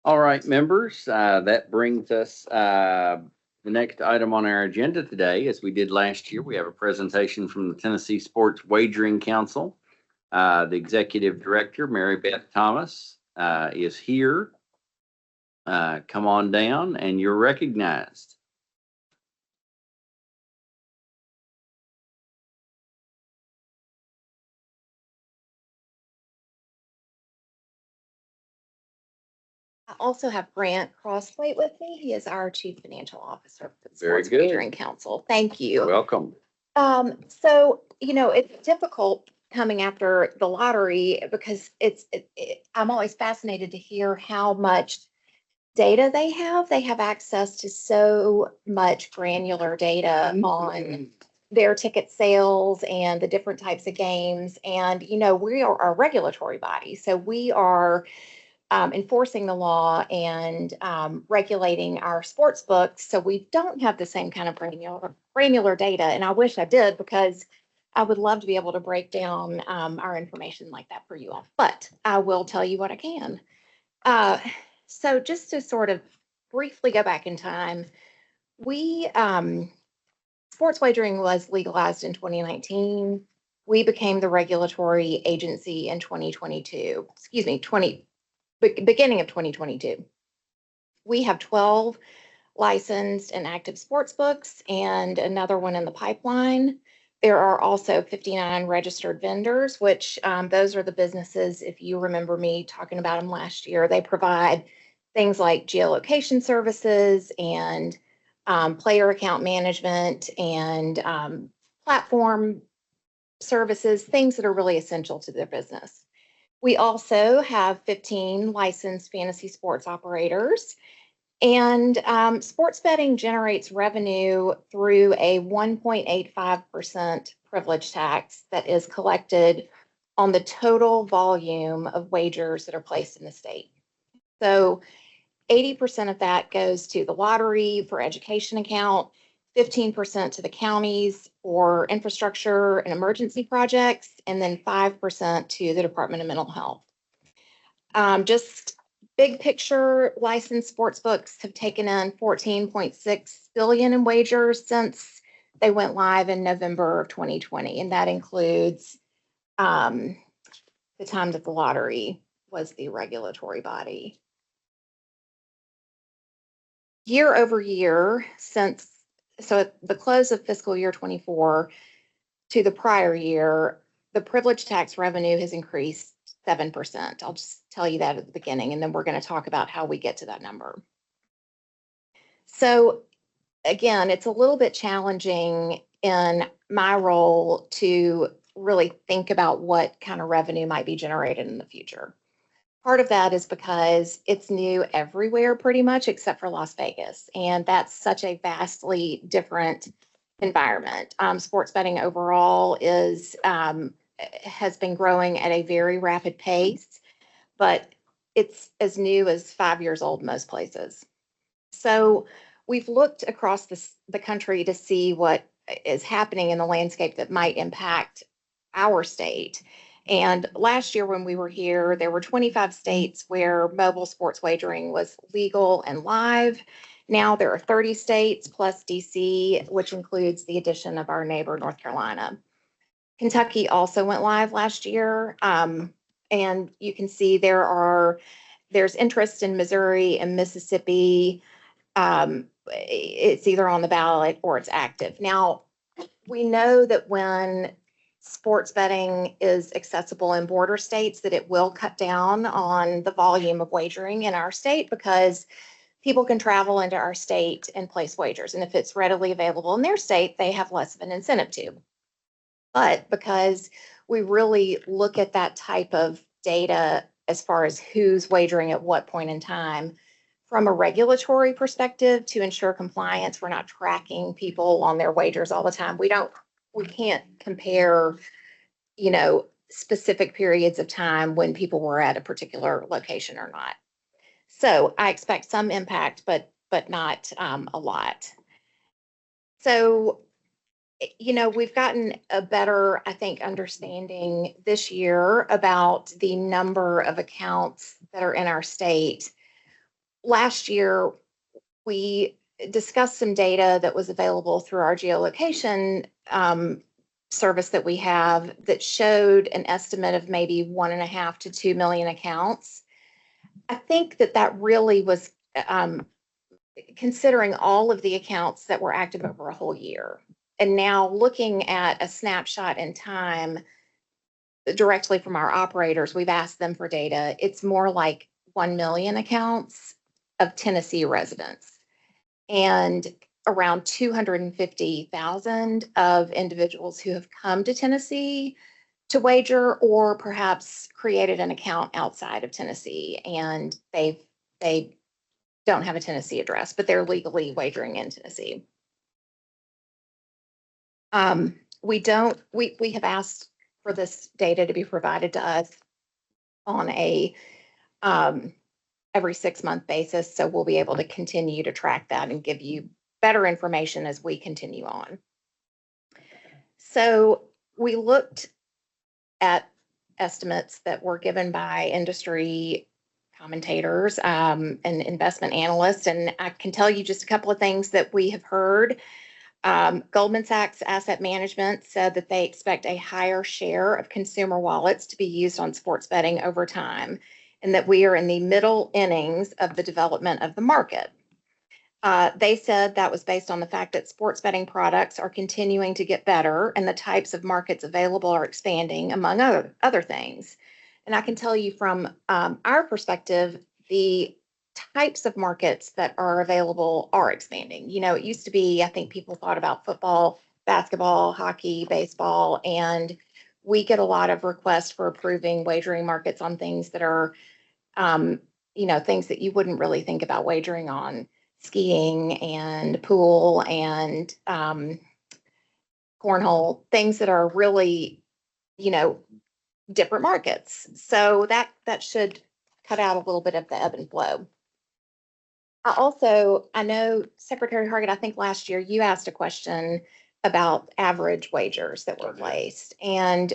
All right, members, that brings us, the next item on our agenda today, as we did last year, we have a presentation from the Tennessee Sports Wagering Council. The Executive Director, Mary Beth Thomas, is here. Come on down and you're recognized. I also have Grant Crossway with me. He is our Chief Financial Officer for the Very Sports good. Wagering Council. Thank you. Welcome. So, it's difficult coming after the lottery because I'm always fascinated to hear how much data they have. They have access to so much granular data on their ticket sales and the different types of games. And, we are a regulatory body. So we are enforcing the law and regulating our sports books. So we don't have the same kind of granular data. And I wish I did, because I would love to be able to break down our information like that for you all. But I will tell you what I can. So just to sort of briefly go back in time, sports wagering was legalized in 2019. We became the regulatory agency in 2022, beginning of 2022. We have 12 licensed and active sports books and another one in the pipeline. There are also 59 registered vendors, which those are the businesses, if you remember me talking about them last year, they provide things like geolocation services and player account management and platform services, things that are really essential to their business. We also have 15 licensed fantasy sports operators. And sports betting generates revenue through a 1.85% privilege tax that is collected on the total volume of wagers that are placed in the state. So 80% of that goes to the lottery for education account, 15% to the counties for infrastructure and emergency projects, and then 5% to the Department of Mental Health. Just big picture, licensed sports books have taken in 14.6 billion in wagers since they went live in November of 2020. And that includes the time that the lottery was the regulatory body. Year over year, at the close of fiscal year 24 to the prior year, the privilege tax revenue has increased 7%. I'll just tell you that at the beginning, and then we're going to talk about how we get to that number. So again, it's a little bit challenging in my role to really think about what kind of revenue might be generated in the future. Part of that is because it's new everywhere pretty much except for Las Vegas, and that's such a vastly different environment. Sports betting overall has been growing at a very rapid pace, but it's as new as 5 years old most places. So we've looked across the country to see what is happening in the landscape that might impact our state. And last year when we were here, there were 25 states where mobile sports wagering was legal and live. Now there are 30 states plus DC, which includes the addition of our neighbor, North Carolina. Kentucky also went live last year. And you can see there's interest in Missouri and Mississippi. It's either on the ballot or it's active. Now, we know that when sports betting is accessible in border states, that it will cut down on the volume of wagering in our state because people can travel into our state and place wagers. And if it's readily available in their state, they have less of an incentive to. But because we really look at that type of data as far as who's wagering at what point in time, from a regulatory perspective to ensure compliance, we're not tracking people on their wagers all the time. We can't compare, specific periods of time when people were at a particular location or not. So I expect some impact, but not a lot. So, we've gotten a better, I think, understanding this year about the number of accounts that are in our state. Last year, we discussed some data that was available through our geolocation service that we have that showed an estimate of maybe 1.5 to 2 million accounts. I think that really was considering all of the accounts that were active over a whole year. And now looking at a snapshot in time directly from our operators, we've asked them for data. It's more like 1 million accounts of Tennessee residents and around 250,000 of individuals who have come to Tennessee to wager or perhaps created an account outside of Tennessee and they don't have a Tennessee address, but they're legally wagering in Tennessee. We have asked for this data to be provided to us on a every 6-month basis. So we'll be able to continue to track that and give you better information as we continue on. So we looked at estimates that were given by industry commentators and investment analysts. And I can tell you just a couple of things that we have heard. Goldman Sachs Asset Management said that they expect a higher share of consumer wallets to be used on sports betting over time, and that we are in the middle innings of the development of the market. They said that was based on the fact that sports betting products are continuing to get better and the types of markets available are expanding, among other things. And I can tell you from our perspective, the types of markets that are available are expanding. You know, it used to be, I think people thought about football, basketball, hockey, baseball, and we get a lot of requests for approving wagering markets on things that are, you know, things that you wouldn't really think about wagering on. Skiing and pool and cornhole, things that are really, you know, different markets. So that should cut out a little bit of the ebb and flow. I know Secretary Hargett, I think last year you asked a question about average wagers that were placed. And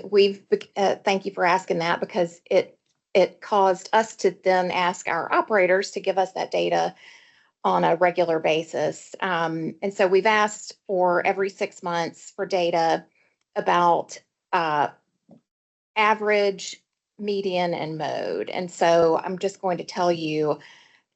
thank you for asking that, because it caused us to then ask our operators to give us that data on a regular basis. And so we've asked for every 6 months for data about average, median, and mode. And so I'm just going to tell you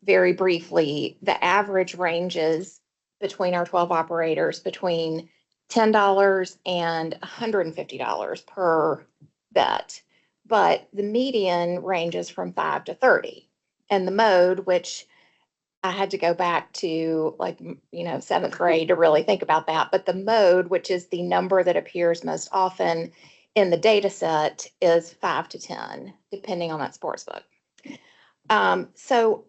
very briefly, the average ranges between our 12 operators between $10 and $150 per bet. But the median ranges from 5 to 30. And the mode, which I had to go back to, like, you know, 7th grade to really think about that. But the mode, which is the number that appears most often in the data set, is 5 to 10, depending on that sports book. So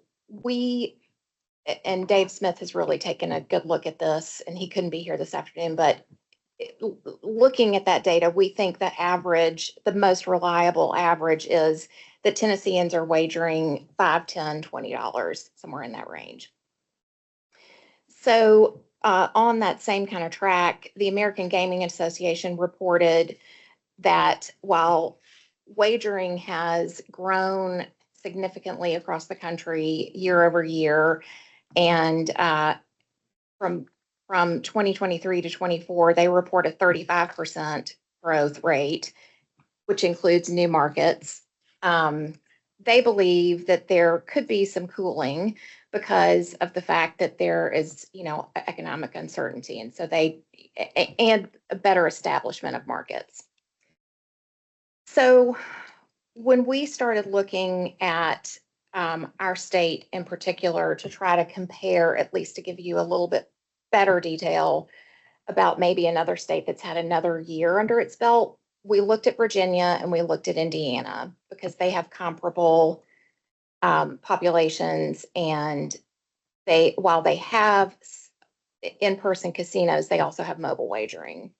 and Dave Smith has really taken a good look at this, and he couldn't be here this afternoon, but looking at that data, we think the average, the most reliable average, is that Tennesseans are wagering $5, $10, $20, somewhere in that range. So on that same kind of track, the American Gaming Association reported that while wagering has grown significantly across the country year over year, and from 2023 to 24, they report a 35% growth rate, which includes new markets. They believe that there could be some cooling because of the fact that there is, you know, economic uncertainty. And so and a better establishment of markets. So when we started looking at our state in particular to try to compare, at least to give you a little bit better detail about maybe another state that's had another year under its belt, we looked at Virginia and we looked at Indiana, because they have comparable populations, and while they have in-person casinos, they also have mobile wagering.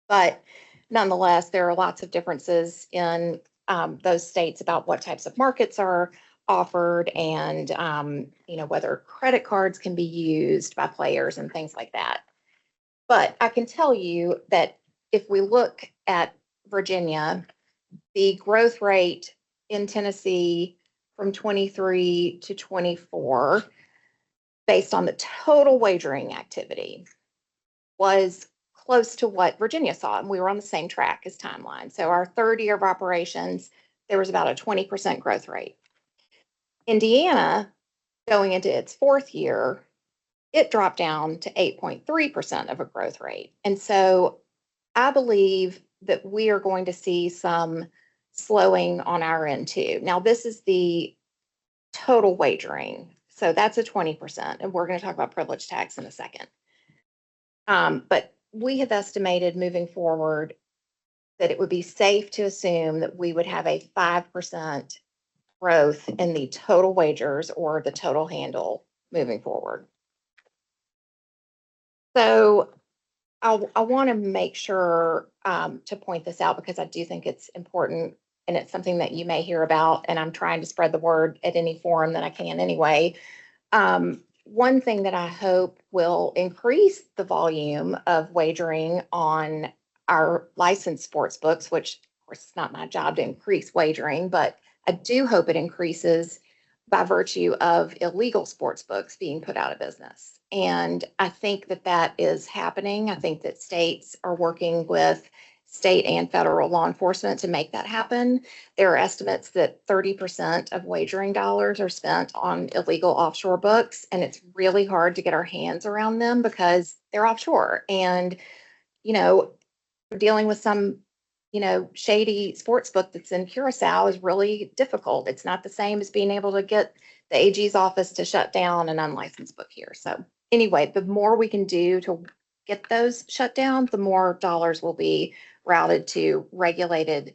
But nonetheless, there are lots of differences in those states about what types of markets are offered, and you know, whether credit cards can be used by players and things like that. But I can tell you that if we look at Virginia, the growth rate in Tennessee from 23 to 24, based on the total wagering activity, was close to what Virginia saw. And we were on the same track as Timeline. So our third year of operations, there was about a 20% growth rate. Indiana, going into its fourth year, it dropped down to 8.3% of a growth rate. And so I believe that we are going to see some slowing on our end too. Now, this is the total wagering. So that's a 20%. And we're going to talk about privilege tax in a second. But we have estimated moving forward that it would be safe to assume that we would have a 5% growth in the total wagers, or the total handle, moving forward. So I want to make sure to point this out because I do think it's important and it's something that you may hear about, and I'm trying to spread the word at any forum that I can anyway. One thing that I hope will increase the volume of wagering on our licensed sports books, which of course it's not my job to increase wagering, but I do hope it increases by virtue of illegal sports books being put out of business. And I think that that is happening. I think that states are working with state and federal law enforcement to make that happen. There are estimates that 30% of wagering dollars are spent on illegal offshore books, and it's really hard to get our hands around them because they're offshore. And, you know, dealing with some, you know, shady sports book that's in Curacao is really difficult. It's not the same as being able to get the AG's office to shut down an unlicensed book here. So anyway, the more we can do to get those shut down, the more dollars will be routed to regulated,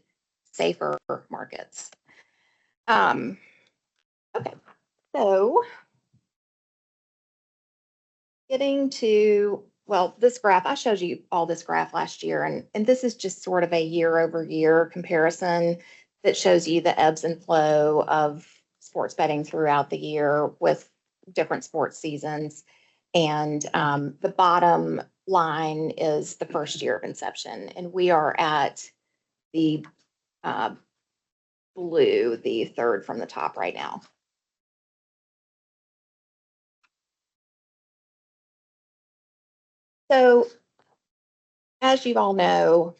safer markets. Okay, so getting to, well, this graph, I showed you all this graph last year, and this is just sort of a year over year comparison that shows you the ebbs and flow of sports betting throughout the year with different sports seasons. And the bottom line is the first year of inception, and we are at the blue, the third from the top right now. So, as you all know,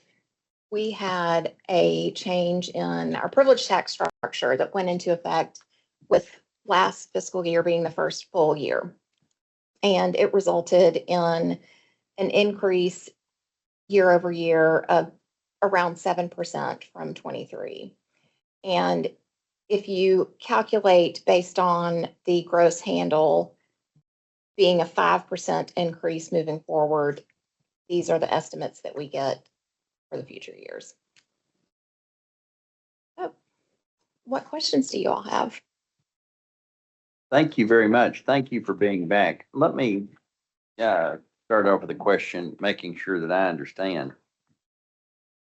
we had a change in our privilege tax structure that went into effect with last fiscal year being the first full year. And it resulted in an increase year over year of around 7% from 23. And if you calculate based on the gross handle being a 5% increase moving forward, these are the estimates that we get for the future years. Oh, what questions do you all have? Thank you very much. Thank you for being back. Let me start off with a question, making sure that I understand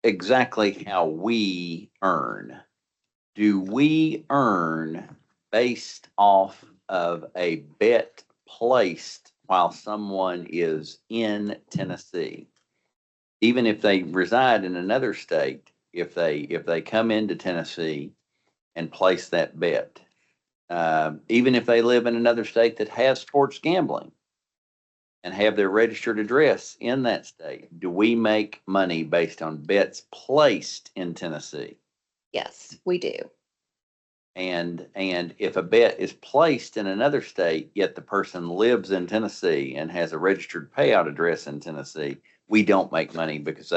exactly how we earn. Do we earn based off of a bet placed while someone is in Tennessee? Even if they reside in another state, if they come into Tennessee and place that bet, even if they live in another state that has sports gambling and have their registered address in that state, do we make money based on bets placed in Tennessee? Yes, we do. And if a bet is placed in another state, yet the person lives in Tennessee and has a registered payout address in Tennessee, we don't make money because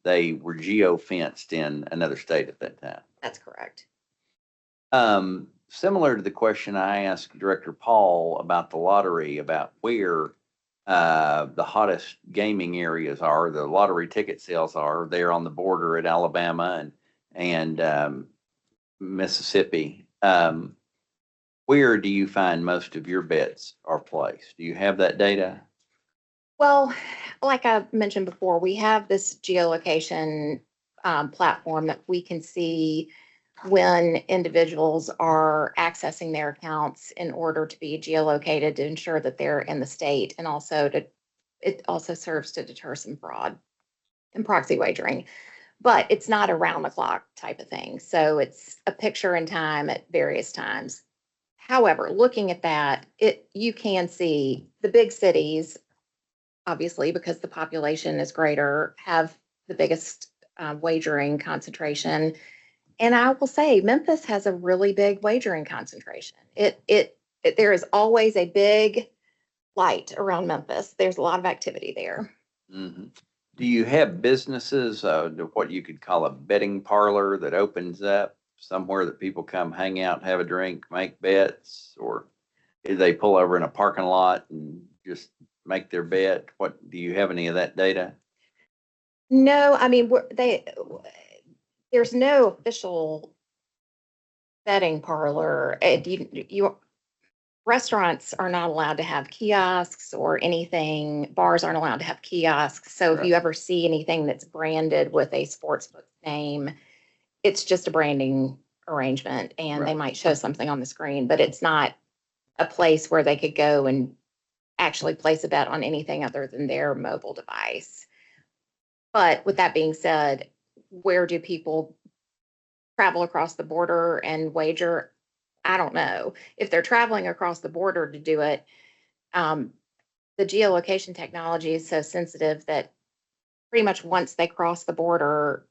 they were geo-fenced in another state at that time. That's correct. Similar to the question I asked Director Paul about the lottery, about where the hottest gaming areas are, the lottery ticket sales are. They're on the border at Alabama and Mississippi. Where do you find most of your bets are placed? Do you have that data? Well, like I mentioned before, we have this geolocation platform that we can see when individuals are accessing their accounts in order to be geolocated to ensure that they're in the state, and also it also serves to deter some fraud and proxy wagering. But it's not a round the clock type of thing. So it's a picture in time at various times. However, looking at that, you can see the big cities, obviously, because the population is greater, have the biggest wagering concentration. And I will say Memphis has a really big wagering concentration. There is always a big light around Memphis. There's a lot of activity there. Mm-hmm. Do you have businesses, what you could call a betting parlor that opens up somewhere that people come hang out, have a drink, make bets, or do they pull over in a parking lot and just make their bet? What, do you have any of that data? No, I mean, there's no official betting parlor. restaurants are not allowed to have kiosks or anything. Bars aren't allowed to have kiosks. So if you ever see anything that's branded with a sportsbook name, it's just a branding arrangement and they Right. might show something on the screen, but it's not a place where they could go and actually place a bet on anything other than their mobile device. But with that being said, where do people travel across the border and wager? I don't know. If they're traveling across the border to do it, the geolocation technology is so sensitive that pretty much once they cross the border,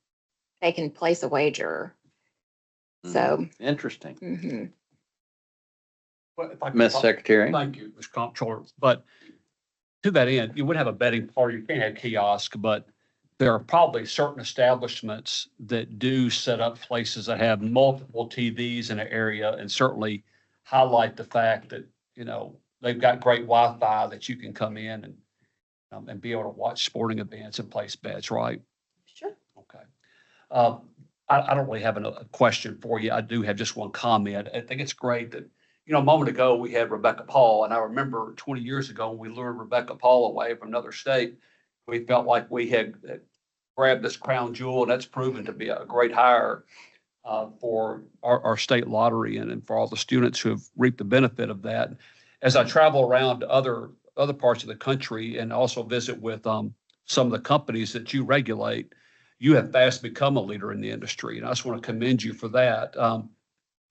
they can place a wager. So, Interesting. mhm. Well, if I could Ms. follow- Secretary? Thank you, Ms. Comptroller. But to that end, you would have a betting party, you can't have kiosk, but there are probably certain establishments that do set up places that have multiple TVs in an area and certainly highlight the fact that, you know, they've got great Wi-Fi that you can come in and be able to watch sporting events and place bets, right? Sure. Okay. I don't really have a question for you. I do have just one comment. I think it's great that, you know, a moment ago, we had Rebecca Paul, and I remember 20 years ago, when we lured Rebecca Paul away from another state, we felt like we had grabbed this crown jewel, and that's proven to be a great hire for our state lottery and for all the students who have reaped the benefit of that. As I travel around to other parts of the country and also visit with some of the companies that you regulate, you have fast become a leader in the industry, and I just want to commend you for that.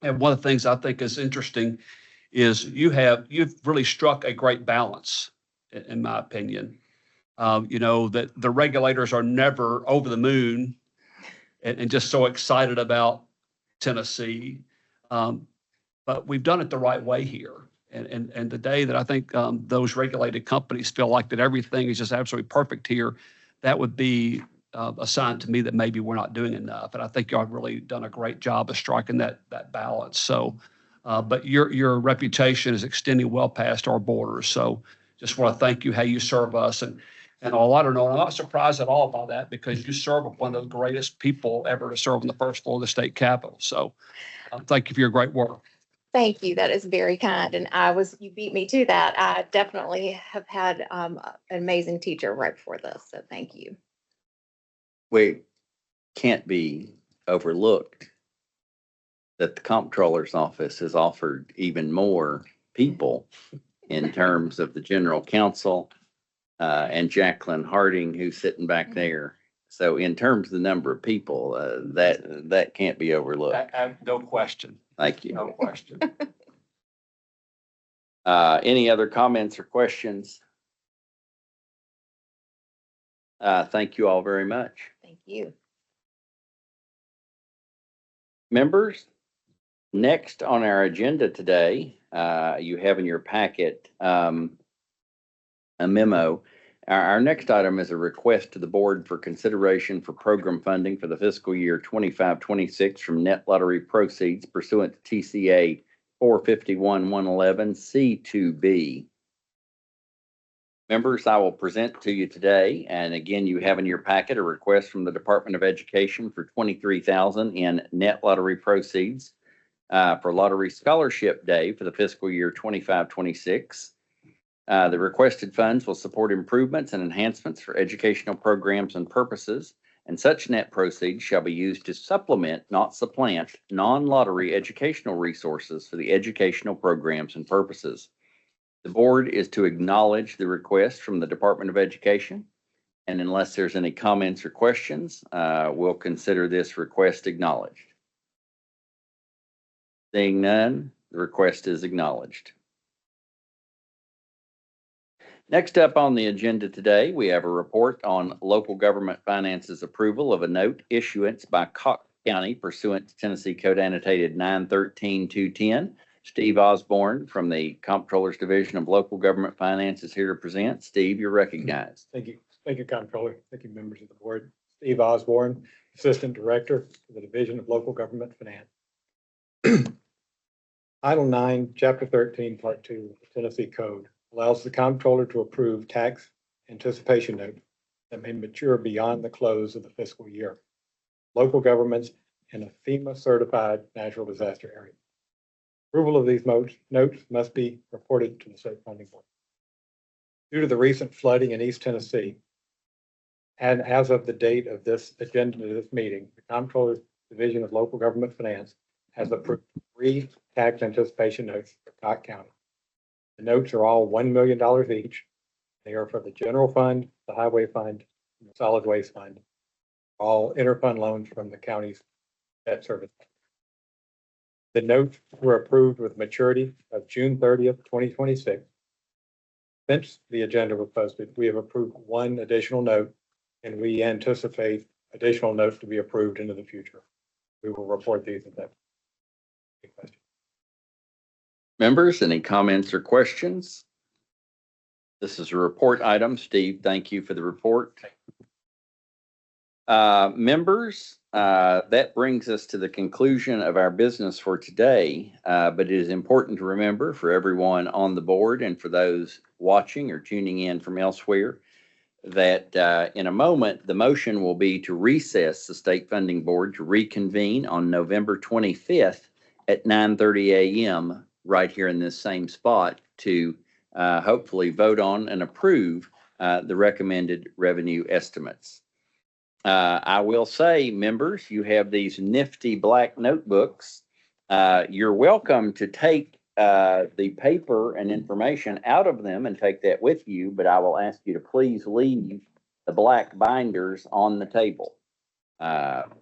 And one of the things I think is interesting is you've really struck a great balance, in my opinion. You know, that the regulators are never over the moon and just so excited about Tennessee. But we've done it the right way here. And the day that I think those regulated companies feel like that everything is just absolutely perfect here, that would be a sign to me that maybe we're not doing enough. And I think y'all have really done a great job of striking that balance. So, but your reputation is extending well past our borders. So just want to thank you how you serve us. And all I don't know, I'm not surprised at all by that because you serve one of the greatest people ever to serve on the first floor of the state capitol. So thank you for your great work. Thank you. That is very kind. And you beat me to that. I definitely have had an amazing teacher right before this. So thank you. We can't be overlooked that the comptroller's office has offered even more people in terms of the general counsel and Jacqueline Harding, who's sitting back there. So in terms of the number of people, that can't be overlooked. No question. Thank you. No question. Any other comments or questions? Thank you all very much. Thank you. Members, next on our agenda today, you have in your packet a memo. Our next item is a request to the board for consideration for program funding for the fiscal year 25-26 from net lottery proceeds pursuant to TCA 451-111 C2B. Members, I will present to you today, and again, you have in your packet a request from the Department of Education for $23,000 in net lottery proceeds for Lottery Scholarship Day for the fiscal year 25-26. The requested funds will support improvements and enhancements for educational programs and purposes, and such net proceeds shall be used to supplement, not supplant, non-lottery educational resources for the educational programs and purposes. The board is to acknowledge the request from the Department of Education, and unless there's any comments or questions, we'll consider this request acknowledged. Seeing none, the request is acknowledged. Next up on the agenda today, we have a report on local government finances approval of a note issuance by Cox County pursuant to Tennessee Code Annotated 913-210. Steve Osborne from the Comptroller's Division of Local Government Finance is here to present. Steve, you're recognized. Thank you. Thank you, Comptroller. Thank you, members of the board. Steve Osborne, Assistant Director for the Division of Local Government Finance. Title 9, Chapter 13, Part 2 of the Tennessee Code allows the Comptroller to approve tax anticipation notes that may mature beyond the close of the fiscal year. Local governments in a FEMA certified natural disaster area. Approval of these notes must be reported to the state funding board. Due to the recent flooding in East Tennessee, and as of the date of this agenda of this meeting, the Comptroller's Division of Local Government Finance has approved 3 tax anticipation notes for Cotton County. The notes are all $1 million each. They are for the general fund, the highway fund, and the solid waste fund, all interfund loans from the county's debt service. The notes were approved with maturity of June 30th, 2026. Since the agenda was posted, we have approved 1 additional note, and we anticipate additional notes to be approved into the future. We will report these at that. Members, any comments or questions? This is a report item. Steve, thank you for the report. Members, that brings us to the conclusion of our business for today. But it is important to remember for everyone on the board and for those watching or tuning in from elsewhere that in a moment, the motion will be to recess the State Funding Board to reconvene on November 25th at 9:30 a.m. right here in this same spot to hopefully vote on and approve the recommended revenue estimates. I will say, members, you have these nifty black notebooks. You're welcome to take the paper and information out of them and take that with you, but I will ask you to please leave the black binders on the table.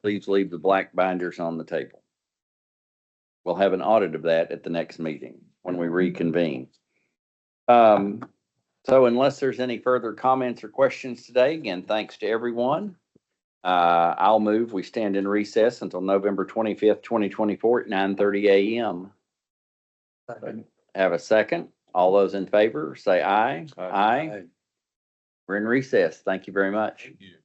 Please leave the black binders on the table. We'll have an audit of that at the next meeting when we reconvene. So unless there's any further comments or questions today, again, thanks to everyone. I'll move. We stand in recess until November 25th, 2024 at 9:30 a.m. Have a second. All those in favor, say aye. Aye. We're in recess. Thank you very much. Thank you.